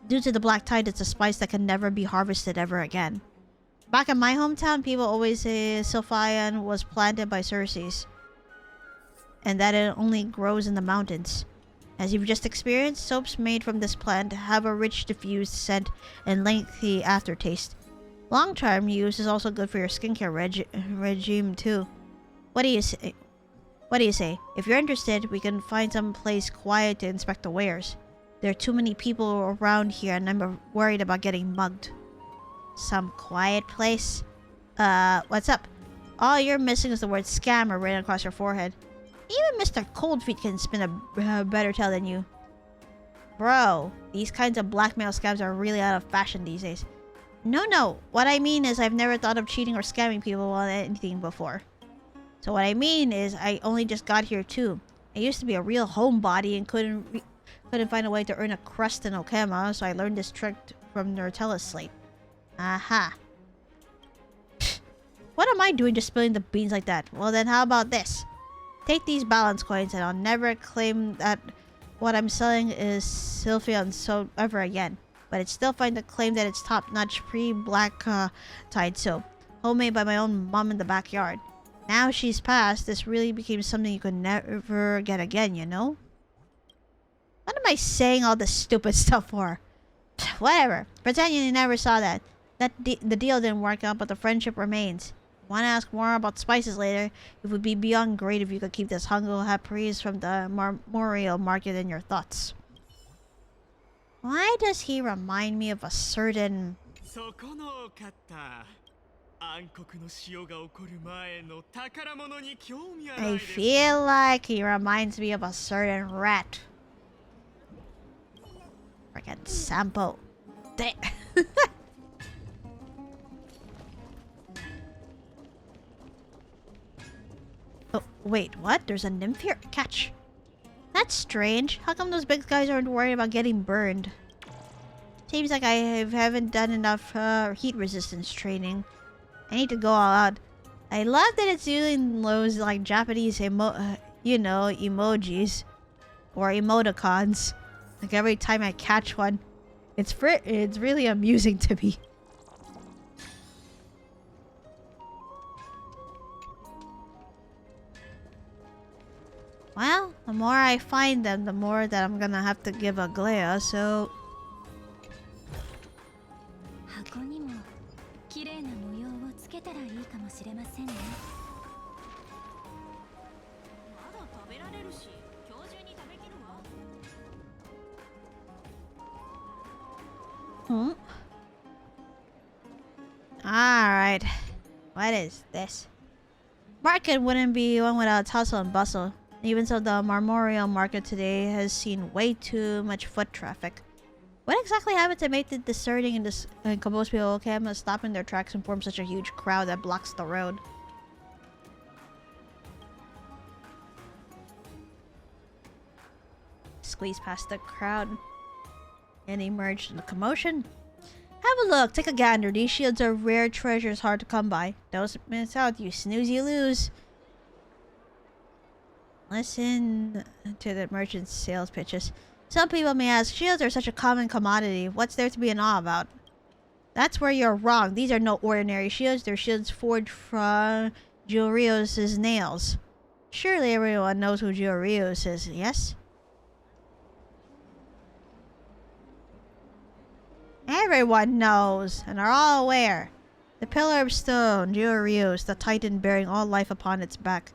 Due to the black tide, it's a spice that can never be harvested ever again. Back in my hometown, people always say Sylphion was planted by Circes, and that it only grows in the mountains. As you've just experienced, soaps made from this plant have a rich, diffused scent and lengthy aftertaste. Long-term use is also good for your skincare regime too. What do you say? If you're interested, we can find some place quiet to inspect the wares. There are too many people around here and I'm worried about getting mugged. Some quiet place? What's up? All you're missing is the word scammer written across your forehead. Even Mr. Coldfeet can spin a better tale than you. Bro, these kinds of blackmail scams are really out of fashion these days. No. What I mean is I've never thought of cheating or scamming people on anything before. So what I mean is I only just got here too. I used to be a real homebody and couldn't find a way to earn a crust in Okema, so I learned this trick from Nertella's slate. Aha. What am I doing just spilling the beans like that? Well then, how about this? Take these balance coins and I'll never claim that what I'm selling is Sylphion soap ever again. But it's still fine to claim that it's top-notch pre-black tide soap. Homemade by my own mom in the backyard. Now she's passed, this really became something you could never get again, you know? What am I saying all this stupid stuff for? Whatever. Pretend you never saw that. The deal didn't work out, but the friendship remains. Want to ask more about spices later? It would be beyond great if you could keep this Hongo Hapriz from the memorial market in your thoughts. Why does he remind me of a certain... I feel like he reminds me of a certain rat. Freaking Sampo. Oh, wait, what? There's a nymph here? Catch. That's strange. How come those big guys aren't worried about getting burned? Seems like I haven't done enough heat resistance training. I need to go all out. I love that it's using those like Japanese you know, emojis or emoticons. Like every time I catch one, it's really amusing to me. Well, the more I find them, the more that I'm gonna have to give a glare, so... 箱にも綺麗な模様をつけたらいいかもしれませんね。まだ食べられるし、今日中に食べきるわ。Alright. What is this? Market wouldn't be one without its hustle and bustle. Even so, the Marmorial market today has seen way too much foot traffic. What exactly happened to make the discerning and composed people okay stop in their tracks and form such a huge crowd that blocks the road? Squeeze past the crowd and emerged in the commotion. Have a look, take a gander. These shields are rare treasures hard to come by. Don't miss out, you snooze, you lose. Listen to the merchant's sales pitches. Some people may ask, shields are such a common commodity. What's there to be in awe about? That's where you're wrong. These are no ordinary shields. They're shields forged from GUERRILLA's nails. Surely everyone knows who GUERRILLA is, yes? Everyone knows, and are all aware. The pillar of stone, GUERRILLA, the titan bearing all life upon its back.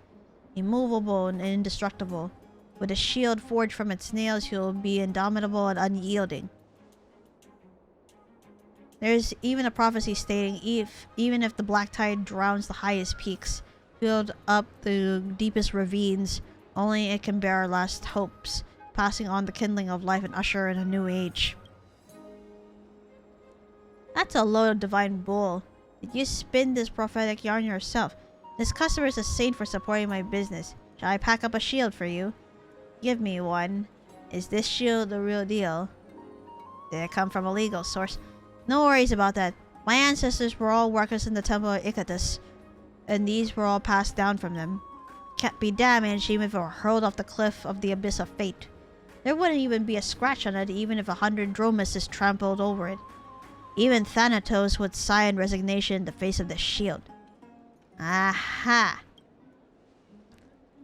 Immovable and indestructible. With a shield forged from its nails, he will be indomitable and unyielding. There's even a prophecy stating, even if the black tide drowns the highest peaks, filled up the deepest ravines, only it can bear our last hopes, passing on the kindling of life and usher in a new age. That's a load of divine bull. Did you spin this prophetic yarn yourself? This customer is a saint for supporting my business. Shall I pack up a shield for you? Give me one. Is this shield the real deal? Did it come from a legal source? No worries about that. My ancestors were all workers in the temple of Icatus, and these were all passed down from them. Can't be damaged even if it were hurled off the cliff of the abyss of fate. There wouldn't even be a scratch on it even if 100 dromeses trampled over it. Even Thanatos would sigh in resignation in the face of this shield. Aha!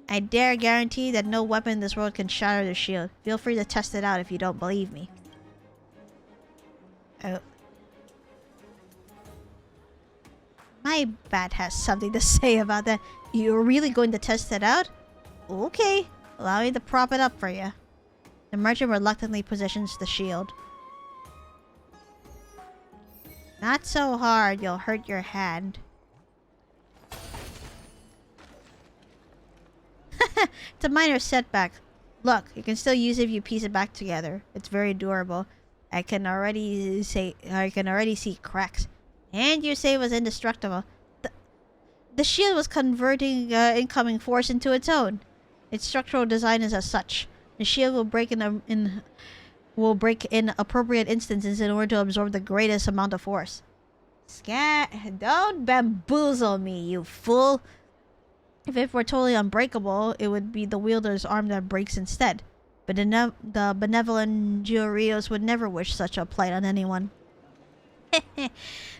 I dare guarantee that no weapon in this world can shatter the shield. Feel free to test it out if you don't believe me. Oh. My bat has something to say about that. You're really going to test it out? Okay. Allow me to prop it up for you. The merchant reluctantly positions the shield. Not so hard, you'll hurt your hand. It's a minor setback. Look, you can still use it if you piece it back together. It's very durable. I can already see cracks. And you say it was indestructible. The shield was converting incoming force into its own. Its structural design is as such. The shield will break in appropriate instances in order to absorb the greatest amount of force. Don't bamboozle me, you fool! If it were totally unbreakable, it would be the wielder's arm that breaks instead. But the benevolent GUERRILLA would never wish such a plight on anyone.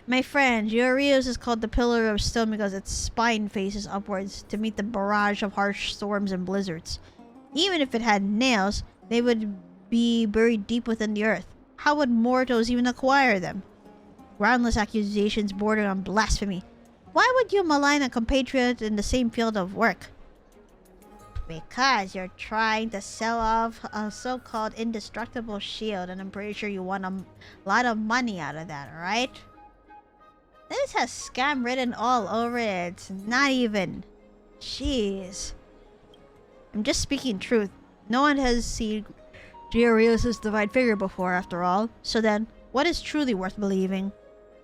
My friend, GUERRILLA is called the Pillar of Stone because its spine faces upwards to meet the barrage of harsh storms and blizzards. Even if it had nails, they would be buried deep within the earth. How would mortals even acquire them? Groundless accusations border on blasphemy. Why would you malign a compatriot in the same field of work? Because you're trying to sell off a so-called indestructible shield, and I'm pretty sure you want a lot of money out of that, right? This has scam written all over it. It's not even. Jeez. I'm just speaking truth. No one has seen GUERRILLA's divine figure before, after all. So then, what is truly worth believing?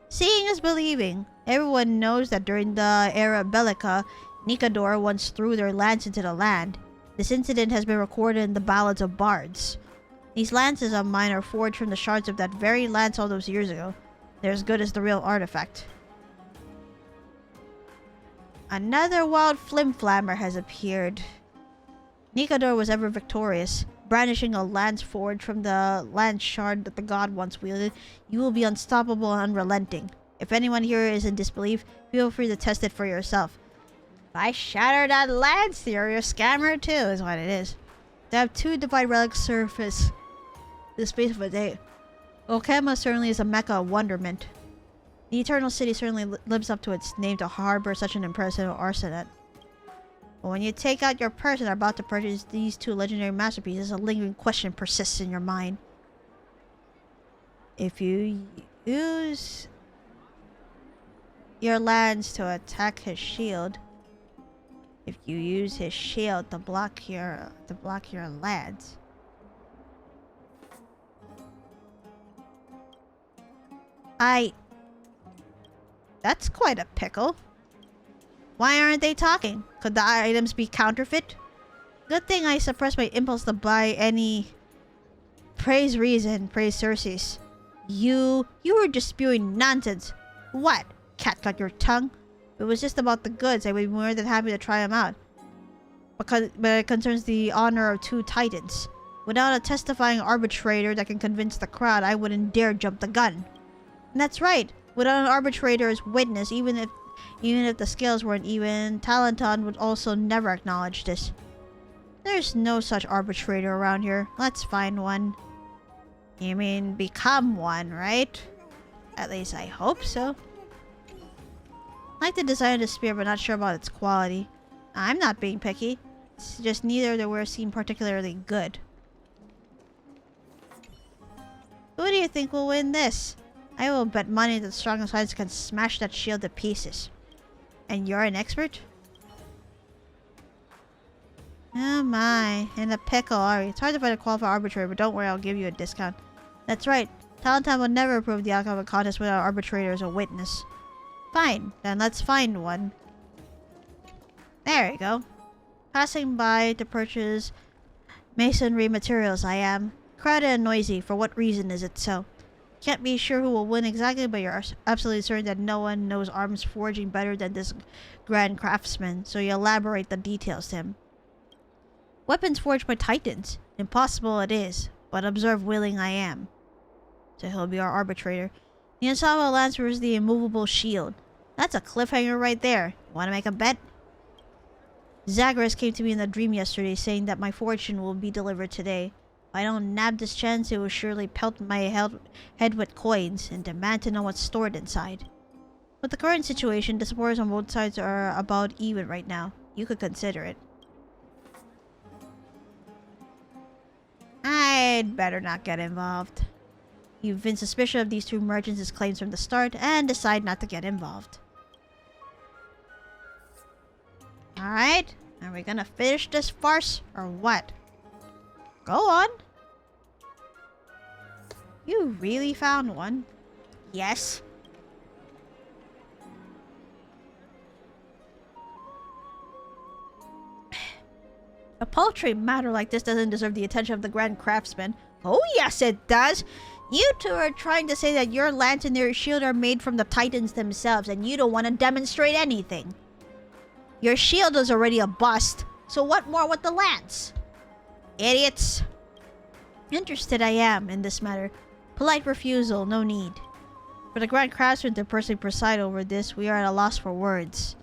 Seeing is believing. Everyone knows that during the era Bellica, Nikador once threw their lance into the land. This incident has been recorded in the ballads of bards. These lances of mine are forged from the shards of that very lance all those years ago. They're as good as the real artifact. Another wild flimflammer has appeared. Nikador was ever victorious. Brandishing a lance forged from the lance shard that the god once wielded, you will be unstoppable and unrelenting. If anyone here is in disbelief, feel free to test it for yourself. If I shatter that lance, you're a scammer too, is what it is. To have 2 divine relics surface the space of a day. Okama certainly is a mecca of wonderment. The Eternal City certainly lives up to its name to harbor such an impressive arsenal. But when you take out your purse and are about to purchase these 2 legendary masterpieces, a lingering question persists in your mind. If you use your lance to attack his shield, if you use his shield to block your lance, that's quite a pickle. Why aren't they talking? Could the items be counterfeit? Good thing I suppressed my impulse to buy any. Praise reason, praise Circes. You were just spewing nonsense. What? Cat got your tongue? If it was just about the goods, I would be more than happy to try them out. But it concerns the honor of 2 titans. Without a testifying arbitrator that can convince the crowd, I wouldn't dare jump the gun. And that's right. Without an arbitrator as witness, even if the scales weren't even, Talenton would also never acknowledge this. There's no such arbitrator around here. Let's find one. You mean become one, right? At least I hope so. I like the design of the spear, but not sure about its quality. I'm not being picky. It's just neither of the wares seem particularly good. Who do you think will win this? I will bet money that the strongest hands can smash that shield to pieces. And you're an expert? Oh my, in a pickle are we? It's hard to find a qualified arbitrator, but don't worry, I'll give you a discount. That's right. Talenton would never approve the outcome of a contest without an arbitrator as a witness. Fine, then let's find one. There we go. Passing by to purchase masonry materials, I am. Crowded and noisy. For what reason is it so? Can't be sure who will win exactly, but you're absolutely certain that no one knows arms forging better than this grand craftsman, so you elaborate the details to him. Weapons forged by titans. Impossible it is, but observe willing I am. So he'll be our arbitrator. The unstoppable lance versus the immovable shield. That's a cliffhanger right there. Want to make a bet? Zagreus came to me in a dream yesterday saying that my fortune will be delivered today. If I don't nab this chance, it will surely pelt my head with coins and demand to know what's stored inside. With the current situation, the supporters on both sides are about even right now. You could consider it. I'd better not get involved. You've been suspicious of these 2 merchants' claims from the start and decide not to get involved. Alright, are we gonna finish this farce or what? Go on. You really found one? Yes. A paltry matter like this doesn't deserve the attention of the grand craftsman. Oh yes it does! You 2 are trying to say that your lance and your shield are made from the titans themselves and you don't want to demonstrate anything. Your shield is already a bust, so what more with the lance? Idiots! Interested I am in this matter. Polite refusal, no need. For the grand craftsman to personally preside over this, we are at a loss for words.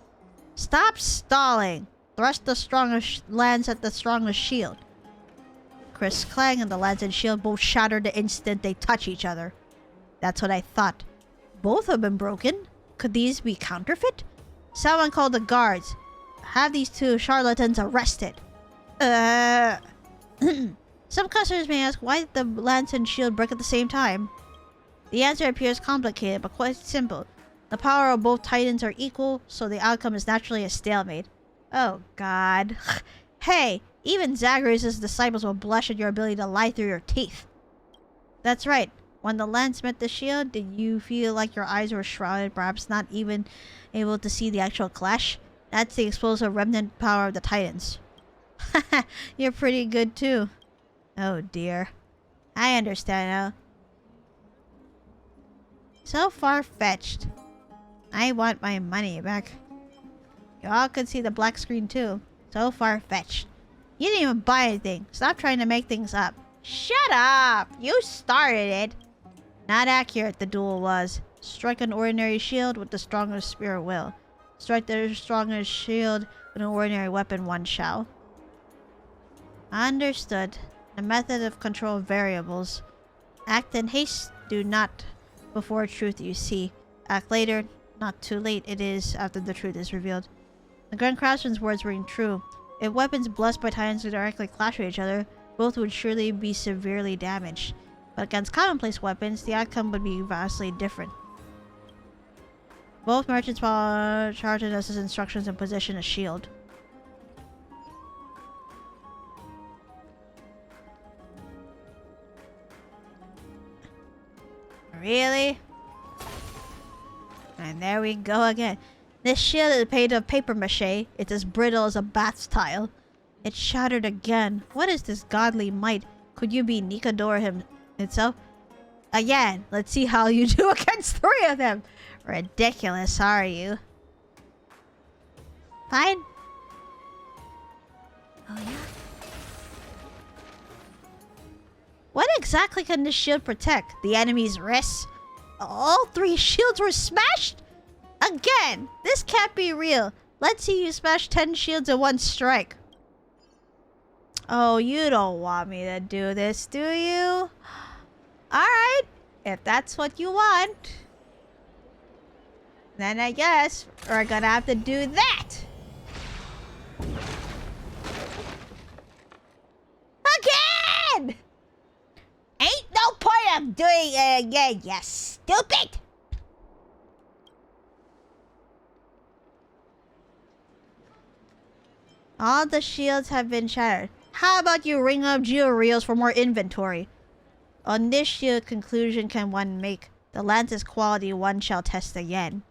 Stop stalling! Thrust the strongest lance at the strongest shield. Chris clang and the lance and shield both shatter the instant they touch each other. That's what I thought. Both have been broken? Could these be counterfeit? Someone call the guards. Have these 2 charlatans arrested. Some customers may ask why did the lance and shield break at the same time? The answer appears complicated, but quite simple. The power of both titans are equal, so the outcome is naturally a stalemate. Oh god. Hey, even Zagreus' disciples will blush at your ability to lie through your teeth. That's right. When the lance met the shield, did you feel like your eyes were shrouded, perhaps not even able to see the actual clash? That's the explosive remnant power of the titans. Haha, you're pretty good too. Oh dear. I understand now. So far-fetched. I want my money back. You all could see the black screen too. So far-fetched. You didn't even buy anything. Stop trying to make things up. Shut up! You started it! Not accurate, the duel was. Strike an ordinary shield with the strongest spirit will. Strike the strongest shield with an ordinary weapon, one shall. Understood. The method of control variables. Act in haste, do not before truth you see. Act later, not too late it is after the truth is revealed. The Grand Craftsman's words ring true. If weapons blessed by Titans directly clash with each other, both would surely be severely damaged. But against commonplace weapons, the outcome would be vastly different. Both merchants charted us his instructions and position a shield. Really? And there we go again. This shield is made of paper mache. It's as brittle as a bath tile. It shattered again. What is this godly might? Could you be Nikador himself? Again, let's see how you do against 3 of them. Ridiculous, are you? Fine. Oh yeah. What exactly can this shield protect? The enemy's wrists? All 3 shields were smashed? Again, this can't be real. Let's see you smash 10 shields in one strike. Oh, you don't want me to do this, do you? Alright, if that's what you want, then I guess we're gonna have to do that. Again! Ain't no point of doing it again, you stupid! All the shields have been shattered. How about you ring up GUERRILLA for more inventory? On this shield conclusion can one make. The lance's quality one shall test again.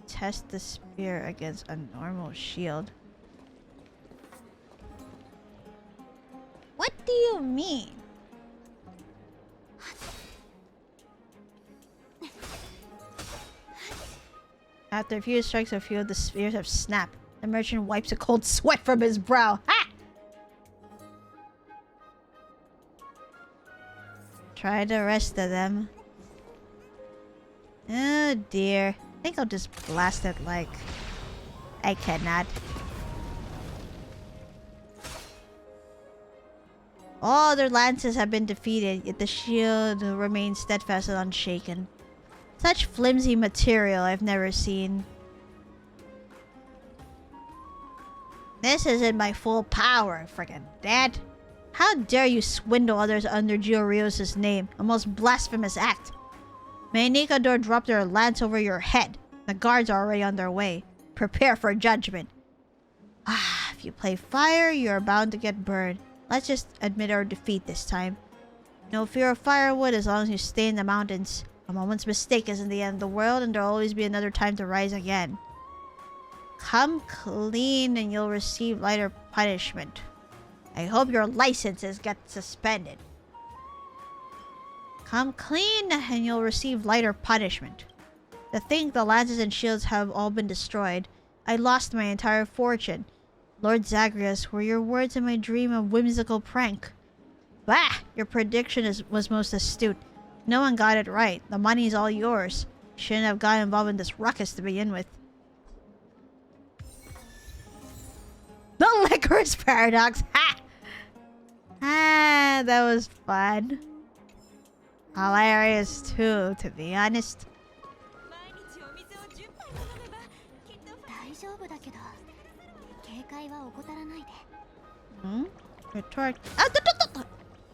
Test the spear against a normal shield. What do you mean? After a few strikes, a few of the spears have snapped. The merchant wipes a cold sweat from his brow. Ha! Try the rest of them. Oh dear. I think I'll just blast it like... I cannot. All their lances have been defeated, yet the shield remains steadfast and unshaken. Such flimsy material I've never seen. This isn't my full power, frickin' dad. How dare you swindle others under GUERRILLA's name? A most blasphemous act. May Nikador drop their lance over your head. The guards are already on their way. Prepare for judgment. Ah, if you play fire, you are bound to get burned. Let's just admit our defeat this time. No fear of firewood as long as you stay in the mountains. A moment's mistake isn't the end of the world, and there'll always be another time to rise again. Come clean and you'll receive lighter punishment. I hope your licenses get suspended. Come clean and you'll receive lighter punishment. To think the lances and shields have all been destroyed. I lost my entire fortune. Lord Zagreus, were your words in my dream a whimsical prank? Bah! Your prediction was most astute. No one got it right. The money's all yours. Shouldn't have got involved in this ruckus to begin with. The Licorice Paradox! Ha! Ah, that was fun. Hilarious too, to be honest. Hmm? Retort. Ah,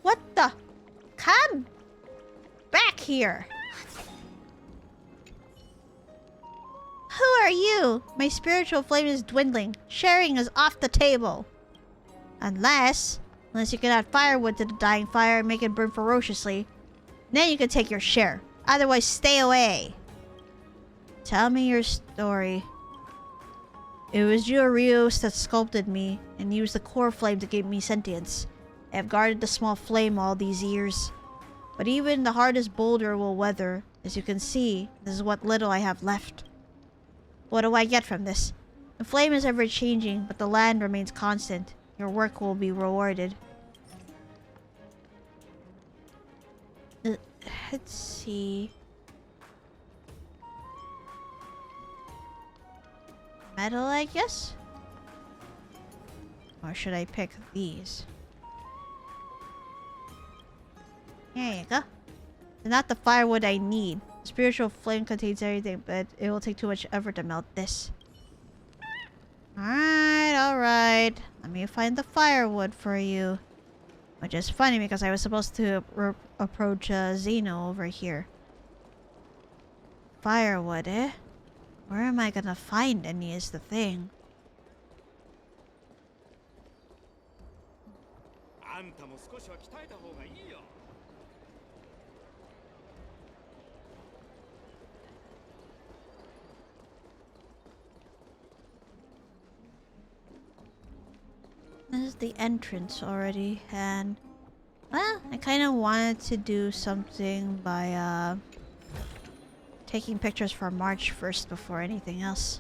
what the? Come back here. Who are you? My spiritual flame is dwindling. Sharing is off the table. Unless you can add firewood to the dying fire and make it burn ferociously. Then you can take your share. Otherwise, stay away. Tell me your story. It was GUERRILLA that sculpted me and used the core flame to give me sentience. I have guarded the small flame all these years. But even the hardest boulder will weather. As you can see, this is what little I have left. What do I get from this? The flame is ever changing, but the land remains constant. Your work will be rewarded. Let's see. Metal, I guess? Or should I pick these? There you go. Not the firewood I need. Spiritual flame contains everything, but it will take too much effort to melt this. Alright. Let me find the firewood for you. Which is funny because I was supposed to approach Zeno over here. Firewood, eh? Where am I gonna find any is the thing. This is the entrance already, and well, I kind of wanted to do something by taking pictures for March first before anything else.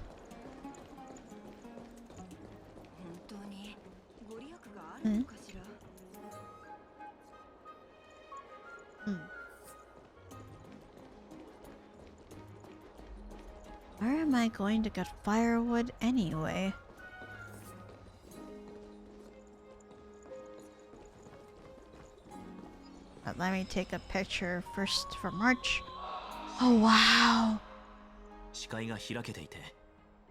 Where am I going to get firewood anyway? But let me take a picture first for March. Oh wow! 視界が開けていて、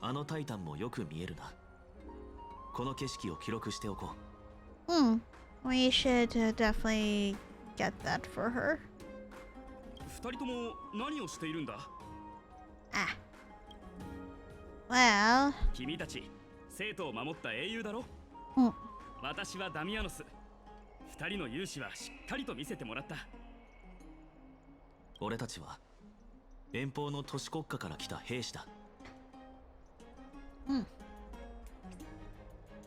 あのタイタンもよく見えるな。この景色を記録しておこう。We should definitely get that for her. 二人とも何をしているんだ? Well. 君たち、生徒を守った英雄だろ? 私はダミアノス。二人の勇姿はしっかりと見せてもらった。俺たちは遠方の都市国家から来た兵士だ。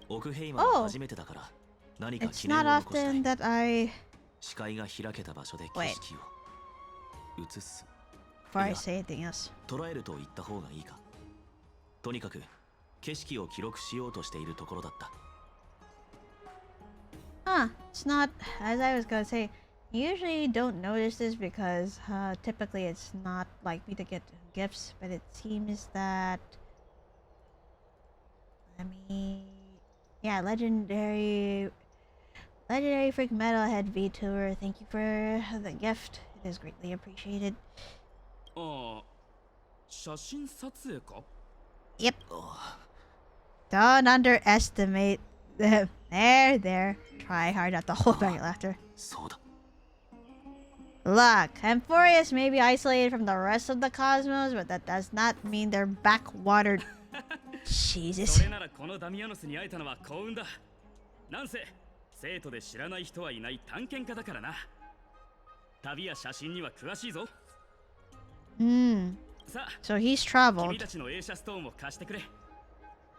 オクヘイマは初めてだから何か記念を残したい。視界が開けた場所で景色を映す。捉えると言った方がいいか。とにかく景色を記録しようとしているところだった。It's not, as I was gonna say, you usually don't notice this because typically it's not like me to get gifts, but it seems that, yeah, legendary freak metalhead VTuber, thank you for the gift, it is greatly appreciated. 写真撮影か? Yep. Don't underestimate them. There. Try hard not to hold back laughter. Look, Amphorius may be isolated from the rest of the cosmos, but that does not mean they're backwatered. Jesus. それならこのダミアノスに会えたのは幸運だ。なんせ生徒で知らない人はいない探検家だからな。旅や写真には詳しいぞ。So he's traveled. 君たちの映写ストーンを貸してくれ。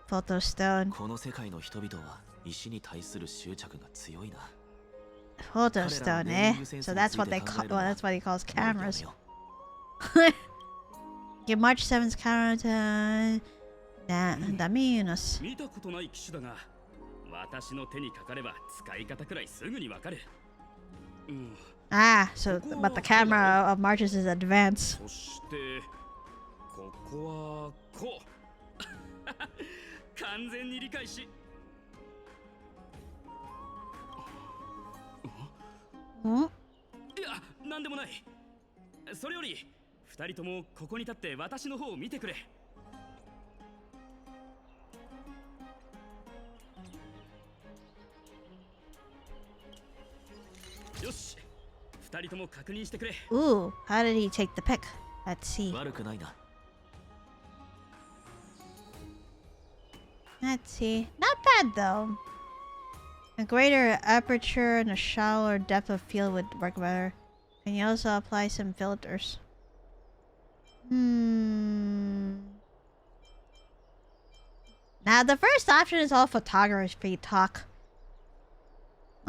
Photo stone. この世界の人々は石に対する執着が強いな。Photo stone, eh? So that's what they call. Well, that's what he calls cameras. Give March 7th camera to Damianus. 見たことない機種だが、私の手にかかれば使い方くらいすぐにわかる。So but the camera of March's is advanced. そしてここはこう。完全に理解し。いや、なんでもない。それより二人ともここに立って私の方を見てくれ。よし、二人とも確認してくれ。Ooh, how did he take the pic? Let's see. 悪くないな。Let's see. Not bad though. A greater aperture and a shallower depth of field would work better. Can you also apply some filters? Now the first option is all photography talk.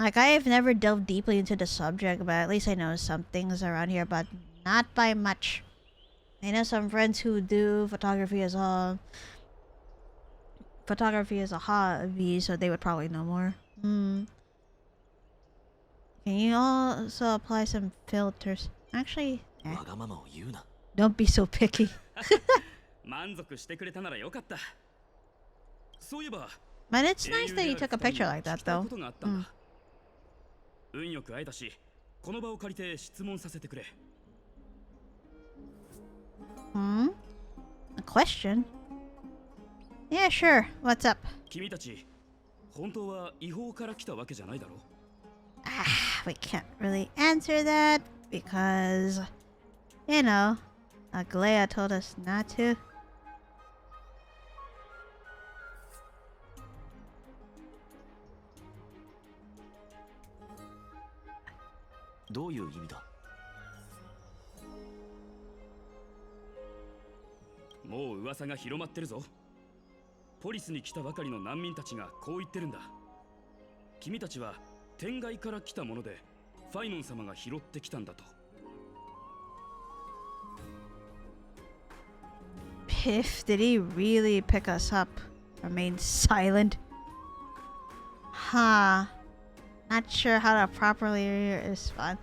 Like, I've never delved deeply into the subject, but at least I know some things around here, but not by much. I know some friends who do photography as a hobby, so they would probably know more. Can you also apply some filters? Actually, don't be so picky. 満足してくれたならよかった。そういえば、 But it's nice that you took a picture like that, though. 運よく会えたし、この場を借りて質問させてくれ。A question? Yeah, sure. What's up? 君たち、本当は違法から来たわけじゃないだろう。We can't really answer that because, you know, Aglea told us not to. どういう意味だ？もう噂が広まってるぞ。ポリスに来たばかりの難民たちがこう言ってるんだ。君たちは天外から来たもので、ファイノン様が拾ってきたんだと。Piff, did he really pick us up? Remain silent. Huh. Not sure how to properly respond.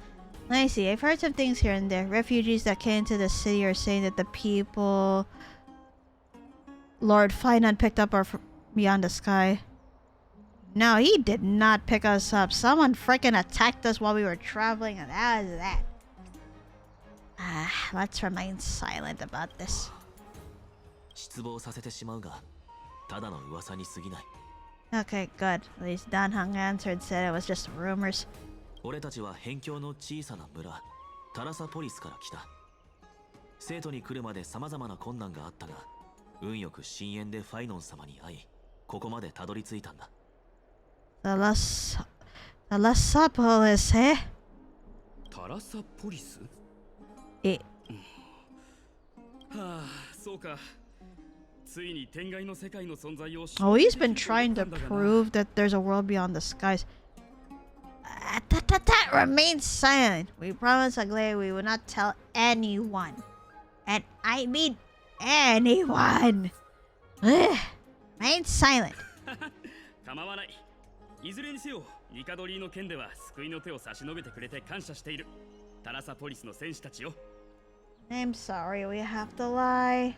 Let me see. I've heard some things here and there. Refugees that came to the city are saying that the people Lord Finon picked up are from beyond the sky. No, he did not pick us up. Someone freaking attacked us while we were traveling, and that was that. Let's remain silent about this. 失望させてしまうが、ただの噂に過ぎない。 Okay, good. At least Dan Hung answered, said it was just rumors. 俺たちは辺境の小さな村、タラサポリスから来た。生徒に来るまで様々な困難があったが、運よく深淵でファイノン様に会い、ここまでたどり着いたんだ。The Lasapolis, eh? タラサポリス？はあ、そうか。 Oh, he's been trying to prove that there's a world beyond the skies. Remain silent. We promised Aglea we would not tell anyone. And I mean anyone. Remain silent. 構わない。いずれにせよ、ニカドリーの件では救いの手を差し伸べてくれて感謝している。タラサポリスの戦士たちよ。I'm sorry, we have to lie.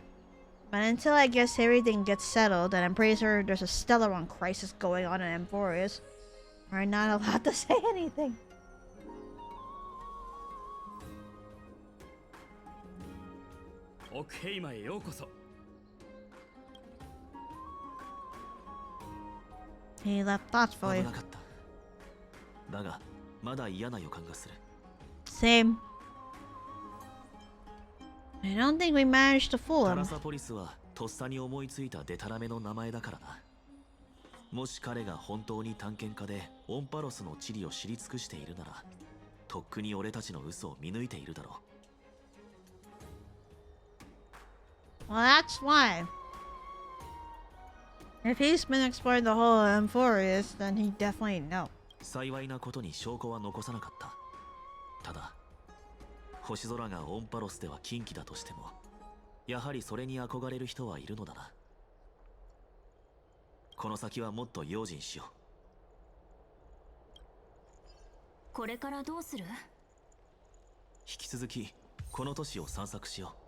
But until I guess everything gets settled, and I'm pretty sure there's a Stellaron crisis going on in Amphorius, we're not allowed to say anything. He left thoughts for you. だが、まだ嫌な予感がする。 Same. I don't think we managed to fool タ him. ラサポリスはとっさに思いついたデタラメの名前だからな。もし彼が本当に探検家でオンパロスの地理を知り尽くしているなら、とっくに俺たちの嘘を見抜いているだろう。 Well, that's why. If he's been exploring the whole Amphorius, then he definitely know. 幸いなことに証拠は残さなかった。ただ、星空がオンパロスでは禁忌だとしても、やはりそれに憧れる人はいるのだな。この先はもっと用心しよう。これからどうする？引き続きこの都市を散策しよう。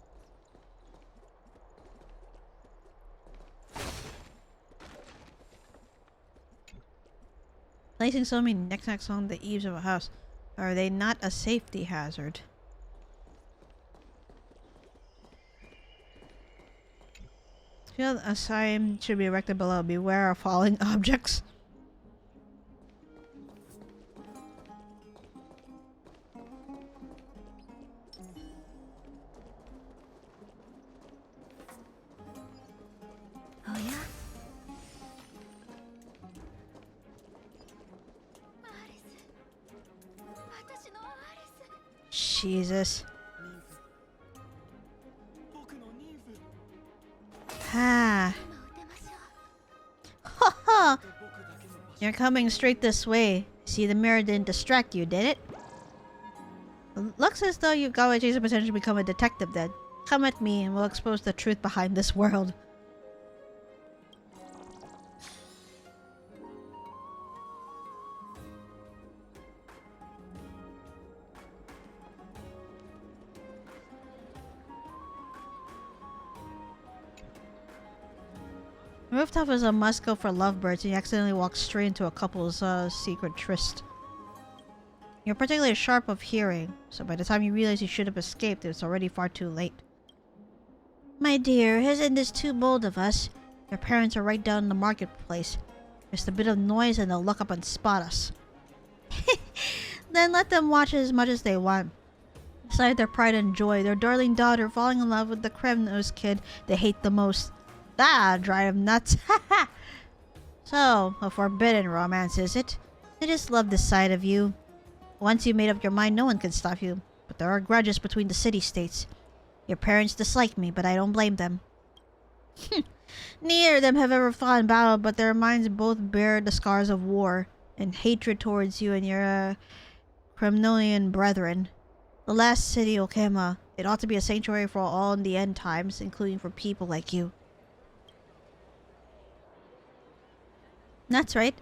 Placing so many knickknacks on the eaves of a house, are they not a safety hazard? Field a sign should be erected below. Beware of falling objects. Oh yeah? Jesus. Ah. Haha. You're coming straight this way. See, the mirror didn't distract you, did it? Looks as though you've got a chance to potentially become a detective then. Come at me and we'll expose the truth behind this world. Rooftop is a must-go for lovebirds, and you accidentally walk straight into a couple's secret tryst. You're particularly sharp of hearing, so by the time you realize you should have escaped, it's already far too late. My dear, isn't this too bold of us? Your parents are right down in the marketplace. Just a bit of noise and they'll look up and spot us. Then let them watch as much as they want. Beside their pride and joy, their darling daughter falling in love with the creme-nosed kid they hate the most. Ah, dry of nuts. So, a forbidden romance, is it? I just love this side of you. Once you made up your mind, no one can stop you. But there are grudges between the city-states. Your parents dislike me, but I don't blame them. Neither of them have ever fought in battle, but their minds both bear the scars of war and hatred towards you and your Kremnonian brethren. The last city, Okema, it ought to be a sanctuary for all in the end times, including for people like you. That's right.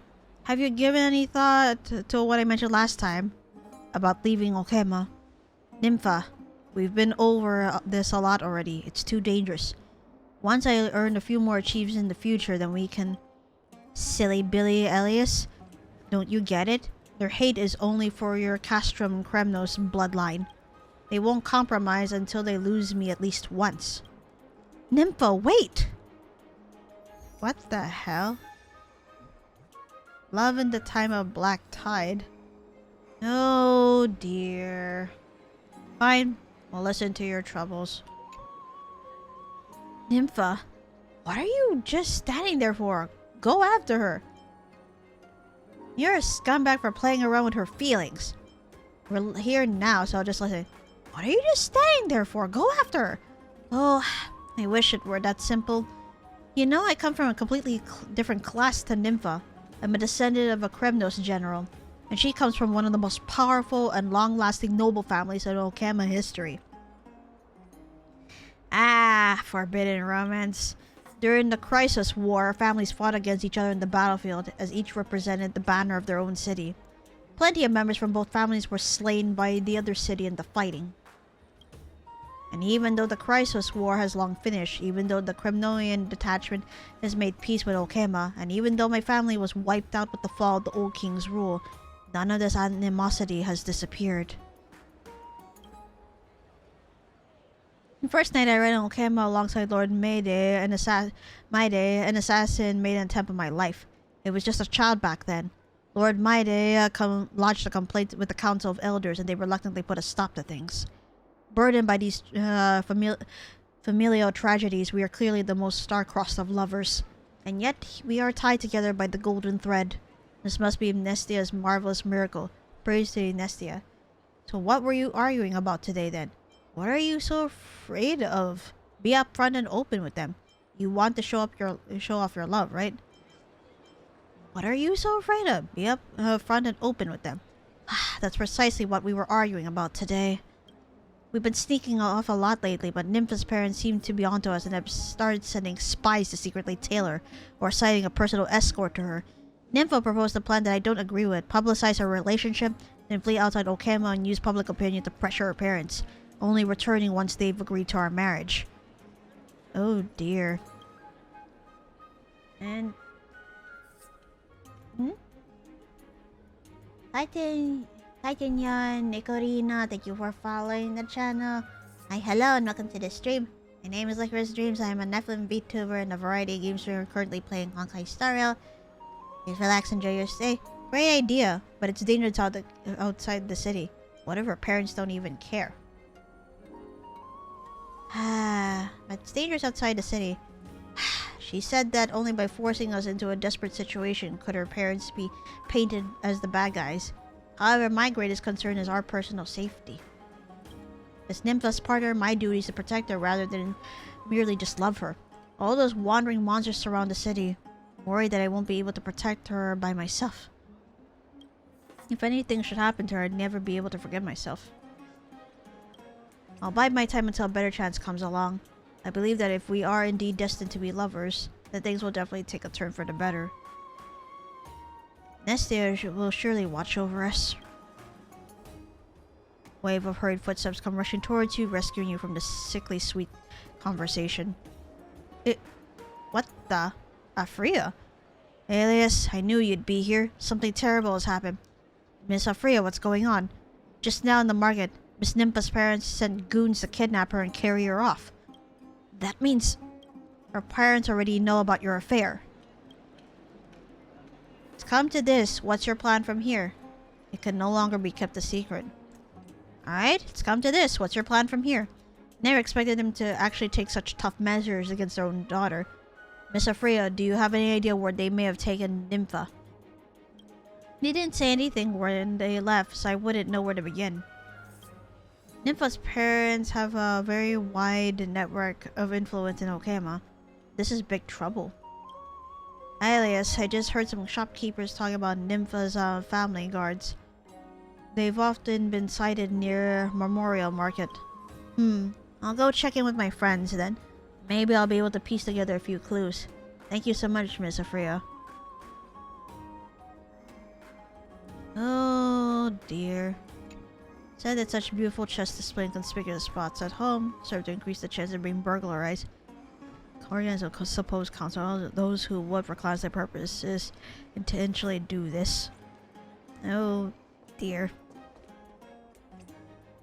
Have you given any thought to what I mentioned last time about leaving Okema? Nympha, we've been over this a lot already. It's too dangerous. Once I earn a few more achievements in the future, then we can... Silly Billy Elias. Don't you get it? Their hate is only for your Castrum and Kremnos bloodline. They won't compromise until they lose me at least once. Nympha, wait! What the hell? Love in the time of black tide. Oh dear. Fine, we'll listen to your troubles. Nympha, what are you just standing there for? Go after her. You're a scumbag for playing around with her feelings. We're here now, so I'll just listen. What are you just standing there for? Go after her. Oh, I wish it were that simple. You know, I come from a completely different class to Nympha. I'm a descendant of a Kremnos general, and she comes from one of the most powerful and long-lasting noble families in Okema history. Ah, forbidden romance. During the Crisis War, families fought against each other in the battlefield, as each represented the banner of their own city. Plenty of members from both families were slain by the other city in the fighting. And even though the Crisis War has long finished, even though the Kremnonian detachment has made peace with Okema, and even though my family was wiped out with the fall of the old king's rule, none of this animosity has disappeared. The first night I read in Okema alongside Lord Maide, an assassin made an attempt on my life. It was just a child back then. Lord Maide lodged a complaint with the Council of Elders, and they reluctantly put a stop to things. Burdened by these familial tragedies, we are clearly the most star-crossed of lovers. And yet, we are tied together by the golden thread. This must be Nestia's marvelous miracle. Praise to Nestia. So what were you arguing about today then? What are you so afraid of? Be upfront and open with them. You want to show off your love, right? What are you so afraid of? Be upfront and open with them. That's precisely what we were arguing about today. We've been sneaking off a lot lately, but Nympha's parents seem to be onto us and have started sending spies to secretly tail her, or assigning a personal escort to her. Nympha proposed a plan that I don't agree with, publicize her relationship, then flee outside Okema and use public opinion to pressure her parents, only returning once they've agreed to our marriage. Oh dear. And... Titan Nicorina, thank you for following the channel. Hi, hello, and welcome to the stream. My name is LycorisDreams. I am a Nephilim VTuber and a variety of game streamer currently playing Honkai Star Rail. Please relax, enjoy your stay. Great idea, but it's dangerous outside the city. What if her parents don't even care? But it's dangerous outside the city. She said that only by forcing us into a desperate situation could her parents be painted as the bad guys. However, my greatest concern is our personal safety. As Nympha's partner, my duty is to protect her rather than merely just love her. All those wandering monsters surround the city. I'm worried that I won't be able to protect her by myself. If anything should happen to her, I'd never be able to forgive myself. I'll bide my time until a better chance comes along. I believe that if we are indeed destined to be lovers, then things will definitely take a turn for the better. Nestia will surely watch over us. Wave of hurried footsteps come rushing towards you, rescuing you from the sickly sweet conversation. What the? Afria? Alias, I knew you'd be here. Something terrible has happened. Miss Afria, what's going on? Just now in the market, Miss Nympha's parents sent goons to kidnap her and carry her off. That means her parents already know about your affair. It's come to this. What's your plan from here? It can no longer be kept a secret. Alright, it's come to this. What's your plan from here? Never expected them to actually take such tough measures against their own daughter. Miss Afria, do you have any idea where they may have taken Nympha? They didn't say anything when they left, so I wouldn't know where to begin. Nympha's parents have a very wide network of influence in Okama. This is big trouble. Alias, I just heard some shopkeepers talking about Nympha's family guards. They've often been sighted near Memorial Market. I'll go check in with my friends then. Maybe I'll be able to piece together a few clues. Thank you so much, Miss Afria. Oh dear. Said that such beautiful chests display in conspicuous spots at home serve to increase the chance of being burglarized. Organize a supposed council those who would for class their purposes intentionally do this. Oh dear.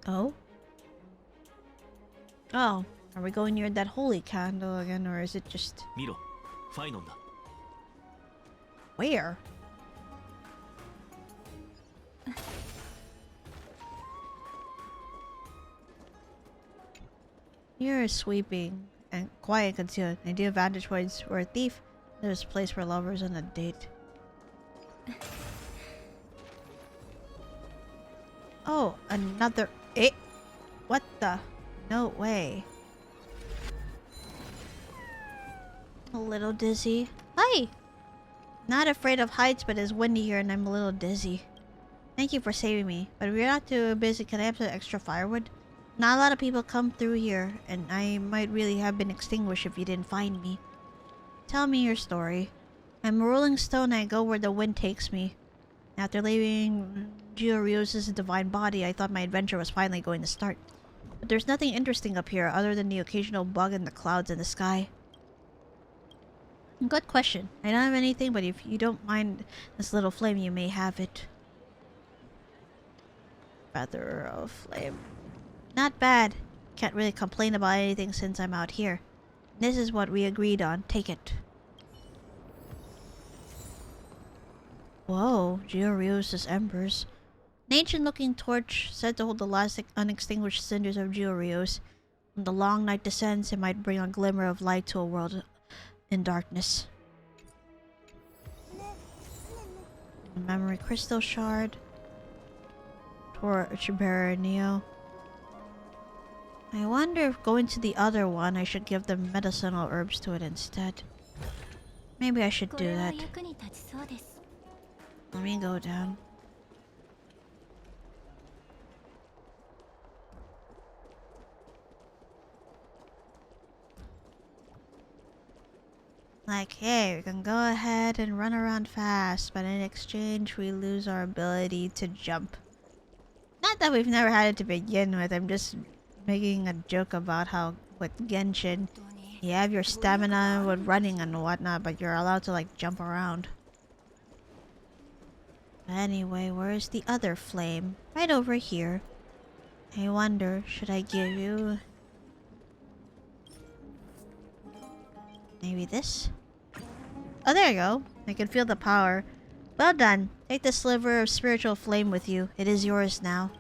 Oh? Oh, are we going near that holy candle again, or is it just... Miro, Final da. Where? You're sweeping and quiet concealed. Ideal vantage points for a thief. There's a place for lovers on a date. Oh, another... What the... No way. A little dizzy. Hi! Not afraid of heights, but it's windy here and I'm a little dizzy. Thank you for saving me, but if you're not too busy, can I have some extra firewood? Not a lot of people come through here, and I might really have been extinguished if you didn't find me. Tell me your story. I'm a rolling stone and I go where the wind takes me. After leaving GUERRILLA's divine body, I thought my adventure was finally going to start. But there's nothing interesting up here other than the occasional bug in the clouds in the sky. Good question. I don't have anything, but if you don't mind this little flame, you may have it. Feather of flame. Not bad. Can't really complain about anything since I'm out here. This is what we agreed on. Take it. Whoa, GUERRILLA's embers. An ancient-looking torch said to hold the last unextinguished cinders of GUERRILLA. When the long night descends, it might bring a glimmer of light to a world in darkness. A memory crystal shard. Torch bearer Neo. I wonder if going to the other one, I should give them medicinal herbs to it instead. Maybe I should do that. Let me go down. Like, hey, we can go ahead and run around fast, but in exchange, we lose our ability to jump. Not that we've never had it to begin with, I'm just making a joke about how with Genshin, you have your stamina with running and whatnot, but you're allowed to like jump around. Anyway, where's the other flame? Right over here. I wonder, should I give you... maybe this? Oh, there you go. I can feel the power. Well done. Take the sliver of spiritual flame with you. It is yours now.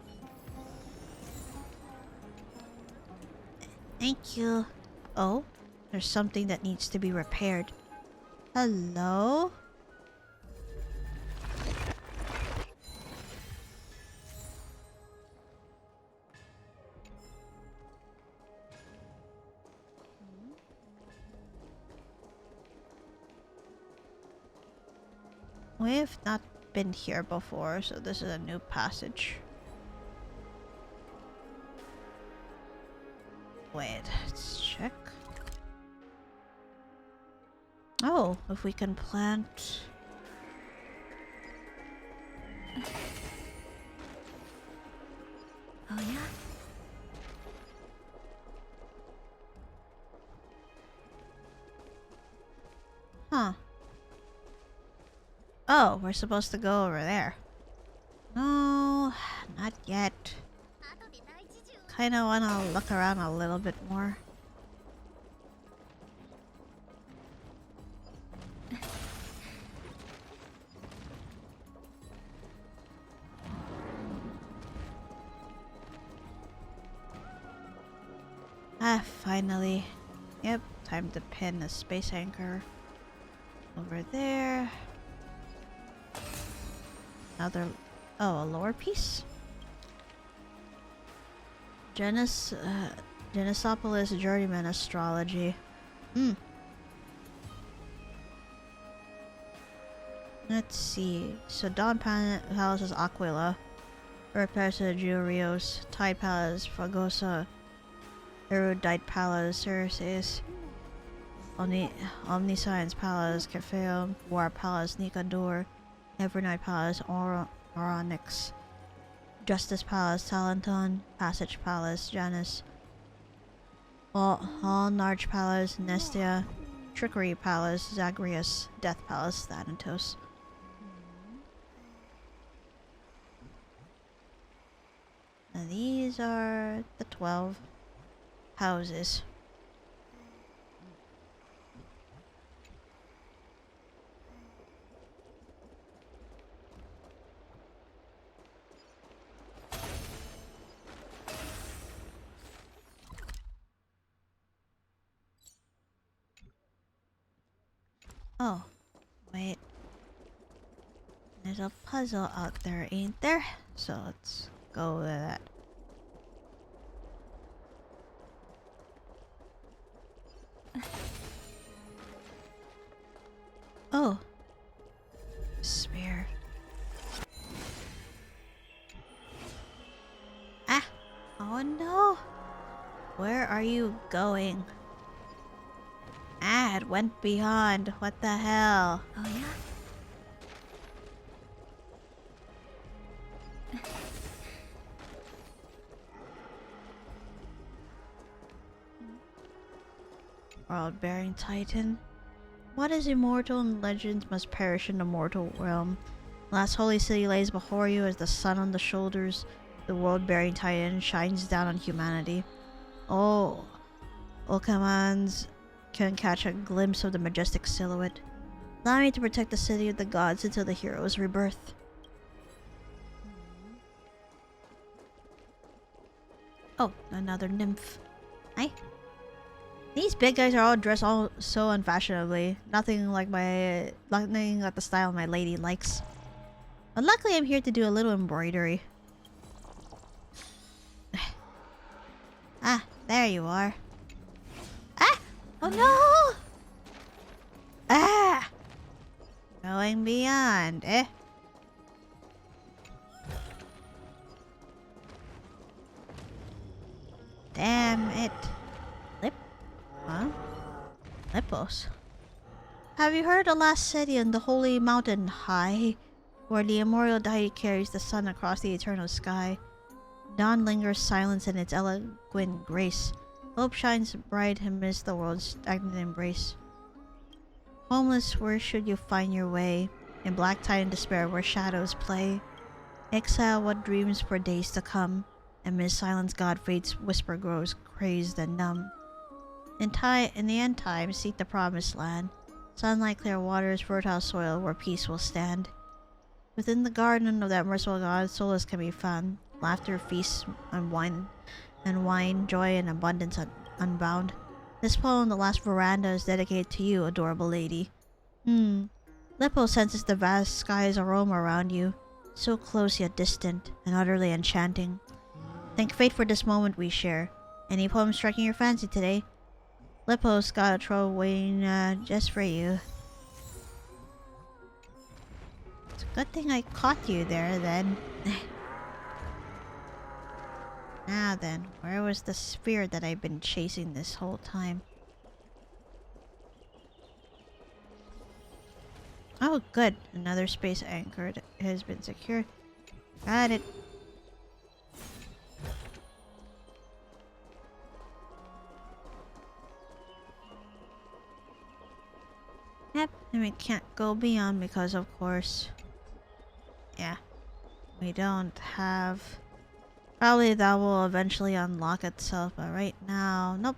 Thank you. Oh, there's something that needs to be repaired. Hello? We've not been here before, so this is a new passage. Wait, let's check. Oh, if we can plant... Oh yeah? Huh. Oh, we're supposed to go over there. No, not yet. Kinda wanna look around a little bit more. Ah, finally. Yep, time to pin the space anchor. Over there. Another... Oh, a lower piece? Genosopolis Journeyman Astrology. Let's see. So Dawn Palace is Aquila. Earth Palace is GUERRILLA. Tide Palace Fragosa. Erudite Palace Ceresis. Omniscience Palace Cafeum. War Palace Nicador. Evernight Palace Oronix. Justice Palace Talenton. Passage Palace Janus. All Narch Palace Nestia. Trickery Palace Zagreus. Death Palace Thanatos. Now these are the 12 houses. Oh, wait. There's a puzzle out there, ain't there? So let's go with that. Oh. Spear. Ah! Oh no! Where are you going? Ah, it went beyond. What the hell? Oh yeah? World-bearing Titan. What is immortal and legends must perish in the mortal realm. Last holy city lays before you as the sun on the shoulders. The world-bearing Titan shines down on humanity. Oh, all commands can catch a glimpse of the majestic silhouette. Allow me to protect the city of the gods until the hero's rebirth. Oh, another nymph. Hi. These big guys are all dressed all so unfashionably. Nothing like the style my lady likes. But luckily I'm here to do a little embroidery. Ah, there you are. Ah! Oh no! Ah! Going beyond, eh? Damn it. Huh? Lepos. Have you heard the last city on the holy mountain high, where the immortal deity carries the sun across the eternal sky? Dawn lingers silence in its eloquent grace. Hope shines bright amidst the world's stagnant embrace. Homeless, where should you find your way? In black tide and despair, where shadows play. Exile, what dreams for days to come? Amid silence, God fate's whisper grows crazed and numb. In the end time, seek the promised land. Sunlight, clear waters, fertile soil where peace will stand. Within the garden of that merciful God, solace can be found. Laughter, feasts, and wine, joy, and abundance unbound. This poem, The Last Veranda, is dedicated to you, adorable lady. Lippo senses the vast sky's aroma around you, so close yet distant, and utterly enchanting. Thank fate for this moment we share. Any poem striking your fancy today? Lippo's got a trove waiting just for you. Let's Good thing I caught you there then. Now then, where was the sphere that I've been chasing this whole time? Oh, good. Another space anchored has been secured. Got it. Yep, and we can't go beyond because, of course, yeah, we don't have... Probably that will eventually unlock itself, but right now, nope.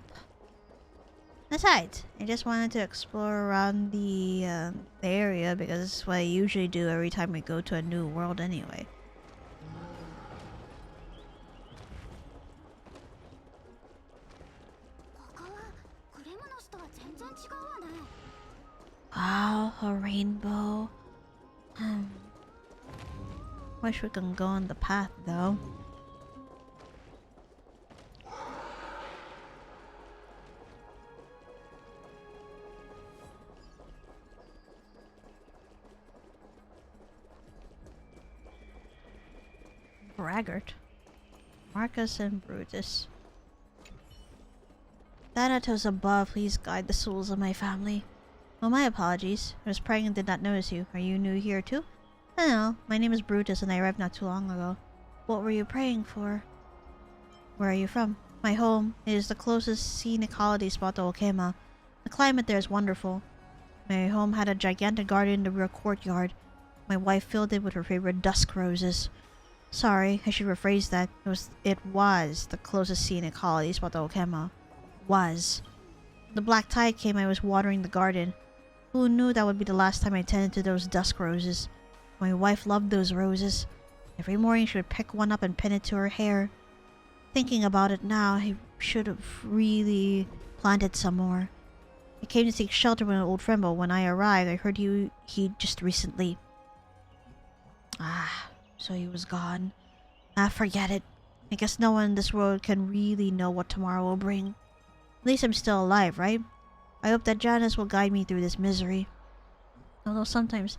Besides, I just wanted to explore around the area because this is what I usually do every time I go to a new world anyway. Wow, a rainbow. Wish we can go on the path though. Braggart. Marcus and Brutus. Thanatos above, please guide the souls of my family. Oh, my apologies. I was praying and did not notice you. Are you new here too? Hello, my name is Brutus and I arrived not too long ago. What were you praying for? Where are you from? My home. It is the closest scenic holiday spot to Okema. The climate there is wonderful. My home had a gigantic garden in the rear courtyard. My wife filled it with her favorite dusk roses. Sorry, I should rephrase that. It was the closest scenic holiday spot to Okema. Was. The black tide came, I was watering the garden. Who knew that would be the last time I tended to those dusk roses? My wife loved those roses. Every morning she would pick one up and pin it to her hair. Thinking about it now, I should have really planted some more. I came to seek shelter with an old friend, but when I arrived, I heard he just recently... Ah, so he was gone. Ah, forget it. I guess no one in this world can really know what tomorrow will bring. At least I'm still alive, right? I hope that Janice will guide me through this misery. Although sometimes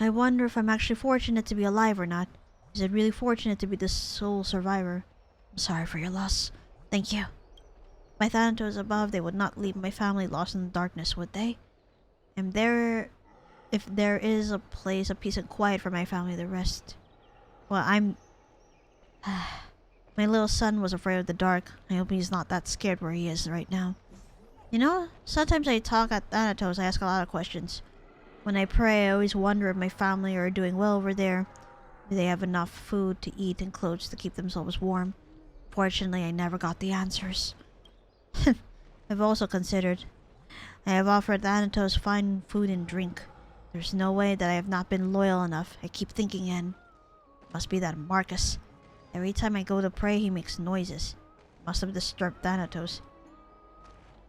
I wonder if I'm actually fortunate to be alive or not. Is it really fortunate to be the sole survivor? I'm sorry for your loss. Thank you. By Thanatos above, they would not leave my family lost in the darkness, would they? And if there is a place of peace and quiet for my family, the rest... Well, I'm... My little son was afraid of the dark. I hope he's not that scared where he is right now. You know, sometimes I talk at Thanatos, I ask a lot of questions. When I pray, I always wonder if my family are doing well over there. Do they have enough food to eat and clothes to keep themselves warm? Fortunately, I never got the answers. I've also considered. I have offered Thanatos fine food and drink. There's no way that I have not been loyal enough. I keep thinking, and must be that Marcus. Every time I go to pray, he makes noises. Must have disturbed Thanatos.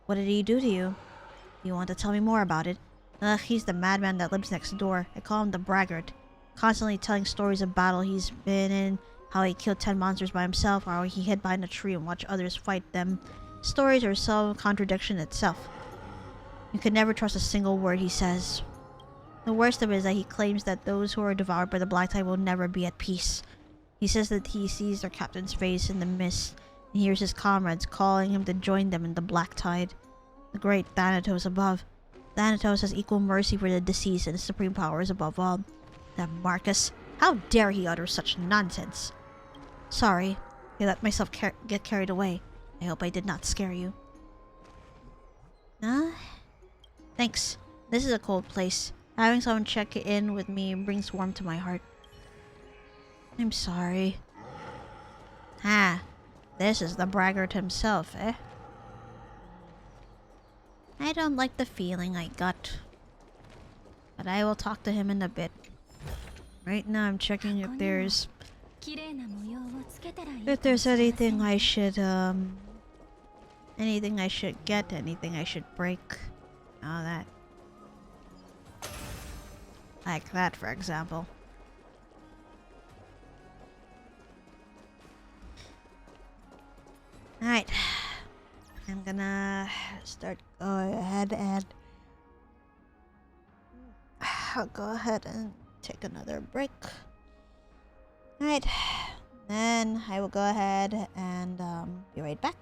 What did he do to you? You want to tell me more about it? Ugh, he's the madman that lives next door. I call him the Braggart. Constantly telling stories of battle he's been in, how he killed 10 monsters by himself, or how he hid behind a tree and watched others fight them. Stories are self-contradiction itself. You can never trust a single word he says. The worst of it is that he claims that those who are devoured by the black tide will never be at peace. He says that he sees their captain's face in the mist and hears his comrades calling him to join them in the black tide. The great Thanatos above. Thanatos has equal mercy for the deceased and his supreme power is above all. That Marcus, how dare he utter such nonsense? Sorry, I let myself get carried away. I hope I did not scare you. Thanks. This is a cold place. Having someone check in with me brings warmth to my heart. I'm sorry. This is the Braggart himself, eh? I don't like the feeling I got. But I will talk to him in a bit. Right now I'm checking if there's anything I should anything I should get, anything I should break. All that. Like that, for example. Alright. I'm gonna go ahead and take another break. Alright, then I will go ahead and be right back.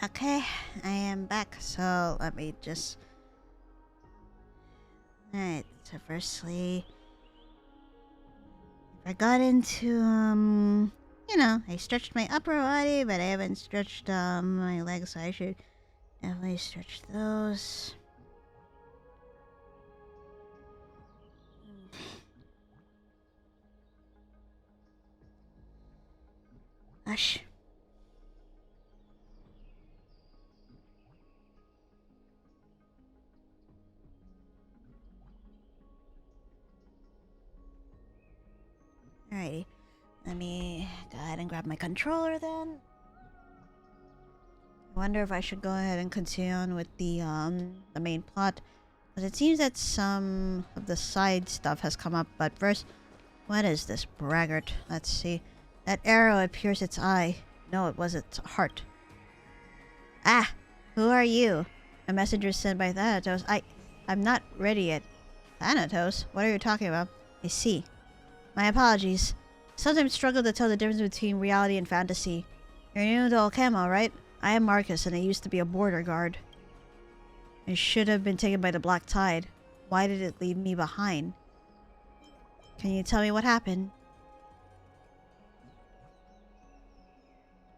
Okay, I am back, so let me just... Alright, so firstly... I got into, you know, I stretched my upper body, but I haven't stretched, my legs, so I should definitely stretch those. Hush. Alrighty. Let me go ahead and grab my controller then. I wonder if I should go ahead and continue on with the main plot. Because it seems that some of the side stuff has come up, but first, what is this braggart? Let's see. That arrow appears its eye. No, it was its heart. Ah! Who are you? A messenger sent by Thanatos. I'm not ready yet. Thanatos? What are you talking about? I see. My apologies. Sometimes struggle to tell the difference between reality and fantasy. You're new to Alchema, right? I am Marcus, and I used to be a border guard. I should have been taken by the Black Tide. Why did it leave me behind? Can you tell me what happened?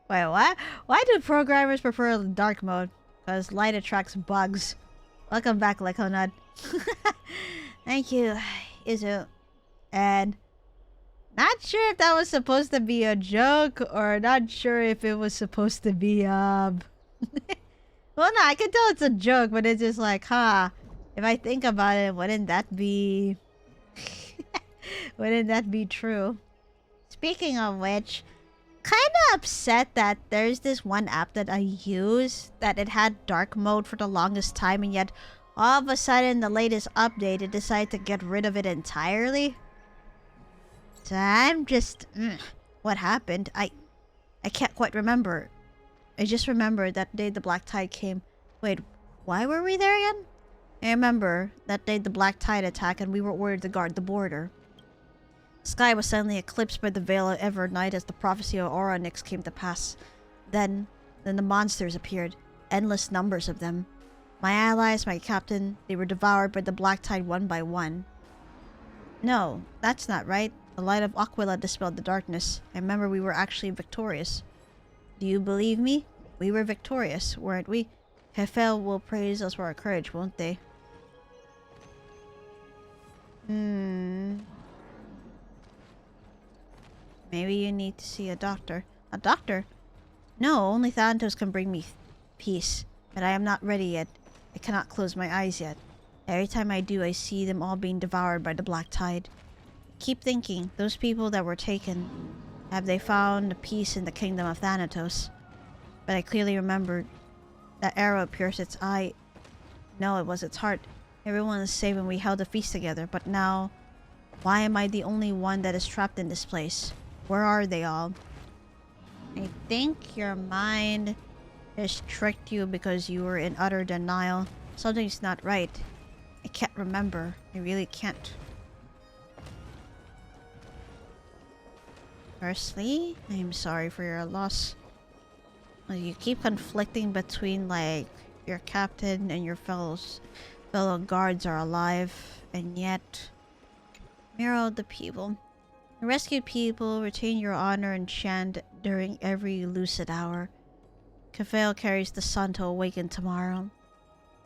Wait, what? Why do programmers prefer dark mode? Because light attracts bugs. Welcome back, Lycorid. Thank you, Izu. And... not sure if that was supposed to be a joke, or not sure if it was supposed to be, well, no, I can tell it's a joke, but it's just like, huh, if I think about it, wouldn't that be... wouldn't that be true? Speaking of which, kinda upset that there's this one app that I use, that it had dark mode for the longest time, and yet, all of a sudden, the latest update, it decided to get rid of it entirely. So I'm just... what happened? I can't quite remember. I just remember that day the Black Tide came. Wait, why were we there again? I remember that day the Black Tide attacked and we were ordered to guard the border. The sky was suddenly eclipsed by the veil of Evernight as the prophecy of Oronix came to pass. Then the monsters appeared. Endless numbers of them. My allies, my captain, they were devoured by the Black Tide one by one. No, that's not right. The light of Aquila dispelled the darkness. I remember we were actually victorious. Do you believe me? We were victorious, weren't we? Hefel will praise us for our courage, won't they? Maybe you need to see a doctor. A doctor? No, only Thanatos can bring me peace. But I am not ready yet. I cannot close my eyes yet. Every time I do, I see them all being devoured by the Black Tide. Keep thinking, those people that were taken, have they found peace in the kingdom of Thanatos? But I clearly remembered that arrow pierced its eye. No, it was its heart. Everyone is safe and we held a feast together, but now, why am I the only one that is trapped in this place? Where are they all? I think your mind has tricked you because you were in utter denial. Something's not right. I can't remember. I really can't. Firstly, I'm sorry for your loss. You keep conflicting between, like, your captain and your fellow guards are alive, and yet... Mirror the people. Rescued people, retain your honor and chant during every lucid hour. Kefale carries the sun to awaken tomorrow.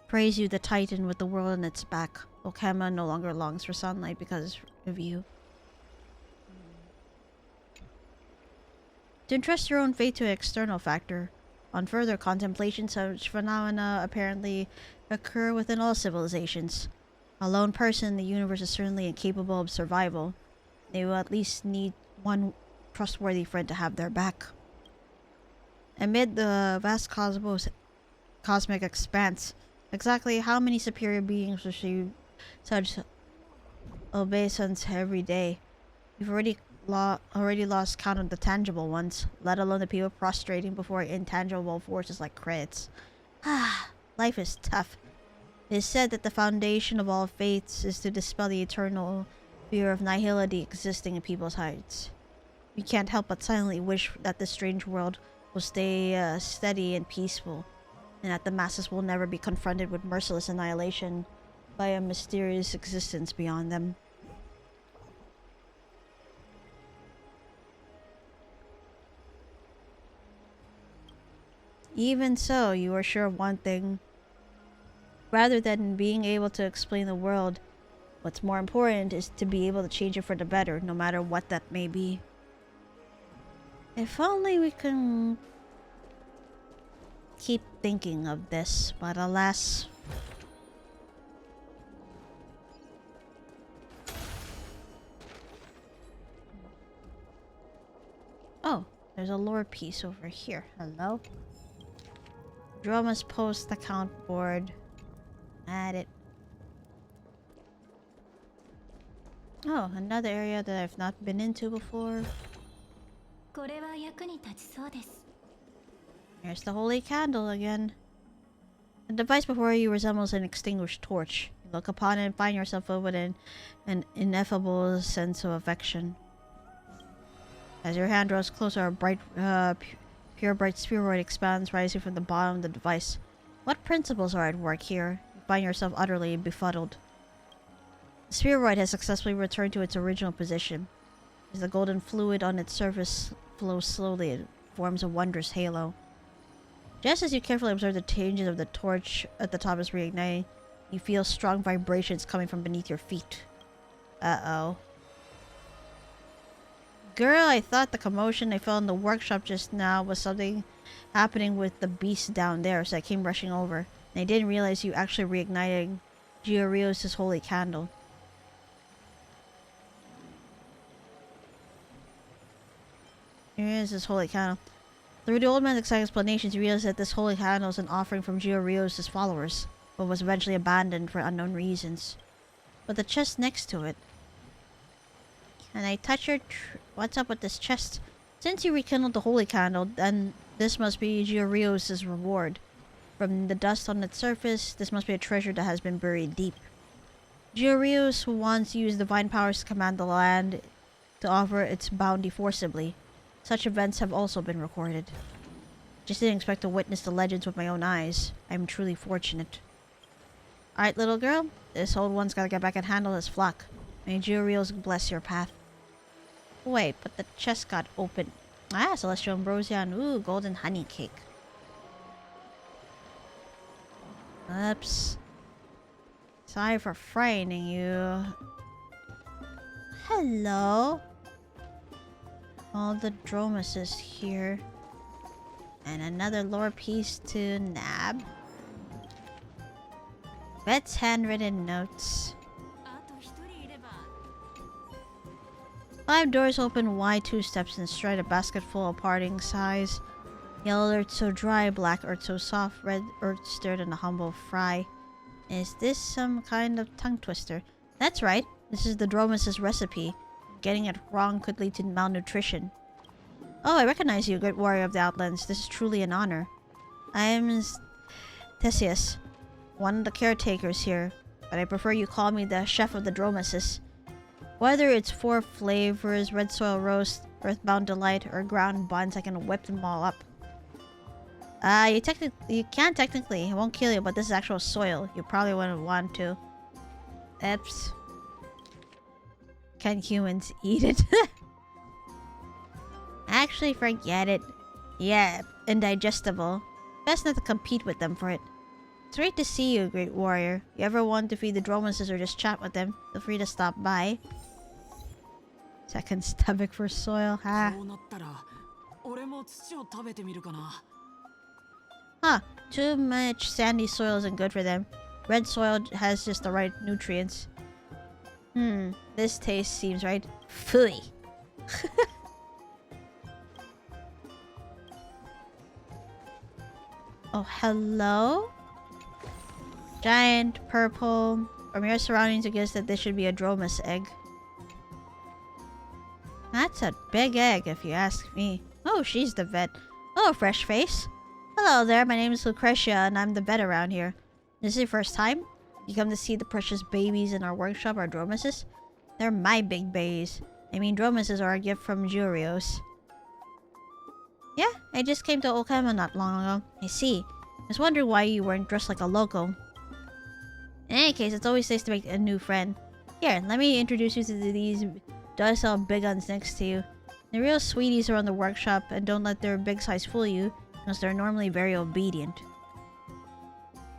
Praise you, the titan with the world on its back. Okama no longer longs for sunlight because of you. To entrust your own fate to an external factor. On further contemplation, such phenomena apparently occur within all civilizations. A lone person in the universe is certainly incapable of survival. They will at least need one trustworthy friend to have their back. Amid the vast cosmic expanse, exactly how many superior beings receive such obeisance every day? You've already lost count of the tangible ones, let alone the people prostrating before intangible forces like credits. Life is tough. It is said that the foundation of all faiths is to dispel the eternal fear of nihility existing in people's hearts. We can't help but silently wish that this strange world will stay steady and peaceful, and that the masses will never be confronted with merciless annihilation by a mysterious existence beyond them. Even so, you are sure of one thing. Rather than being able to explain the world, what's more important is to be able to change it for the better, no matter what that may be. If only we can keep thinking of this, but alas. Oh, there's a lore piece over here. Hello? Drama's post account board. Add it. Oh, another area that I've not been into before. これは役に立ちそうです。 Here's the holy candle again. The device before you resembles an extinguished torch. You look upon it and find yourself filled with an ineffable sense of affection. As your hand draws closer, a bright, pure bright spheroid expands, rising from the bottom of the device. What principles are at work here? You find yourself utterly befuddled. The spheroid has successfully returned to its original position. As the golden fluid on its surface flows slowly, it forms a wondrous halo. Just as you carefully observe the changes of the torch at the top is reigniting, you feel strong vibrations coming from beneath your feet. Uh-oh. Girl, I thought the commotion I felt in the workshop just now was something happening with the beast down there, so I came rushing over. And I didn't realize you actually reignited GUERRILLA's holy candle. Here is this holy candle. Through the old man's exact explanations, you realize that this holy candle is an offering from GUERRILLA's followers, but was eventually abandoned for unknown reasons. But the chest next to it... Can I touch your... What's up with this chest? Since you rekindled the holy candle, then this must be GUERRILLA's reward. From the dust on its surface, this must be a treasure that has been buried deep. GUERRILLA once used divine powers to command the land to offer its bounty forcibly. Such events have also been recorded. Just didn't expect to witness the legends with my own eyes. I'm truly fortunate. Alright, little girl. This old one's gotta get back and handle his flock. May GUERRILLA bless your path. Wait, but the chest got open. Ah, Celestial Ambrosia and ooh, golden honey cake. Oops. Sorry for frightening you. Hello. All the Dromas is here. And another lore piece to nab. Bet's handwritten notes. 5 doors open wide, 2 steps in stride, a basket full of parting size. Yellow earth so dry, black earth so soft, red earth stirred in a humble fry. Is this some kind of tongue twister? That's right, this is the Dromas' recipe. Getting it wrong could lead to malnutrition. Oh, I recognize you, great warrior of the Outlands. This is truly an honor. I am Theseus, one of the caretakers here, but I prefer you call me the chef of the Dromas. Whether it's 4 flavors, red soil roast, earthbound delight, or ground buns, I can whip them all up. You can't technically. It won't kill you, but this is actual soil. You probably wouldn't want to. Eps. Can humans eat it? Actually, forget it. Yeah, indigestible. Best not to compete with them for it. It's great to see you, great warrior. You ever want to feed the Dromas or just chat with them, feel free to stop by. Second stomach for soil, huh? Huh, too much sandy soil isn't good for them. Red soil has just the right nutrients. This taste seems right. Phooey. Oh, hello? Giant purple. From your surroundings, I guess that this should be a Dromas egg. That's a big egg, if you ask me. Oh, she's the vet. Oh, fresh face. Hello there, my name is Lucretia, and I'm the vet around here. This is your first time? You come to see the precious babies in our workshop, our Dromases? They're my big babies. I mean, Dromases are a gift from GUERRILLA. Yeah, I just came to Okama not long ago. I see. I was wondering why you weren't dressed like a local. In any case, it's always nice to make a new friend. Here, let me introduce you to these docile big guns next to you. The real sweeties around the workshop, and don't let their big size fool you, because they're normally very obedient.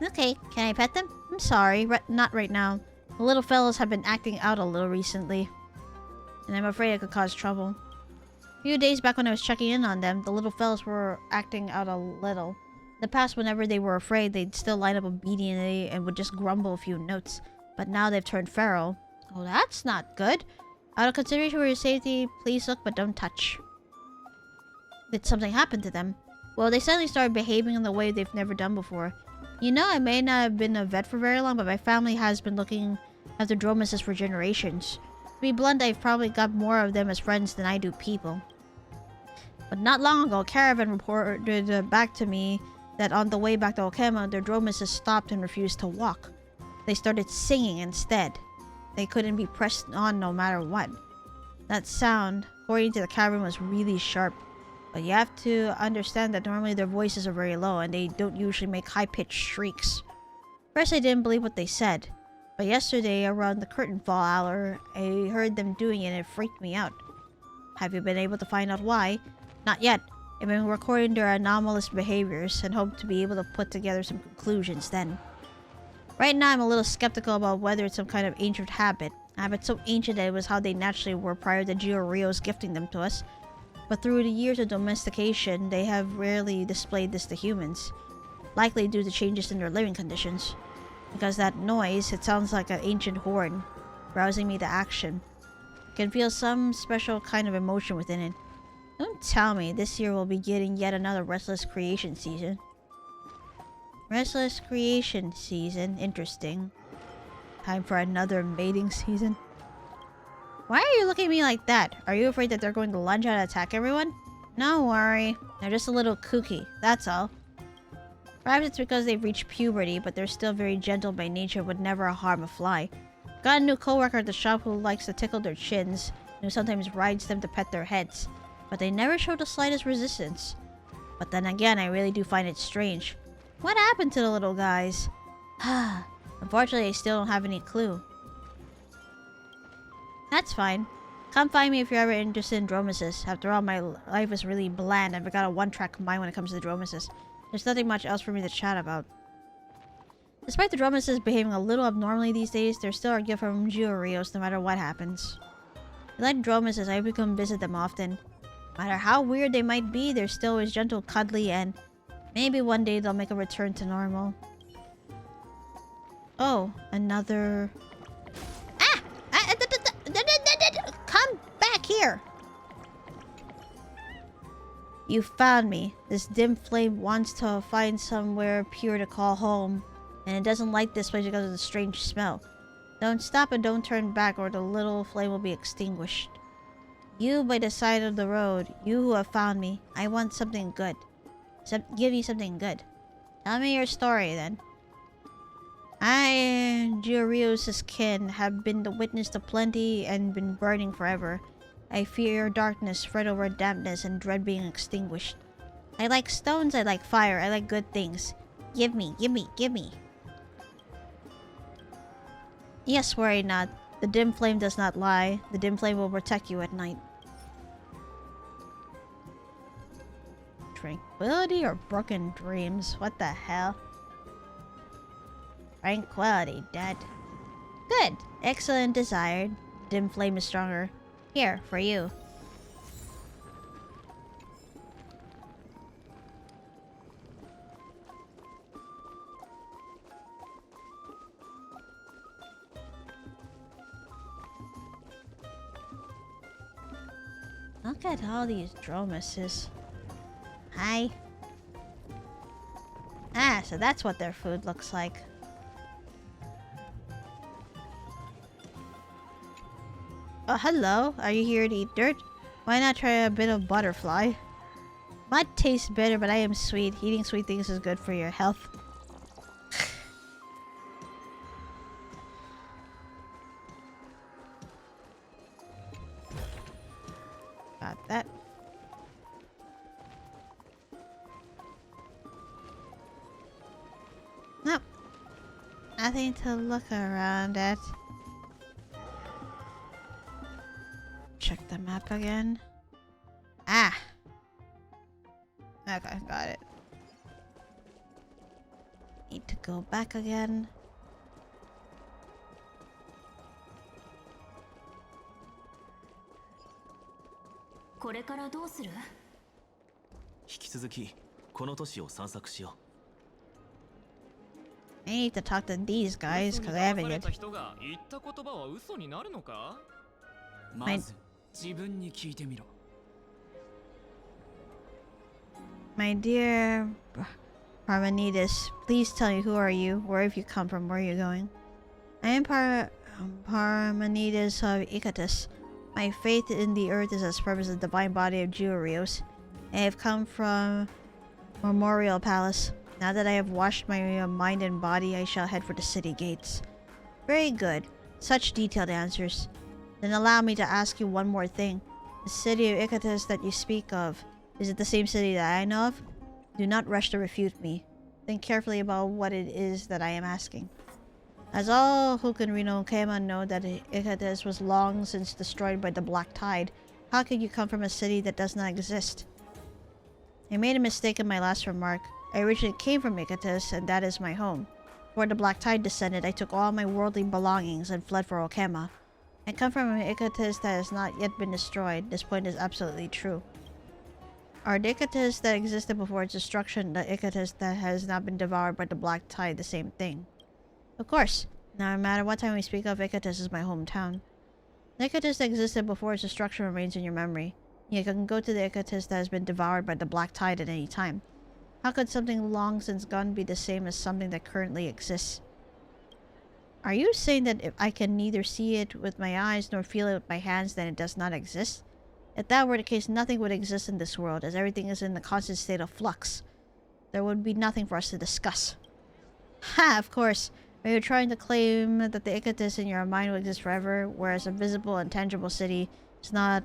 Okay, can I pet them? I'm sorry, not right now. The little fellows have been acting out a little recently, and I'm afraid it could cause trouble. A few days back when I was checking in on them, the little fellows were acting out a little. In the past, whenever they were afraid, they'd still line up obediently and would just grumble a few notes. But now they've turned feral. Oh, that's not good. Out of consideration for your safety, please look but don't touch. Did something happen to them? Well, they suddenly started behaving in the way they've never done before. You know, I may not have been a vet for very long, but my family has been looking after dromeses for generations. To be blunt, I've probably got more of them as friends than I do people. But not long ago, Caravan reported back to me that on the way back to Okama, their dromeses stopped and refused to walk. They started singing instead. They couldn't be pressed on no matter what. That sound, according to the caravan, was really sharp. But you have to understand that normally their voices are very low and they don't usually make high-pitched shrieks. First, I didn't believe what they said. But yesterday, around the curtain fall hour, I heard them doing it and it freaked me out. Have you been able to find out why? Not yet. I've been recording their anomalous behaviors and hope to be able to put together some conclusions then. Right now, I'm a little skeptical about whether it's some kind of ancient habit. A habit so ancient that it was how they naturally were prior to GUERRILLA's gifting them to us. But through the years of domestication, they have rarely displayed this to humans. Likely due to changes in their living conditions. Because that noise, it sounds like an ancient horn, rousing me to action. I can feel some special kind of emotion within it. Don't tell me this year we'll be getting yet another Restless Creation season. Restless Creation season, interesting. Time for another mating season. Why are you looking at me like that? Are you afraid that they're going to lunge out and attack everyone? Don't worry, they're just a little kooky, that's all. Perhaps it's because they've reached puberty, but they're still very gentle by nature, would never harm a fly. Got a new coworker at the shop who likes to tickle their chins, and who sometimes rides them to pet their heads. But they never show the slightest resistance. But then again, I really do find it strange. What happened to the little guys? Unfortunately, I still don't have any clue. That's fine. Come find me if you're ever interested in dromeses. After all, my life is really bland. I've got a one-track mind when it comes to the dromeses. There's nothing much else for me to chat about. Despite the dromeses behaving a little abnormally these days, they're still our gift from GUERRILLA no matter what happens. I like dromeses, I become visit them often. No matter how weird they might be, they're still always gentle, cuddly, and maybe one day they'll make a return to normal. Oh, another... Ah! Come back here! You found me. This dim flame wants to find somewhere pure to call home. And it doesn't like this place because of the strange smell. Don't stop and don't turn back or the little flame will be extinguished. You by the side of the road, you who have found me, I want something good. Give me something good. Tell me your story then. I and GUERRILLA's kin have been the witness to plenty and been burning forever. I fear darkness, fret over dampness, and dread being extinguished. I like stones, I like fire, I like good things. Give me, give me, give me. Yes, worry not. The dim flame does not lie. The dim flame will protect you at night. Tranquility or broken dreams? What the hell? Tranquility, dead. Good. Excellent desired. Dim flame is stronger. Here, for you. Look at all these dromeses. Hi. Ah, so that's what their food looks like. Oh, hello. Are you here to eat dirt? Why not try a bit of butterfly? Mud tastes bitter, but I am sweet. Eating sweet things is good for your health. Got that. nothing to look around at. Check the map again. Ah! Okay, got it. Need to go back again.引き続きこの都市を散策しよ I need to talk to these guys because I haven't yet. 人が言った言葉は嘘になるのか？まず自分に聞いてみろ My dear Parmenides, please tell me, who are you? Where have you come from? Where are you going? I am Parmenides of Icatus. My faith in the earth is as firm as the divine body of GUERRILLA. I have come from Memorial Palace. Now that I have washed my mind and body, I shall head for the city gates. Very good. Such detailed answers. Then allow me to ask you one more thing. The city of Icatus that you speak of, is it the same city that I know of? Do not rush to refute me. Think carefully about what it is that I am asking. As all who can read Honkai know that Icatus was long since destroyed by the Black Tide, how could you come from a city that does not exist? I made a mistake in my last remark. I originally came from Icatus, and that is my home. Before the Black Tide descended, I took all my worldly belongings and fled for Okama. I come from an Icatus that has not yet been destroyed. This point is absolutely true. Are the Icatus that existed before its destruction the Icatus that has not been devoured by the Black Tide the same thing? Of course. No matter what time we speak of, Icatus is my hometown. The Icatus that existed before its destruction remains in your memory. You can go to the Icatus that has been devoured by the Black Tide at any time. How could something long since gone be the same as something that currently exists? Are you saying that if I can neither see it with my eyes nor feel it with my hands, then it does not exist? If that were the case, nothing would exist in this world, as everything is in the constant state of flux. There would be nothing for us to discuss. Ha! Of course. Are you trying to claim that the Icatus in your mind will exist forever, whereas a visible and tangible city is not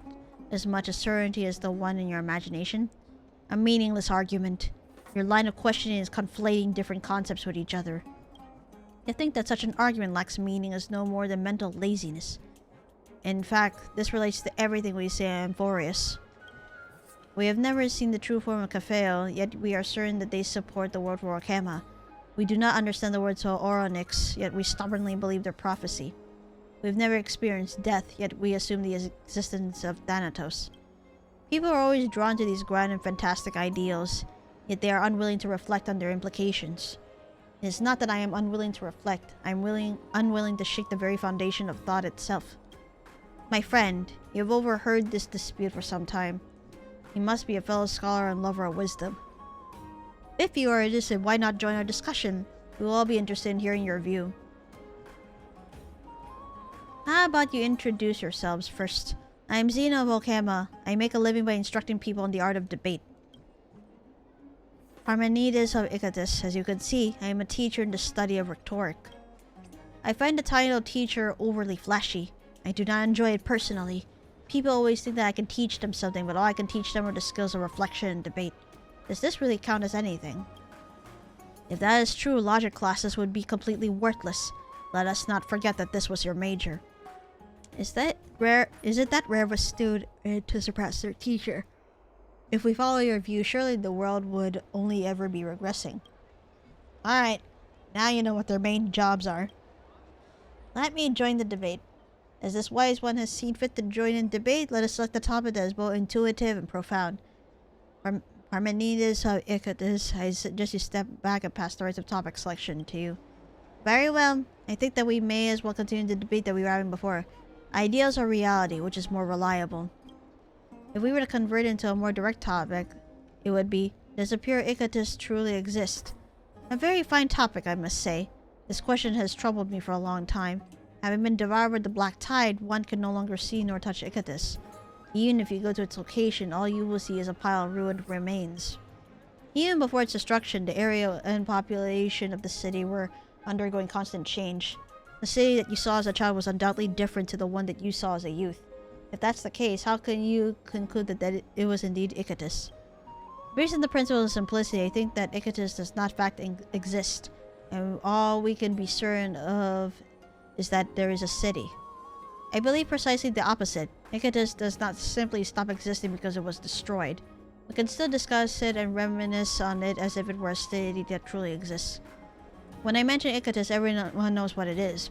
as much a certainty as the one in your imagination? A meaningless argument. Your line of questioning is conflating different concepts with each other. I think that such an argument lacks meaning as no more than mental laziness. In fact, this relates to everything we say in Amphorius. We have never seen the true form of Cafeo, yet we are certain that they support the word for Okama. We do not understand the words of Oronix, yet we stubbornly believe their prophecy. We have never experienced death, yet we assume the existence of Thanatos. People are always drawn to these grand and fantastic ideals, yet they are unwilling to reflect on their implications. It is not that I am unwilling to reflect, I am unwilling to shake the very foundation of thought itself. My friend, you have overheard this dispute for some time. You must be a fellow scholar and lover of wisdom. If you are interested, why not join our discussion? We will all be interested in hearing your view. How about you introduce yourselves first? I am Xena of Okama. I make a living by instructing people in the art of debate. Parmenides of Icatus. As you can see, I am a teacher in the study of rhetoric. I find the title teacher overly flashy. I do not enjoy it personally. People always think that I can teach them something, but all I can teach them are the skills of reflection and debate. Does this really count as anything? If that is true, logic classes would be completely worthless. Let us not forget that this was your major. Is it that rare of a student to surpass their teacher? If we follow your view, surely the world would only ever be regressing. Alright, now you know what their main jobs are. Let me join the debate. As this wise one has seen fit to join in debate, let us select a topic that is both intuitive and profound. Parmenides of Icatus, I suggest you step back and pass the rights of topic selection to you. Very well. I think that we may as well continue the debate that we were having before. Ideals or reality, which is more reliable? If we were to convert it into a more direct topic, it would be, does a pure Icatus truly exist? A very fine topic, I must say. This question has troubled me for a long time. Having been devoured by the Black Tide, one can no longer see nor touch Icatus. Even if you go to its location, all you will see is a pile of ruined remains. Even before its destruction, the area and population of the city were undergoing constant change. The city that you saw as a child was undoubtedly different to the one that you saw as a youth. If that's the case, how can you conclude that it was indeed Icatus? Based on the principle of simplicity, I think that Icatus does not in fact exist. and all we can be certain of is that there is a city. I believe precisely the opposite. Icatus does not simply stop existing because it was destroyed. We can still discuss it and reminisce on it as if it were a city that truly exists. When I mention Icatus, everyone knows what it is.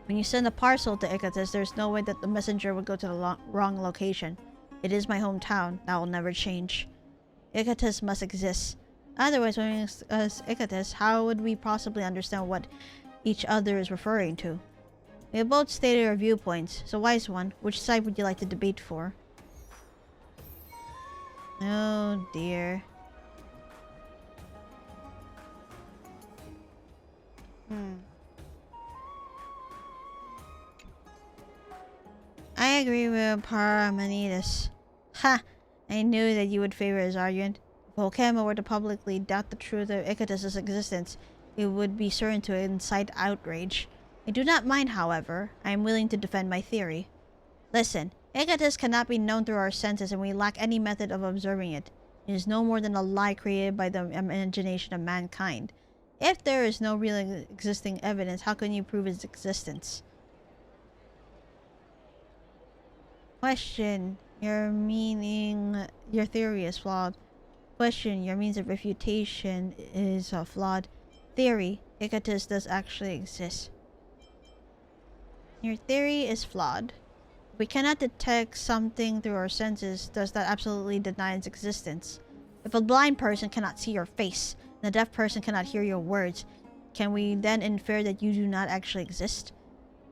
When you send a parcel to Icatus, there's no way that the messenger would go to the wrong location. It is my hometown. That will never change. Icatus must exist. Otherwise, when we discuss Icatus, how would we possibly understand what each other is referring to? We have both stated our viewpoints, so wise one, which side would you like to debate for? Oh dear. I agree with Parmenides. Ha! I knew that you would favor his argument. If Okama were to publicly doubt the truth of Icatus' existence, it would be certain to incite outrage. I do not mind, however. I am willing to defend my theory. Listen, Icatus cannot be known through our senses, and we lack any method of observing it. It is no more than a lie created by the imagination of mankind. If there is no real existing evidence, how can you prove its existence? Question. Your theory is flawed. Question. Your means of refutation is flawed. Theory. Icatus does actually exist. Your theory is flawed. If we cannot detect something through our senses, does that absolutely deny its existence? If a blind person cannot see your face, and a deaf person cannot hear your words, can we then infer that you do not actually exist?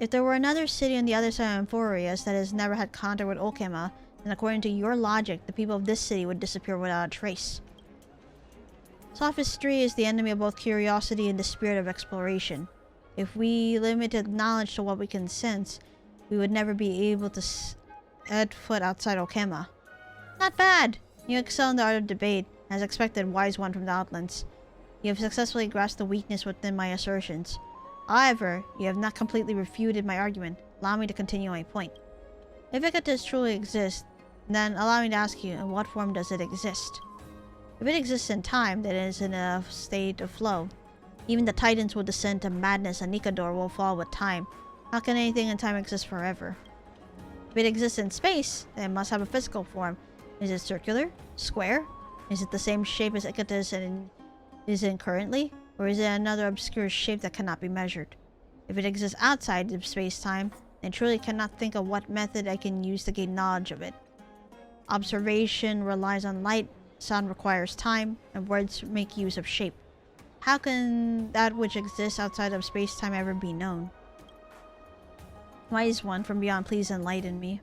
If there were another city on the other side of Amphorius that has never had contact with Okama, then according to your logic, the people of this city would disappear without a trace. Sophistry is the enemy of both curiosity and the spirit of exploration. If we limited knowledge to what we can sense, we would never be able to set foot outside Okama. Not bad! You excel in the art of debate, as expected, wise one from the Outlands. You have successfully grasped the weakness within my assertions. However, you have not completely refuted my argument. Allow me to continue my point. If Icatus truly exists, then allow me to ask you, in what form does it exist? If it exists in time, then it is in a state of flow. Even the Titans will descend to madness and Nikador will fall with time. How can anything in time exist forever? If it exists in space, then it must have a physical form. Is it circular? Square? Is it the same shape as Icatus is in currently? Or is it another obscure shape that cannot be measured? If it exists outside of space-time, then truly cannot think of what method I can use to gain knowledge of it. Observation relies on light, sound requires time, and words make use of shape. How can that which exists outside of space-time ever be known? Wise one from beyond, please enlighten me.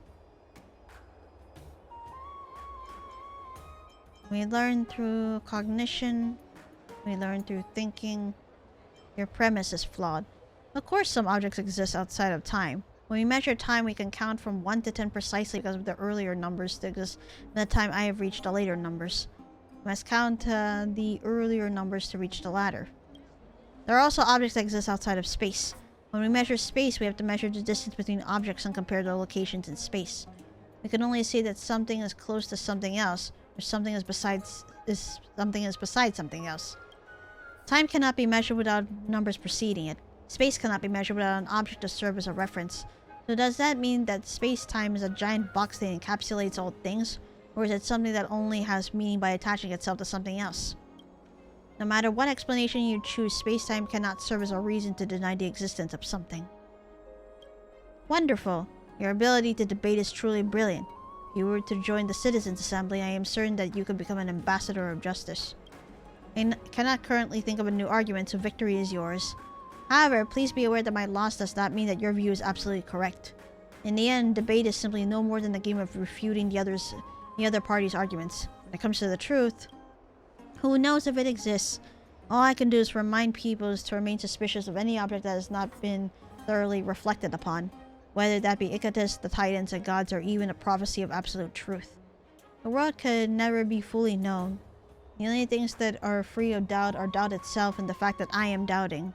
We learn through cognition. We learn through thinking. Your premise is flawed. Of course some objects exist outside of time. When we measure time, we can count from 1 to 10 precisely because of the earlier numbers that exist by the time I have reached the later numbers. We must count the earlier numbers to reach the latter. There are also objects that exist outside of space. When we measure space, we have to measure the distance between objects and compare the locations in space. We can only say that something is close to something else, or something is beside something else. Time cannot be measured without numbers preceding it. Space cannot be measured without an object to serve as a reference. So does that mean that space-time is a giant box that encapsulates all things? Or is it something that only has meaning by attaching itself to something else? No matter what explanation you choose, space-time cannot serve as a reason to deny the existence of something. Wonderful! Your ability to debate is truly brilliant. If you were to join the Citizens' Assembly, I am certain that you could become an ambassador of justice. I cannot currently think of a new argument, so victory is yours. However, please be aware that my loss does not mean that your view is absolutely correct. In the end, debate is simply no more than a game of refuting the other party's arguments. When it comes to the truth, who knows if it exists? All I can do is remind people to remain suspicious of any object that has not been thoroughly reflected upon, whether that be Icatus, the Titans, the gods, or even a prophecy of absolute truth. The world could never be fully known. The only things that are free of doubt are doubt itself and the fact that I am doubting.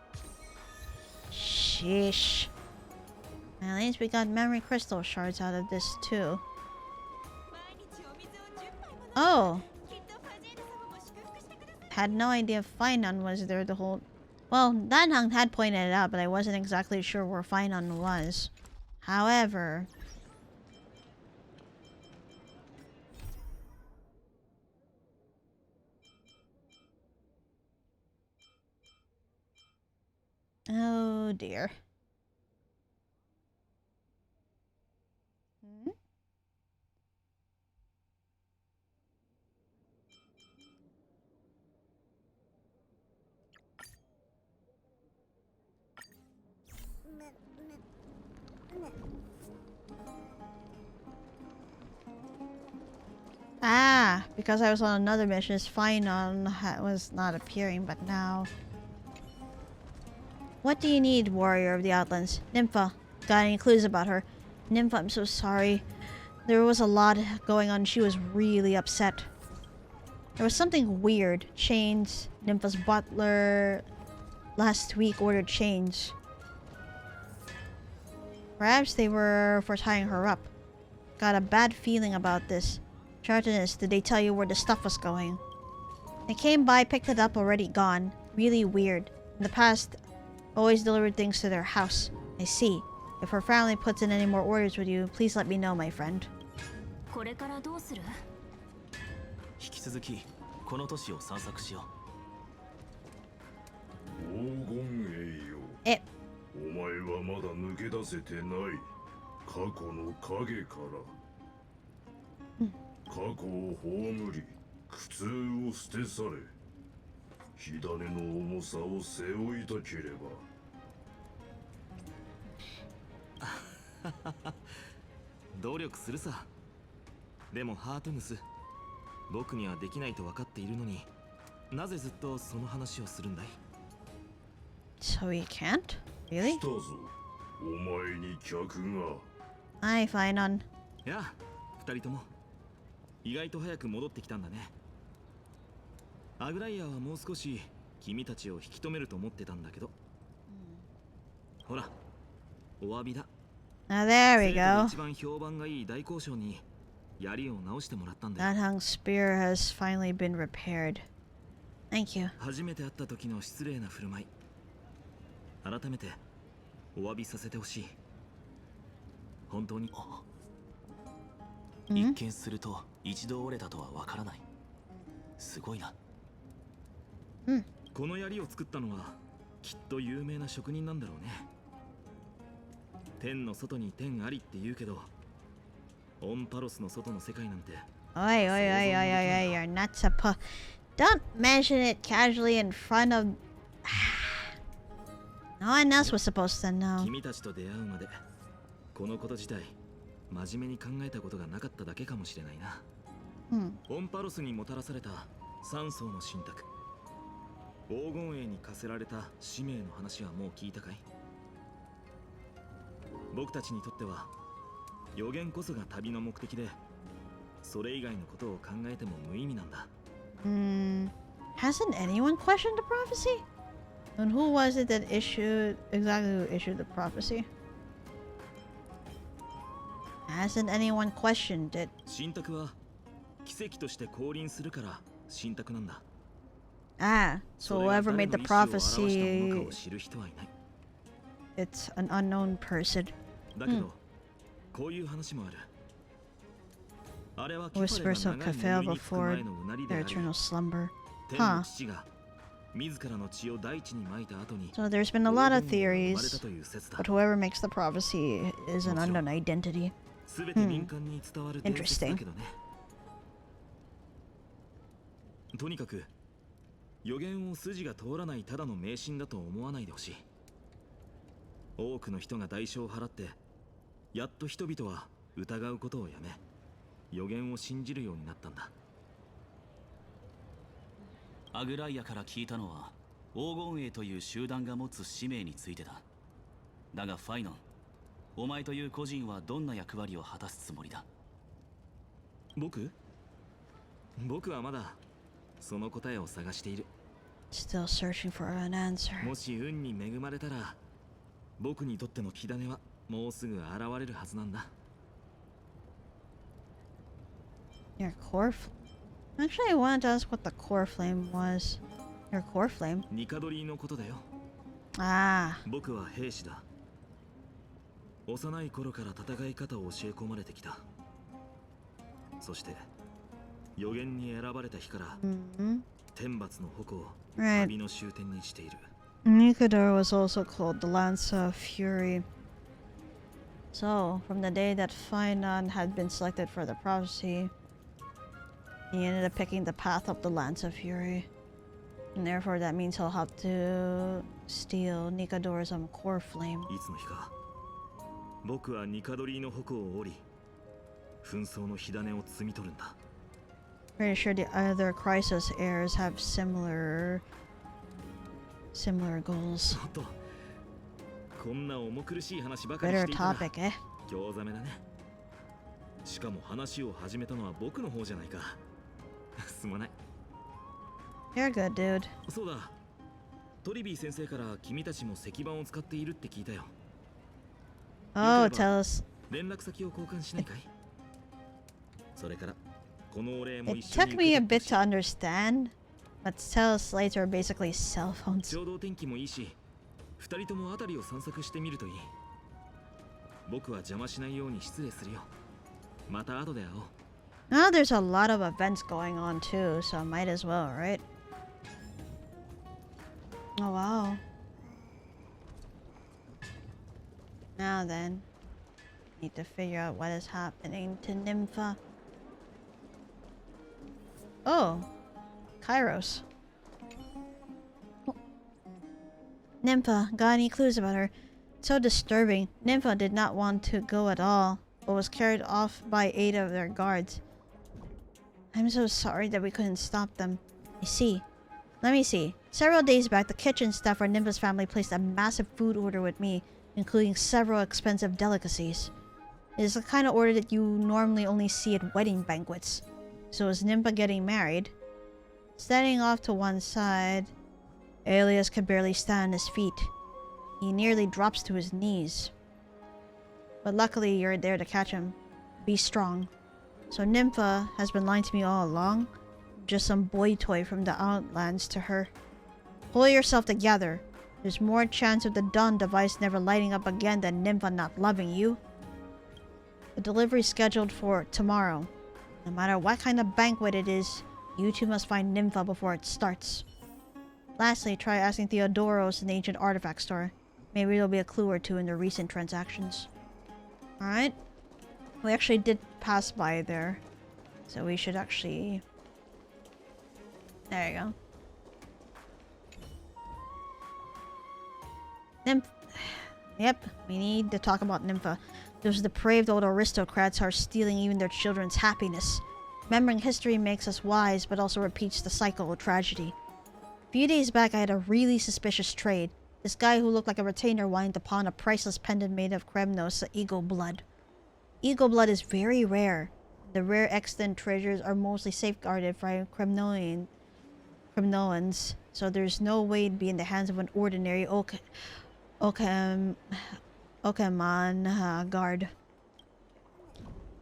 Sheesh. At least we got memory crystal shards out of this too. Oh! Had no idea Finon was there the whole... Well, Danhang had pointed it out, but I wasn't exactly sure where Finon was. However... Oh dear. Hmm? Ah, because I was on another mission, Finon was not appearing, but now... What do you need, warrior of the Outlands? Nympha. Got any clues about her? Nympha, I'm so sorry. There was a lot going on. She was really upset. There was something weird. Chains. Nympha's butler last week ordered chains. Perhaps they were for tying her up. Got a bad feeling about this. Chartanus, did they tell you where the stuff was going? They came by, picked it up, already gone. Really weird. In the past, always delivered things to their house. I see. If her family puts in any more orders with you, please let me know, my friend. これからどうする？引き続きこの都市を散策しよ黄金栄よ。え、お前はまだ抜け出せてない。過去の影から。過去を葬り、苦痛を捨て去れ。火種の重さを背負いたければ。努力するさ。でもハートヌス、僕にはできないと分かっているのに、なぜずっとその話をするんだい？ So he can't? Really? 来たぞ、お前に客が。Hi, Finon. いや、二人とも意外と早く戻ってきたんだね。アグライアはもう少し君たちを引き止めると思ってたんだけど。ほら、お詫びだ。Now there we 生徒で go. 一番評判がいい大交渉に槍を直してもらったんだよ。 Danhang's spear has finally been repaired. Thank you. 初めて会った時の失礼な振る舞い、改めてお詫びさせてほしい。本当に。一見すると一度折れたとはわからない。すごいな。この槍を作ったのはきっと有名な職人なんだろうね。天の外に天ありって言うけど、オンパロスの外の世界なんて。Oi, oi, oi, oi, oi, oi, you're not supposed... Don't mention it casually in front of... No one else was supposed to know. 君たちと出会うまでこのこと自体真面目に考えたことがなかっただけかもしれないな。オンパロスにもたらされた3層の信託、黄金栄に課せられた使命の話はもう聞いたかい？僕たちにとっては予言こそが旅の目的で、それ以外のことを考えても無意味なんだ。Hasn't anyone questioned the prophecy? And who was it that issued... Exactly who issued the prophecy? Hasn't anyone questioned it? 信託は奇跡として降臨するから信託なんだ。Ah, so whoever made the prophecy... それが誰の意思を表したものかを知る人はいない。 It's an unknown person. だけど、こういう話もある。あれはケファレ Whispers が of 長い Kefel 眠りにつく before 前のうなりであ their り、 eternal slumber. 天の父が自らの血を大地に撒いた後に、 So there's been a lot of 黄金栄が生まれ theories, たという説だ。 but whoever makes the prophecy is an unknown identity. すべて民間に伝わる伝説だけどね。とにかく予言を筋が通らないただの迷信だと思わないでほしい。多くの人が代償を払って、やっと人々は疑うことをやめ、予言を信じるようになったんだ。アグライアから聞いたのは黄金栄という集団が持つ使命についてだ。だがファイノン、お前という個人はどんな役割を果たすつもりだ？僕はまだその答えを探している。 Still searching for an answer. もし運に恵まれたら、僕にとっての火種はもうすぐ現れるはずなんだ。Your core Actually, I wanted to ask what the core flame was. Your core flame? ニカドリのことだよ。Ah. 僕は兵士だ。幼い頃から戦い方を教え込まれてきた。そして予言に選ばれた日から、天罰の矛を旅の終点にしている。Nikador was also called the Lance of Fury. So, from the day that Finon had been selected for the prophecy, he ended up picking the path of the Lance of Fury. And therefore that means he'll have to steal Nikador's core flame. いつの日か、僕はニカドリの矛を折り、紛争の火種を摘み取るんだ。Pretty sure the other Crisis heirs have similar goals. おっと、こんな重苦しい話ばかりし Better ていたら topic, eh? 興ざめだね。しかも話を始めたのは僕の方じゃないか。すまない。You're good, dude. そうだ。トリビー先生から君たちも石板を使っているって聞いたよ。Oh, tell us. 連絡先を交換しないかい？それからこのお礼も It 一緒に took me a bit to understand, but tell slates are basically cell phones. ちょうど天気もいいし、二人とも辺りを散策してみるといい。僕は邪魔しないように失礼するよ。また後で会おう。Now there's a lot of events going on too, so might as well, right? Oh wow. Now then, need to figure out what is happening to Nympha. Oh, Kairos. Nympha, got any clues about her? So disturbing. Nympha did not want to go at all, but was carried off by 8 of their guards. I'm so sorry that we couldn't stop them. I see. Let me see. Several days back, the kitchen staff for Nympha's family placed a massive food order with me, including several expensive delicacies. It is the kind of order that you normally only see at wedding banquets. So is Nympha getting married? Standing off to one side, Alias could barely stand on his feet. He nearly drops to his knees. But luckily you're there to catch him. Be strong. So Nympha has been lying to me all along? Just some boy toy from the Outlands to her. Pull yourself together. There's more chance of the Dawn device never lighting up again than Nympha not loving you. The delivery is scheduled for tomorrow. No matter what kind of banquet it is, you two must find Nympha before it starts. Lastly, try asking Theodoros in the ancient artifact store. Maybe there'll be a clue or two in their recent transactions. Alright. We actually did pass by there. So we should actually... There you go. Yep, we need to talk about Nympha. Those depraved old aristocrats are stealing even their children's happiness. Remembering history makes us wise, but also repeats the cycle of tragedy. A few days back, I had a really suspicious trade. This guy who looked like a retainer wanted to pawn a priceless pendant made of Kremnos eagle blood. Eagle blood is very rare. The rare extant treasures are mostly safeguarded by Kremnoans, so there's no way it'd be in the hands of an ordinary Okaman guard.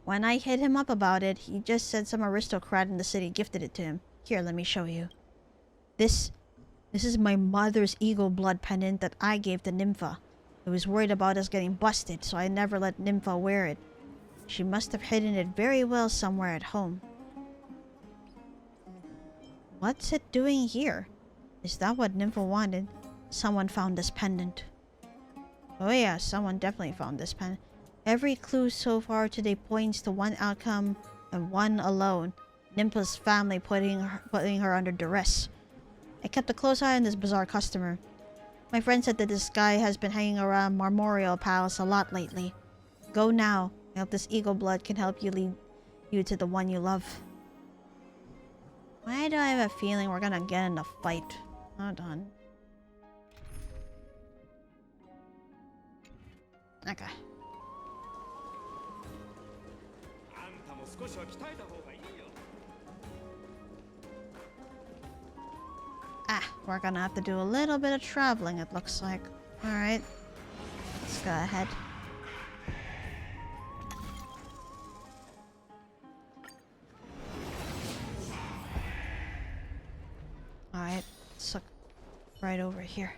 When I hit him up about it, he just said some aristocrat in the city gifted it to him. Here, let me show you. This is my mother's eagle blood pendant that I gave to Nympha. I was worried about us getting busted, so I never let Nympha wear it. She must have hidden it very well somewhere at home. What's it doing here? Is that what Nympha wanted? Someone found this pendant. Oh yeah, someone definitely found this pendant. Every clue so far today points to one outcome and one alone. Nympha's family putting her under duress. I kept a close eye on this bizarre customer. My friend said that this guy has been hanging around Marmorial Palace a lot lately. Go now. I hope this eagle blood can help you lead you to the one you love. Why do I have a feeling we're gonna get in a fight? Hold on. Okay. Ah, we're gonna have to do a little bit of traveling, it looks like. Alright. Let's go ahead. Alright, let's look right over here.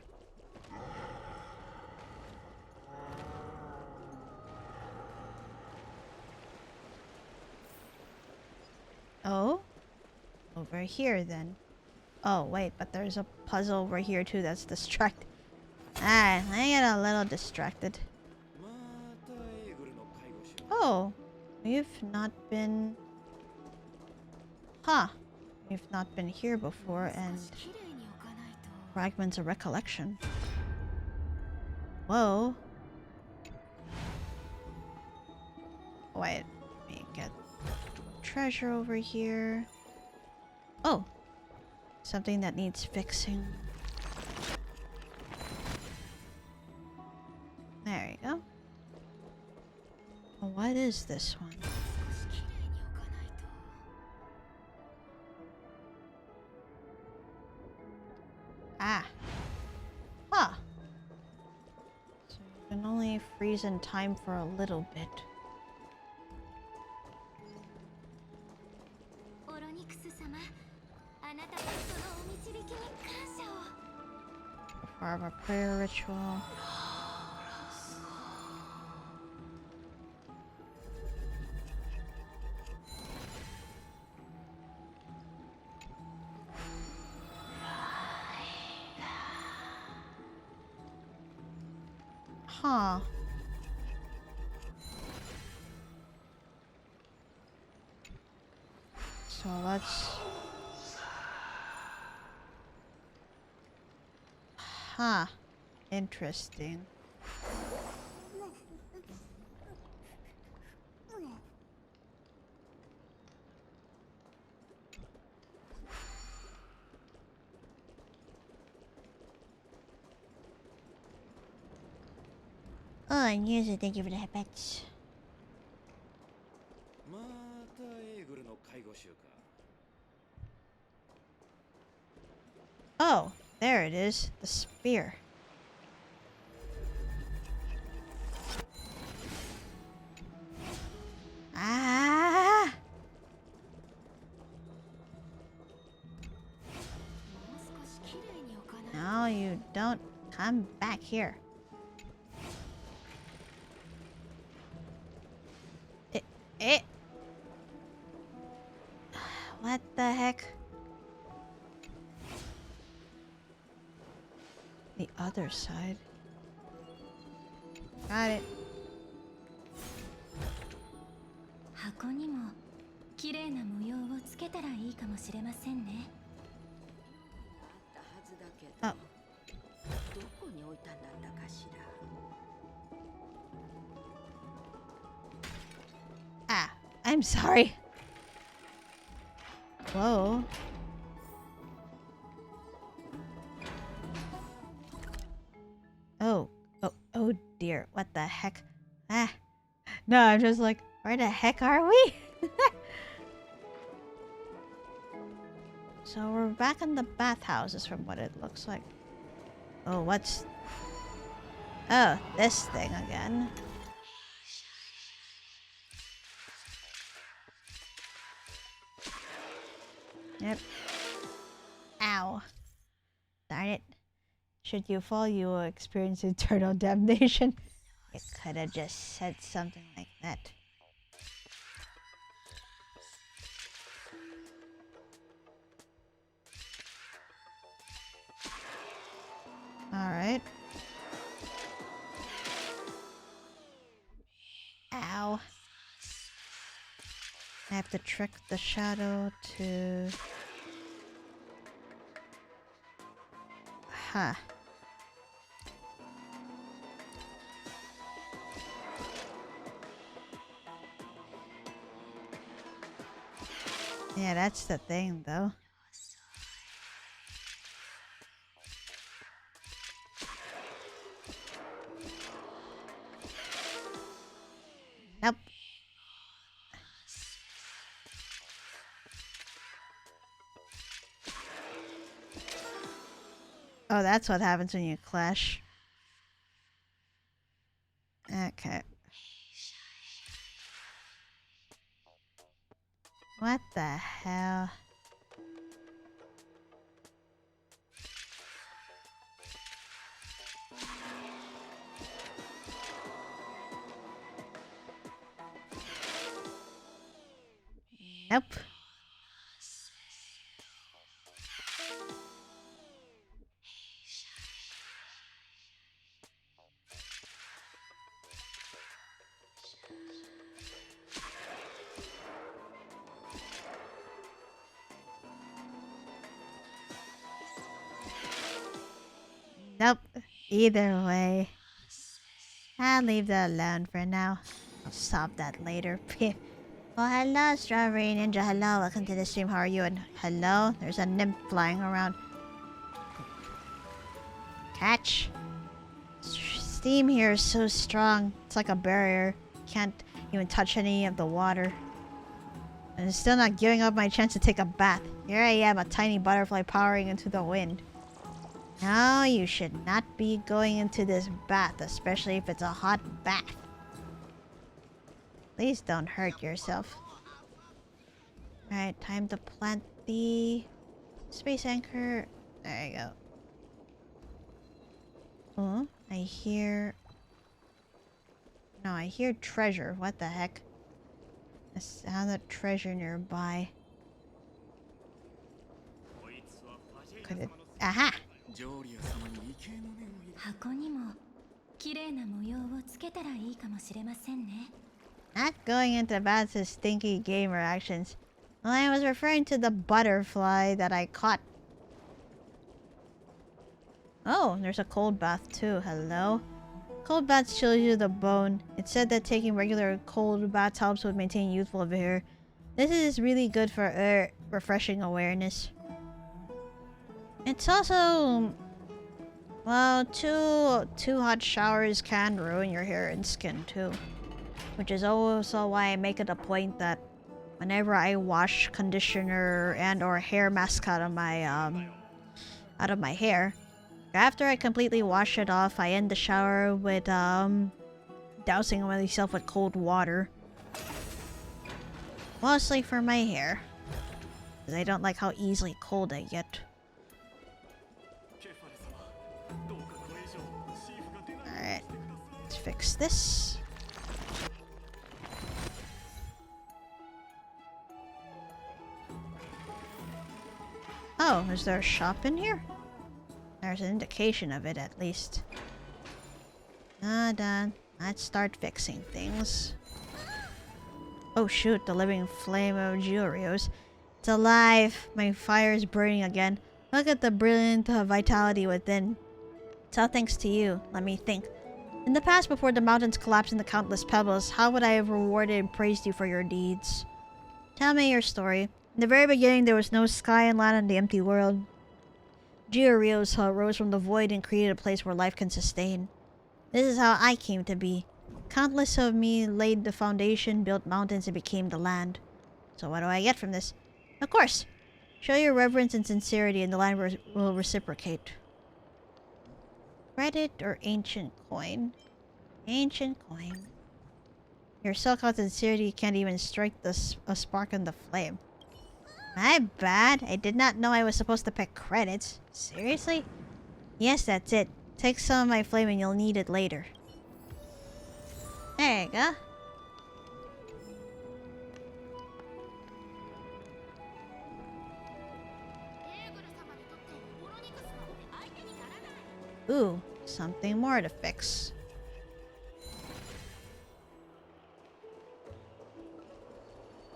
over here then. Oh, wait, but there's a puzzle over here too that's distracting. Alright, I get a little distracted. Oh, we've not been... Huh. We've not been here before, and... Fragments of recollection. Whoa. Wait, let me get treasure over here. Oh, something that needs fixing. There you go. Well, what is this one? Ah. Huh. So you can only freeze in time for a little bit. Part of a prayer ritual. Huh. So let's... Huh. Interesting. Oh, and yes, thank you for the patch. Oh, there it is. The spear. Ah! No, you don't come back here. It. What the heck? The other side. Got it. 箱にも綺麗な模様をつけたらいいかもしれませんね。あ。どこに置いたんだったかしら。Ah, I'm sorry. Whoa. Oh dear. What the heck? Ah. No, I'm just like, where the heck are we? So we're back in the bathhouses from what it looks like. Oh, what's... Oh, this thing again. Yep. Ow. Darn it. Should you fall, you will experience eternal damnation. You could have just said something like that. Alright. Ow. I have to trick the shadow to... Huh. Yeah, that's the thing, though. Nope. Oh, that's what happens when you clash. Okay. What the hell? Nope. Nope. Either way. I'll leave that alone for now. I'll solve that later. Well, hello, Strawberry Ninja. Hello, welcome to the stream. How are you? And hello, there's a nymph flying around. Catch. Steam here is so strong. It's like a barrier. Can't even touch any of the water. And it's still not giving up my chance to take a bath. Here I am, a tiny butterfly powering into the wind. No, you should not be going into this bath, especially if it's a hot bath. Please don't hurt yourself. Alright, time to plant the space anchor. There you go. Oh, I hear... No, I hear treasure. What the heck? I sound of treasure nearby. Could it... Aha! 箱にも綺麗な模様をつけたらいいかもしれませんね。 Not going into bad to stinky gamer actions. Well, I was referring to the butterfly that I caught. Oh, there's a cold bath too. Hello. Cold baths chills you to the bone. It's said that taking regular cold baths helps with maintaining youthful vigor. This is really good for refreshing awareness. It's also... Well, two hot showers can ruin your hair and skin too. Which is also why I make it a point that whenever I wash conditioner and or hair mask out of my hair, after I completely wash it off, I end the shower with dousing myself with cold water. Mostly for my hair, because I don't like how easily cold I get. Alright, let's fix this. Oh, is there a shop in here? There's an indication of it, at least. Done. Let's start fixing things. Oh shoot, the living flame of GUERRILLA. It's alive! My fire is burning again. Look at the brilliant vitality within. It's all thanks to you. Let me think. In the past, before the mountains collapsed into countless pebbles, how would I have rewarded and praised you for your deeds? Tell me your story. In the very beginning, there was no sky and land on the empty world. GUERRILLA rose from the void and created a place where life can sustain. This is how I came to be. Countless of me laid the foundation, built mountains, and became the land. So what do I get from this? Of course! Show your reverence and sincerity and the land will reciprocate. Credit or ancient coin? Ancient coin. Your so-called sincerity can't even strike a spark in the flame. My bad. I did not know I was supposed to pick credits. Seriously? Yes, that's it. Take some of my flame and you'll need it later. There you go. Ooh, something more to fix.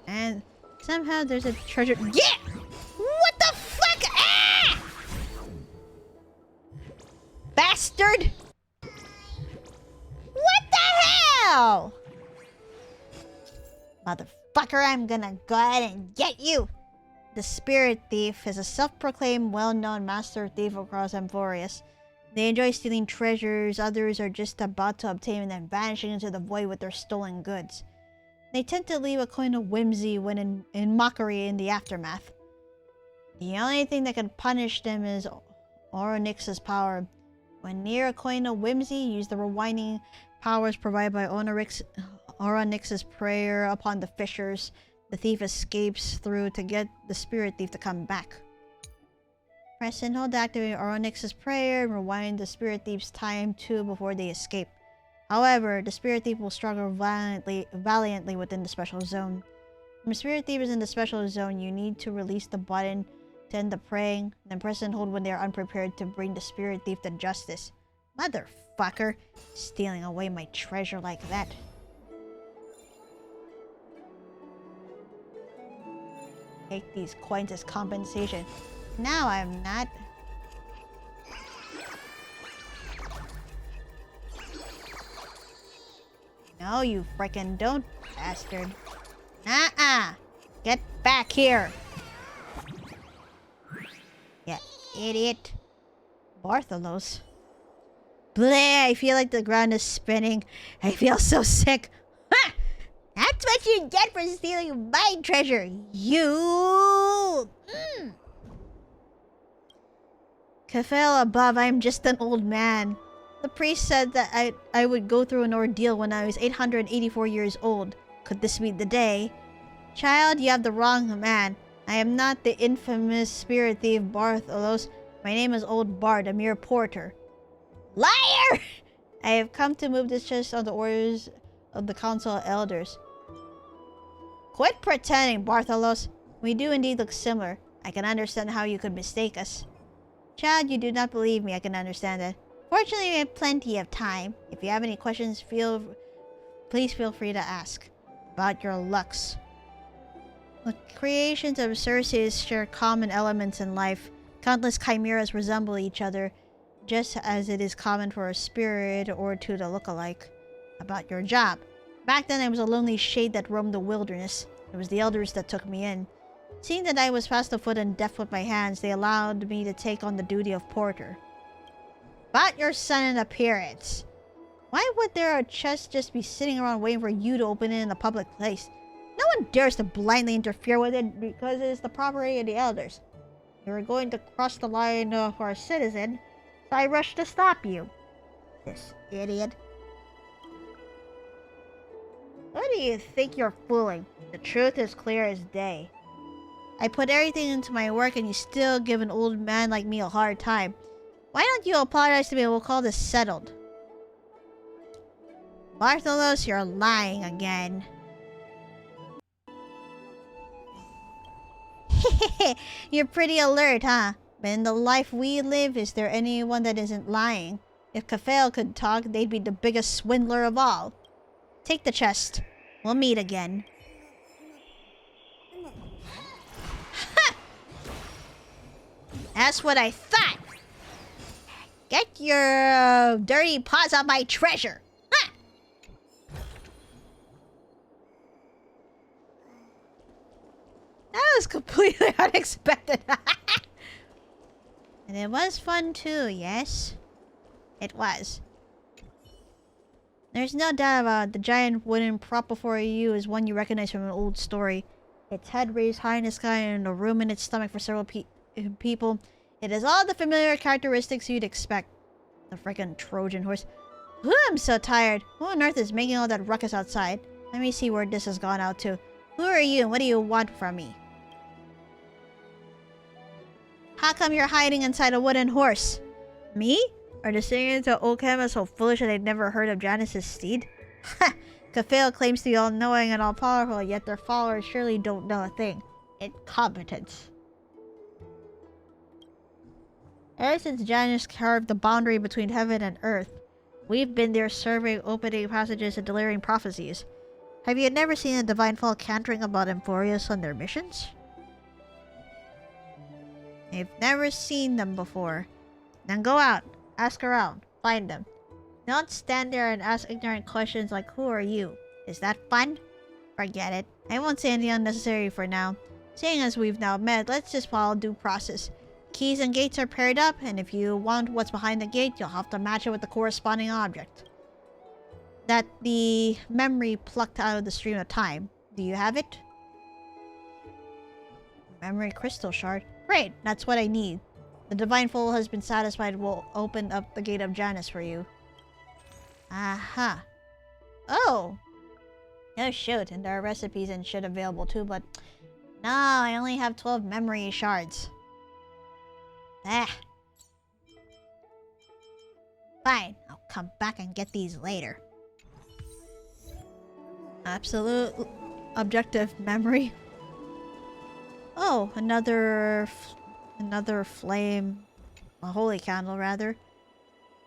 And somehow there's a treasure. Yeah! What the fuck? Ah! Bastard! What the hell? Motherfucker, I'm gonna go ahead and get you! The Spirit Thief is a self-proclaimed, well-known master thief across Amphorius. They enjoy stealing treasures others are just about to obtain and then vanishing into the void with their stolen goods. They tend to leave a coin of whimsy when in mockery in the aftermath. The only thing that can punish them is Onyx's power. When near a coin of whimsy, use the rewinding powers provided by Onyx's prayer upon the fissures the thief escapes through to get the Spirit Thief to come back. Press and hold to activate Onyx's prayer and rewind the Spirit Thief's time too before they escape. However, the Spirit Thief will struggle valiantly within the special zone. When the Spirit Thief is in the special zone, you need to release the button to end the praying, then press and hold when they are unprepared to bring the Spirit Thief to justice. Motherfucker! Stealing away my treasure like that. Take these coins as compensation. Now I'm not. No, you frickin' don't, bastard. Nuh-uh. Get back here. Yeah, idiot. Bartholos. Bleh, I feel like the ground is spinning. I feel so sick. Ha! That's what you get for stealing my treasure. You... Kafel above, I'm just an old man. The priest said that I would go through an ordeal when I was 884 years old. Could this be the day? Child, you have the wrong man. I am not the infamous spirit thief Bartholos. My name is Old Bard, a mere porter. Liar! I have come to move this chest on the orders of the Council of Elders. Quit pretending, Bartholos. We do indeed look similar. I can understand how you could mistake us. Child, you do not believe me. I can understand that. Fortunately, we have plenty of time. If you have any questions, please feel free to ask. About your lux. The creations of Circes share common elements in life. Countless chimeras resemble each other, just as it is common for a spirit or two to look alike. About your job. Back then, I was a lonely shade that roamed the wilderness. It was the elders that took me in. Seeing that I was fast afoot and deft with my hands, they allowed me to take on the duty of porter. About your sudden appearance. Why would their chest just be sitting around waiting for you to open it in a public place? No one dares to blindly interfere with it because it is the property of the elders. You were going to cross the line for a citizen, so I rushed to stop you. This idiot. What do you think you're fooling? The truth is clear as day. I put everything into my work and you still give an old man like me a hard time. Why don't you apologize to me and we'll call this settled? Bartholos, you're lying again. You're pretty alert, huh? But in the life we live, is there anyone that isn't lying? If Kafel could talk, they'd be the biggest swindler of all. Take the chest. We'll meet again. Ha! That's what I thought! Get your dirty paws on my treasure! Ha! That was completely unexpected. And it was fun too, yes? It was. There's no doubt about it. The giant wooden prop before you is one you recognize from an old story. Its head raised high in the sky and a room in its stomach for several people. It has all the familiar characteristics you'd expect. The frickin' Trojan horse. Ooh, I'm so tired. Who on earth is making all that ruckus outside? Let me see where this has gone out to. Who are you and what do you want from me? How come you're hiding inside a wooden horse? Me? Are the singers of Okama so foolish that they've never heard of Janus's steed? Ha! Kafel claims to be all-knowing and all-powerful, yet their followers surely don't know a thing. Incompetence. Ever since Janus carved the boundary between heaven and earth, we've been there serving opening passages and delivering prophecies. Have you never seen a divine fall cantering about Emphorius on their missions? I've never seen them before. Then go out. Ask around. Find them. Don't stand there and ask ignorant questions like, who are you? Is that fun? Forget it. I won't say anything unnecessary for now. Seeing as we've now met, let's just follow due process. Keys and gates are paired up, and if you want what's behind the gate, you'll have to match it with the corresponding object. That the memory plucked out of the stream of time. Do you have it? Memory crystal shard. Great, that's what I need. The divine foal has been satisfied. We'll open up the gate of Janus for you. Aha. Oh! Oh shoot, and there are recipes and shit available too, but... No, I only have 12 memory shards. Ah. Fine, I'll come back and get these later. Absolute objective memory. Oh, another flame. A holy candle, rather.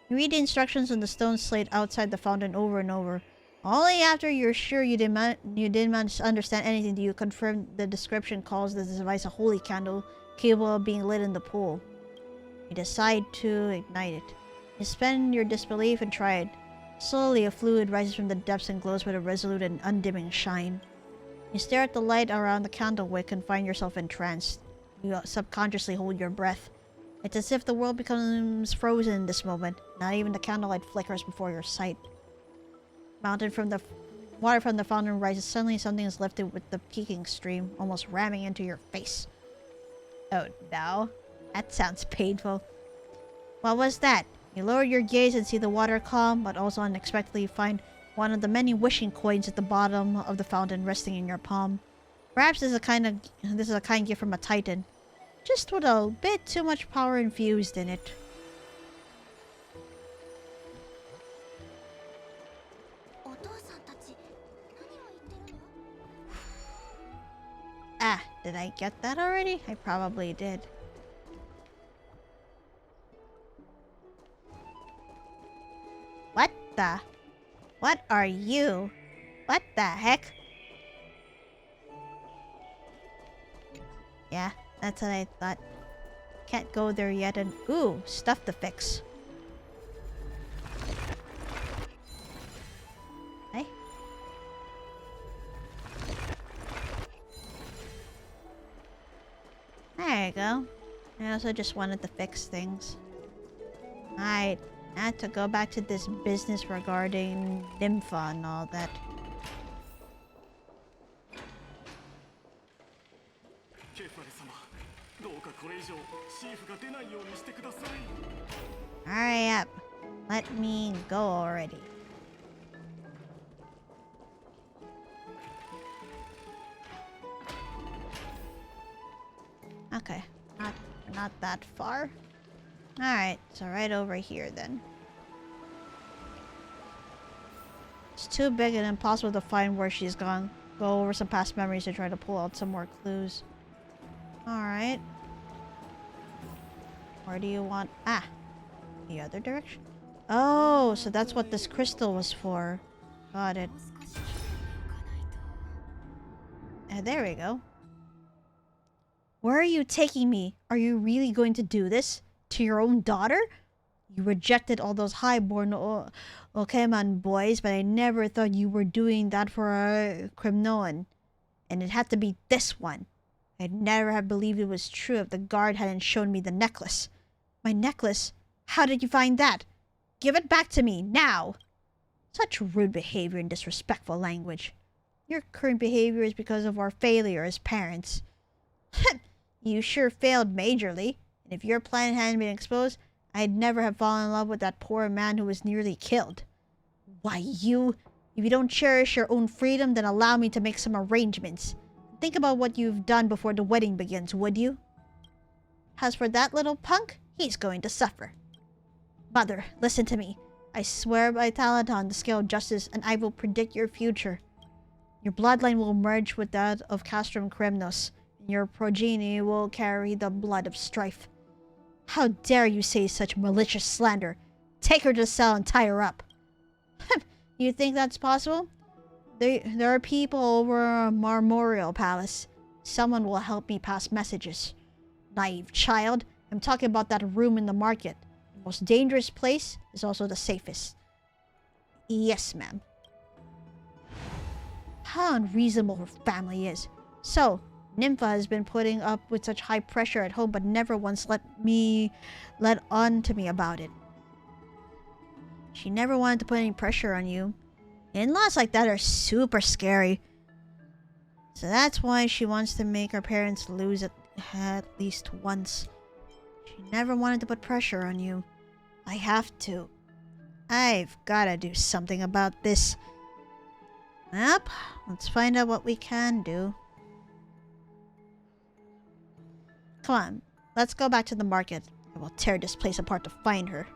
You read the instructions on the stone slate outside the fountain over and over. Only after you're sure you didn't understand anything do you confirm the description calls this device a holy candle capable of being lit in the pool. You decide to ignite it. You suspend your disbelief and try it. Slowly, a fluid rises from the depths and glows with a resolute and undimming shine. You stare at the light around the candle wick and find yourself entranced. You subconsciously hold your breath. It's as if the world becomes frozen in this moment. Not even the candlelight flickers before your sight. Water from the fountain rises. Suddenly something is lifted with the peaking stream, almost ramming into your face. Oh no. That sounds painful. What was that? You lower your gaze and see the water calm, but also unexpectedly find one of the many wishing coins at the bottom of the fountain resting in your palm. Perhaps this is a kind gift from a titan. Just with a bit too much power infused in it. Ah, did I get that already? I probably did. What the? What are you? What the heck? Yeah, that's what I thought. Can't go there yet and... Ooh, stuff to fix. Hey? There you go. I also just wanted to fix things. I had to go back to this business regarding Nympha and all that. Hurry up. Let me go already. Okay. Not that far. Alright, so right over here then. It's too big and impossible to find where she's gone. Go over some past memories to try to pull out some more clues. Alright. Where do you want... Ah! The other direction? Oh, so that's what this crystal was for. Got it. There we go. Where are you taking me? Are you really going to do this? To your own daughter? You rejected all those highborn Okeman boys, but I never thought you were doing that for a Kremnoan. And it had to be this one. I'd never have believed it was true if the guard hadn't shown me the necklace. My necklace? How did you find that? Give it back to me, now! Such rude behavior and disrespectful language. Your current behavior is because of our failure as parents. You sure failed majorly. And if your plan hadn't been exposed, I'd never have fallen in love with that poor man who was nearly killed. Why, if you don't cherish your own freedom, then allow me to make some arrangements. Think about what you've done before the wedding begins, would you? As for that little punk, he's going to suffer. Mother, listen to me. I swear by Talaton, the scale of justice, and I will predict your future. Your bloodline will merge with that of Castrum Kremnos, and your progeny will carry the blood of strife. How dare you say such malicious slander? Take her to the cell and tie her up. You think that's possible? There are people over Marmorial Palace. Someone will help me pass messages. Naive child. I'm talking about that room in the market. The most dangerous place is also the safest. Yes, ma'am. How unreasonable her family is. So, Nympha has been putting up with such high pressure at home, but never once let on to me about it. She never wanted to put any pressure on you. In-laws like that are super scary. So that's why she wants to make her parents lose at least once. She never wanted to put pressure on you. I have to. I've gotta do something about this. Yep, let's find out what we can do. Come on, let's go back to the market. I will tear this place apart to find her.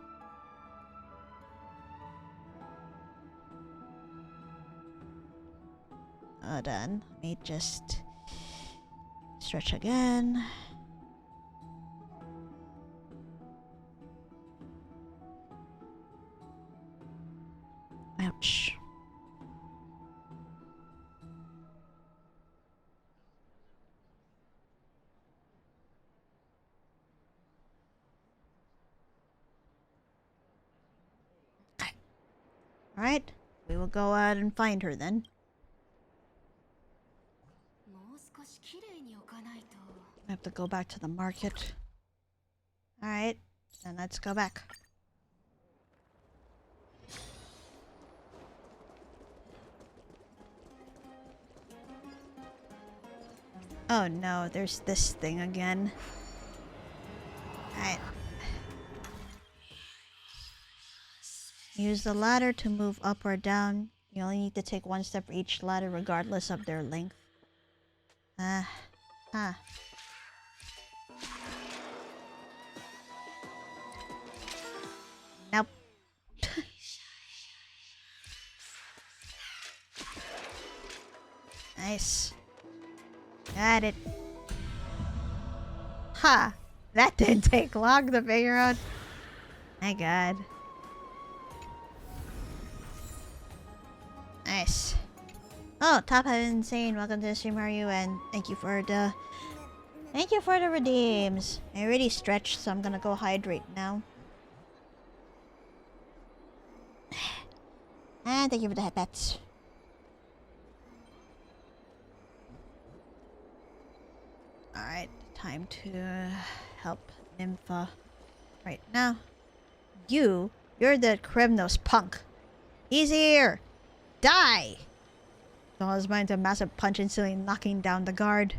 Hold on, let me just stretch again. Ouch. Alright, we will go out and find her then. I have to go back to the market. Alright, then let's go back. Oh no, there's this thing again. Alright. Use the ladder to move up or down. You only need to take one step for each ladder regardless of their length. Nope. Nice. Got it. Ha! That didn't take long to figure out. My god. Nice. Oh, Top Hat Insane, welcome to the stream, how are you? And thank you for the redeems. I already stretched, so I'm gonna go hydrate now. And thank you for the headbats. Alright, time to help Nympha right now. You're the Kremnos punk. He's here! Die! Donald's mind to a massive punch, instantly knocking down the guard.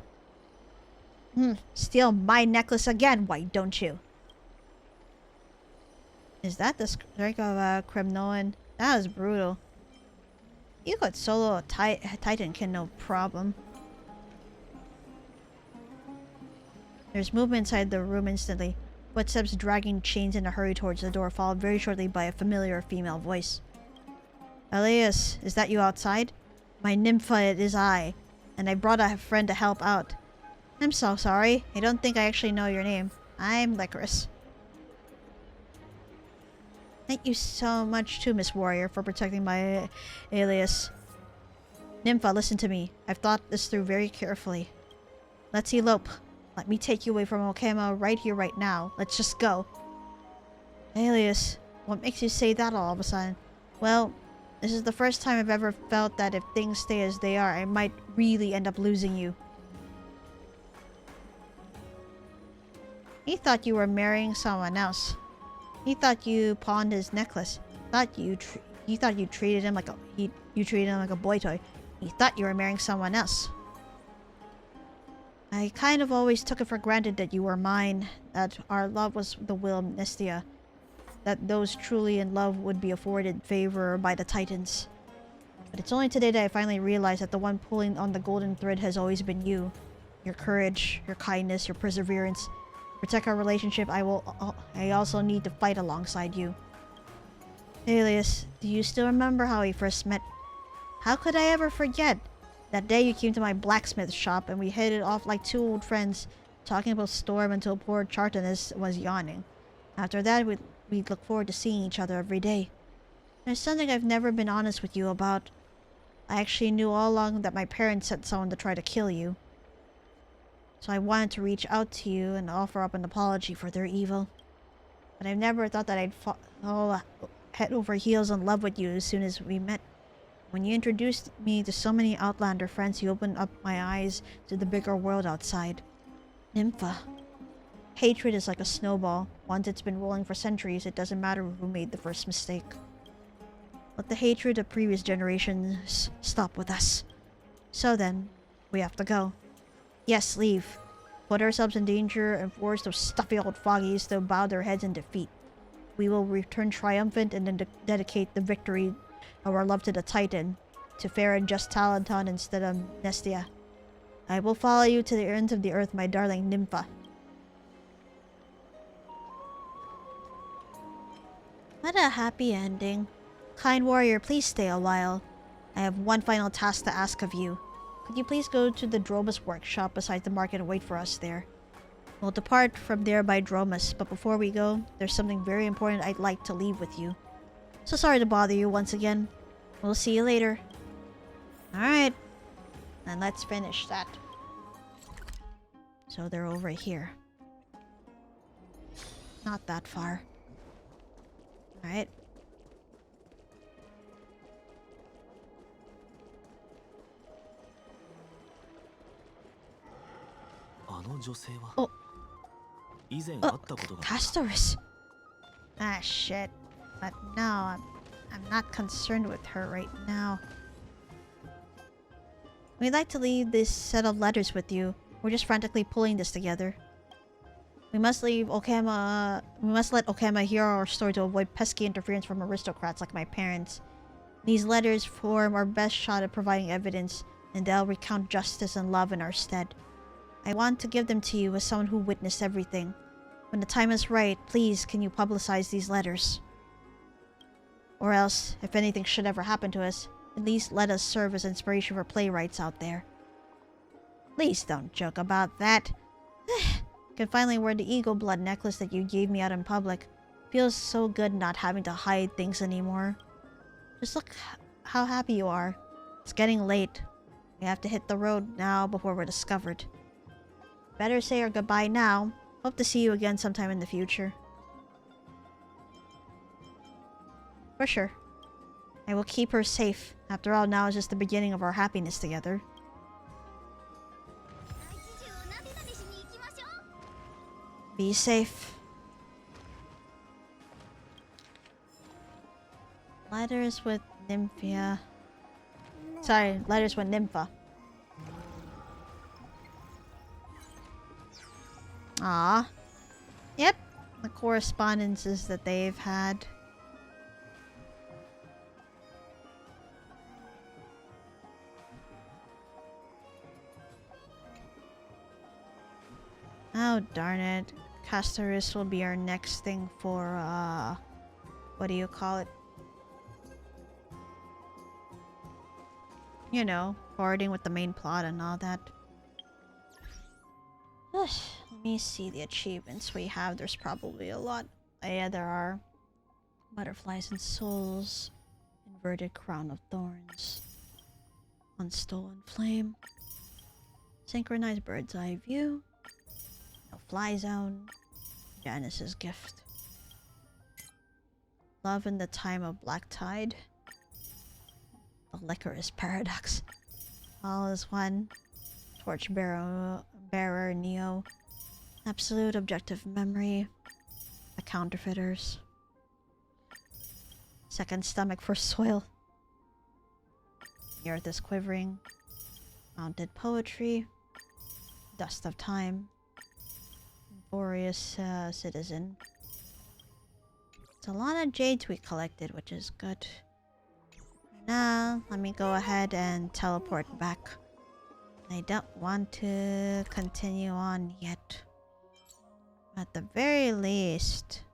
Steal my necklace again, why don't you? Is that the strike of Kremnoan? That was brutal. You could solo a Titankin no problem. There's movement inside the room instantly. Footsteps dragging chains in a hurry towards the door, followed very shortly by a familiar female voice. Elias, is that you outside? My Nympha, it is I, and I brought a friend to help out. I'm so sorry. I don't think I actually know your name. I'm Lycoris. Thank you so much too, Miss Warrior, for protecting my alias. Nympha, listen to me. I've thought this through very carefully. Let's elope. Let me take you away from Okama right here, right now. Let's just go. Alias, what makes you say that all of a sudden? Well, this is the first time I've ever felt that if things stay as they are, I might really end up losing you. He thought you were marrying someone else. He thought you pawned his necklace. He thought you treated him like a boy toy. He thought you were marrying someone else. I kind of always took it for granted that you were mine, that our love was the will of Nestia, that those truly in love would be afforded favor by the Titans. But it's only today that I finally realized that the one pulling on the golden thread has always been you. Your courage, your kindness, your perseverance. To protect our relationship, I also need to fight alongside you. Alias, do you still remember how we first met? How could I ever forget? That day you came to my blacksmith shop and we hit it off like two old friends, talking about Storm until poor Chartanis was yawning. After that, we'd look forward to seeing each other every day. There's something I've never been honest with you about. I actually knew all along that my parents sent someone to try to kill you. So I wanted to reach out to you and offer up an apology for their evil. But I've never thought that I'd fall head over heels in love with you as soon as we met. When you introduced me to so many Outlander friends, you opened up my eyes to the bigger world outside. Nympha. Hatred is like a snowball. Once it's been rolling for centuries, it doesn't matter who made the first mistake. Let the hatred of previous generations stop with us. So then, we have to go. Yes, leave. Put ourselves in danger and force those stuffy old foggies to bow their heads in defeat. We will return triumphant and then dedicate the victory of our love to the Titan, to fair and just Talanton instead of Nestia. I will follow you to the ends of the earth, my darling Nympha. What a happy ending. Kind warrior, please stay a while. I have one final task to ask of you. Could you please go to the Dromus workshop beside the market and wait for us there? We'll depart from there by Dromus, but before we go, there's something very important I'd like to leave with you. So sorry to bother you once again. We'll see you later. Alright. And let's finish that. So they're over here. Not that far. Alright. の女性は Oh. 以前会ったことが Castoris. Ah, shit. But no, I'm not concerned with her right now. We'd like to leave this set of letters with you. We're just frantically pulling this together. We must let Okama hear our story to avoid pesky interference from aristocrats like my parents. These letters form our best shot at providing evidence, and they'll recount justice and love in our stead. I want to give them to you as someone who witnessed everything. When the time is right, please can you publicize these letters? Or else, if anything should ever happen to us, at least let us serve as inspiration for playwrights out there. Please don't joke about that. Can finally wear the eagle blood necklace that you gave me out in public. Feels so good not having to hide things anymore. Just look how happy you are. It's getting late. We have to hit the road now before we're discovered. Better say our goodbye now. Hope to see you again sometime in the future. For sure. I will keep her safe. After all, now is just the beginning of our happiness together. Be safe. Letters with Nymphia. Sorry, letters with Nympha. Ah. Yep. The correspondences that they've had. Oh, darn it. Castoris will be our next thing for, what do you call it? You know, forwarding with the main plot and all that. Let me see the achievements we have. There's probably a lot. Yeah, there are. Butterflies and souls. Inverted crown of thorns. Unstolen flame. Synchronized bird's eye view. No fly zone. Janice's gift. Love in the time of black tide. The Lycoris paradox. All is one. Torchbearer Neo. Absolute objective memory. The counterfeiters. Second stomach for soil. The earth is quivering. Mounted poetry. Dust of time. Laborious citizen. It's a lot of jades we collected, which is good. Now, let me go ahead and teleport back. I don't want to continue on yet. At the very least,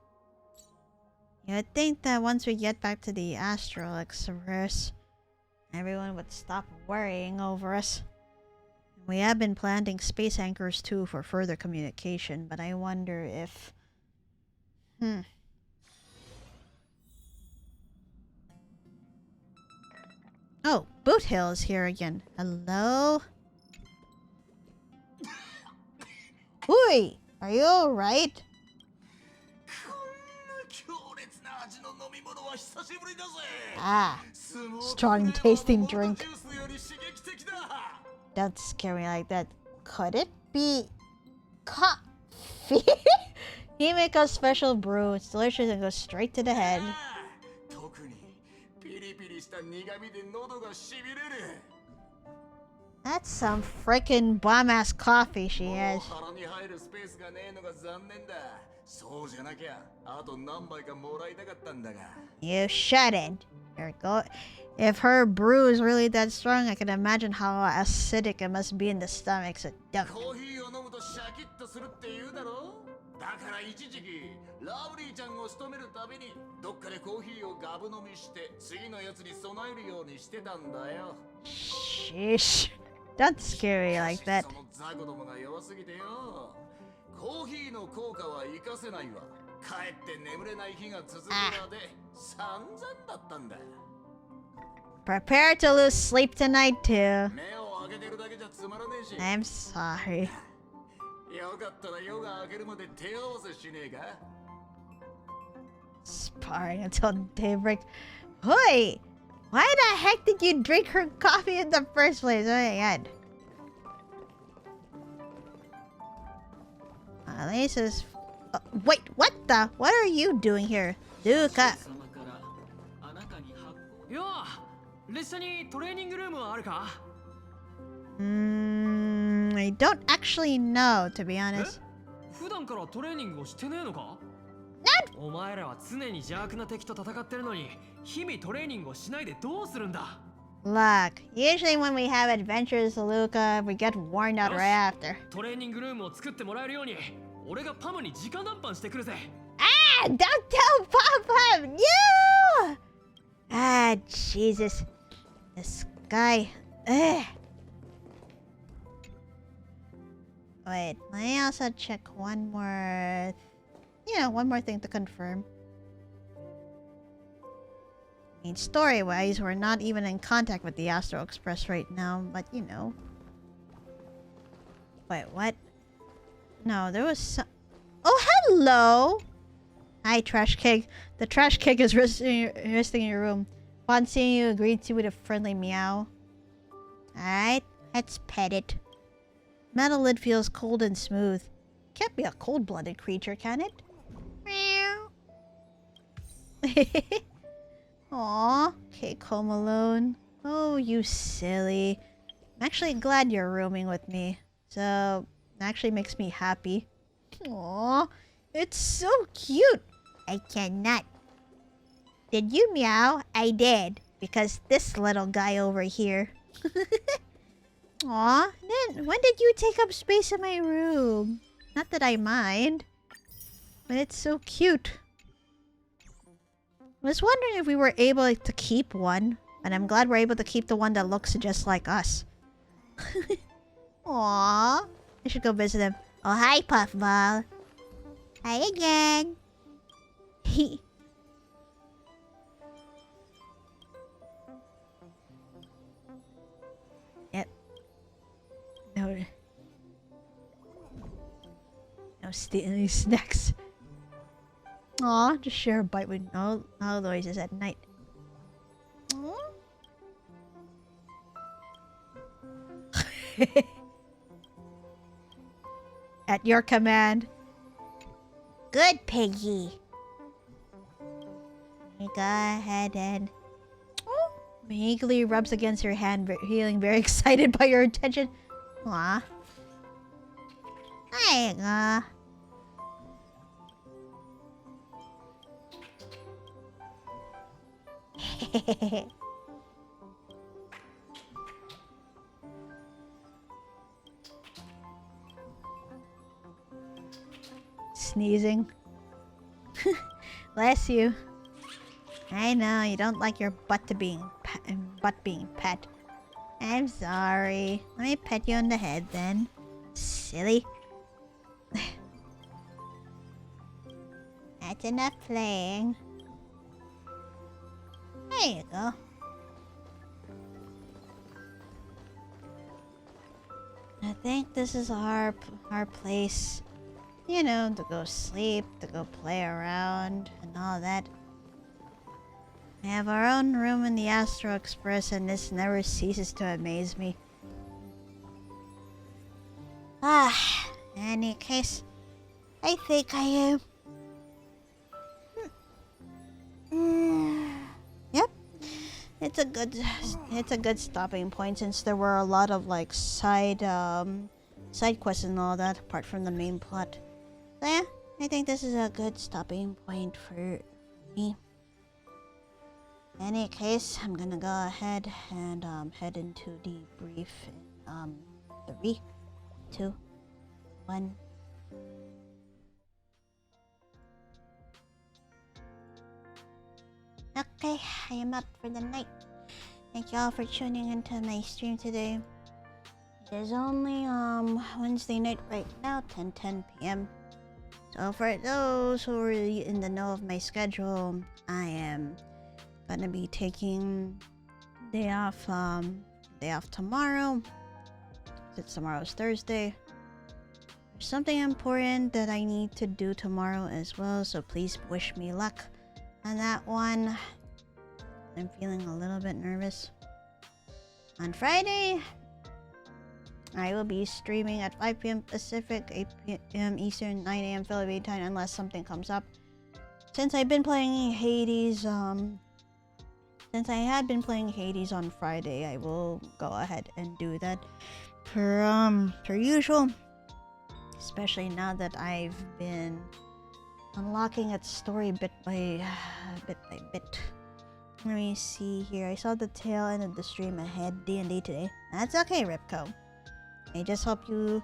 you'd think that once we get back to the Astral Elixirverse, everyone would stop worrying over us. We have been planting space anchors too for further communication, but I wonder if... Oh, Boot Hill is here again. Hello? Hui! Are you alright? Ah, strong tasting drink. Don't scare me like that. Could it be coffee? He make a special brew. It's delicious and goes straight to the head. That's some freaking bomb-ass coffee she has. You shouldn't. If her brew is really that strong, I can imagine how acidic it must be in the stomach, so don't. Sheesh. Don't scare me like that. Prepare to lose sleep tonight too. I'm sorry. Sparring until daybreak. Hui! Why the heck did you drink her coffee in the first place? Oh my god. place is... wait, what the? What are you doing here? Duka. よう、列車にトレーニングルームはあるか？ I don't actually know, to be honest. 普段からトレーニングをしてねえのか？お前らは常に邪悪な敵と戦ってるのに、日々トレーニングをしないでどうするんだ？ Look, usually when we have adventures, Luca, we get worn out right after. トレーニングルームを作ってもらえるように、俺がパムに直談判してくるぜ。Ah, don't tell Papa! You! Ah, Jesus. This guy. Ugh. Wait, let me also check one more... one more thing to confirm. I mean, story-wise, we're not even in contact with the Astro Express right now, but you know. Wait, what? No, there was some... Oh, hello! Hi, Trash Keg. The Trash Keg is resting in your room. Upon seeing you, agreed to with a friendly meow. Alright, let's pet it. Metal lid feels cold and smooth. Can't be a cold-blooded creature, can it? Meow. Aw, Kate Home Alone. Oh, you silly. I'm actually glad you're rooming with me. So, it actually makes me happy. Aw, it's so cute. I cannot. Did you meow? I did. Because this little guy over here. Aw, then when did you take up space in my room? Not that I mind. But it's so cute. I was wondering if we were able to keep one. And I'm glad we're able to keep the one that looks just like us. Aww. I should go visit him. Oh, hi, Puffball. Hi again. Yep. No stealing these snacks. Aw, just share a bite with no noises at night. Aw. At your command. Good, Piggy. You go ahead and... Oh, meekly rubs against your hand, feeling very excited by your attention. Aw. There you go. Sneezing. Bless you. I know you don't like your butt being pet. I'm sorry. Let me pet you on the head then. Silly. That's enough playing. There you go. I think this is our place. You know, to go sleep, to go play around, and all that. We have our own room in the Astro Express, and this never ceases to amaze me. Ah, in any case, I think I am. Yep, it's a good stopping point since there were a lot of like side quests and all that apart from the main plot. So yeah, I think this is a good stopping point for me. In any case, I'm gonna go ahead and head into Debrief in 3, 2, 1. Okay, I am up for the night. Thank you all for tuning into my stream today. It is only Wednesday night right now, 10 p.m. So for those who are really in the know of my schedule, I am gonna be taking day off tomorrow. Since tomorrow's Thursday. There's something important that I need to do tomorrow as well, so please wish me luck on that one. I'm feeling a little bit nervous. On Friday, I will be streaming at 5 p.m. Pacific, 8 p.m. Eastern, 9 a.m. Philippine time unless something comes up. Since I've been playing Hades, since I had been playing Hades on Friday, I will go ahead and do that per usual. Especially now that I've been unlocking its story bit by bit. Let me see here. I saw the tail end of the stream ahead D&D today. That's okay, Ripco. I just hope you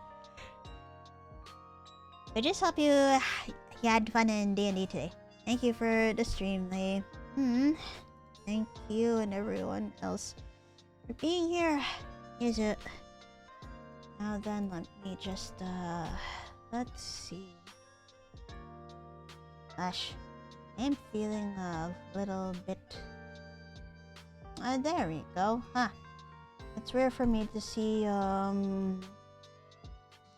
had fun in D&D today. Thank you for the stream, Lay. Thank you and everyone else for being here. Here's it. Now then, let me just let's see. Gosh, I'm feeling a little bit. There we go. Huh. It's rare for me to see.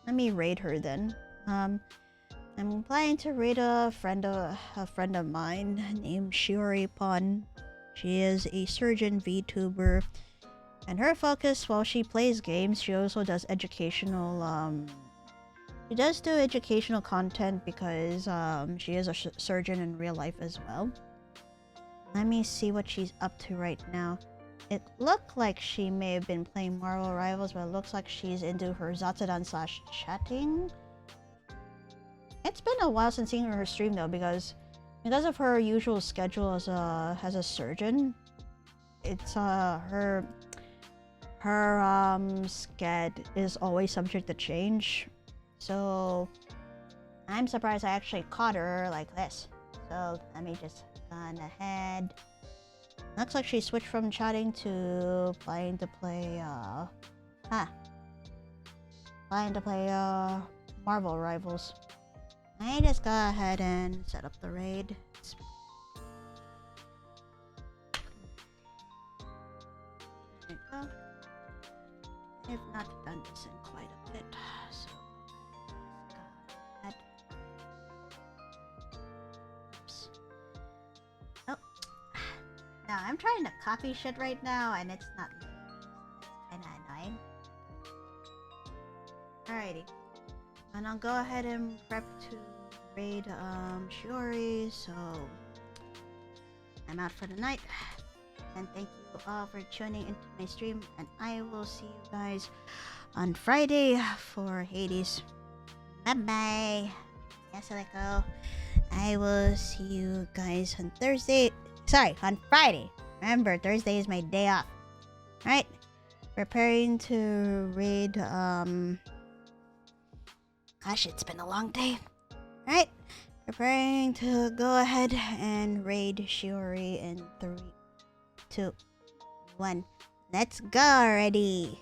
Let me raid her then. I'm planning to raid a friend of mine named Shiori Pon. She is a surgeon VTuber, and her focus while she plays games, she also does educational. She does do educational content because she is a surgeon in real life as well. Let me see what she's up to right now. It looked like she may have been playing Marvel Rivals, but it looks like she's into her Zatsudan / chatting. It's been a while since seeing her stream though, because of her usual schedule as a surgeon. It's her sched is always subject to change. So I'm surprised I actually caught her like this. So let me just go ahead. Looks like she switched from chatting to planning to play Marvel Rivals. I just go ahead and set up the raid. There we go. I've not done this in quite a bit, so let's go ahead. Oops. Oh. No, I'm trying to copy shit right now and it's not. It's kinda annoying. Alrighty. And I'll go ahead and prep to raid Shiori, so I'm out for the night. And thank you all for tuning into my stream, and I will see you guys on Friday for Hades. Bye bye. Yes, Aliko. I will see you guys on Thursday. Sorry, on Friday. Remember, Thursday is my day off. Alright. Preparing to raid Gosh, it's been a long day. Alright. Preparing to go ahead and raid Shiori in 3, 2, 1. Let's go already!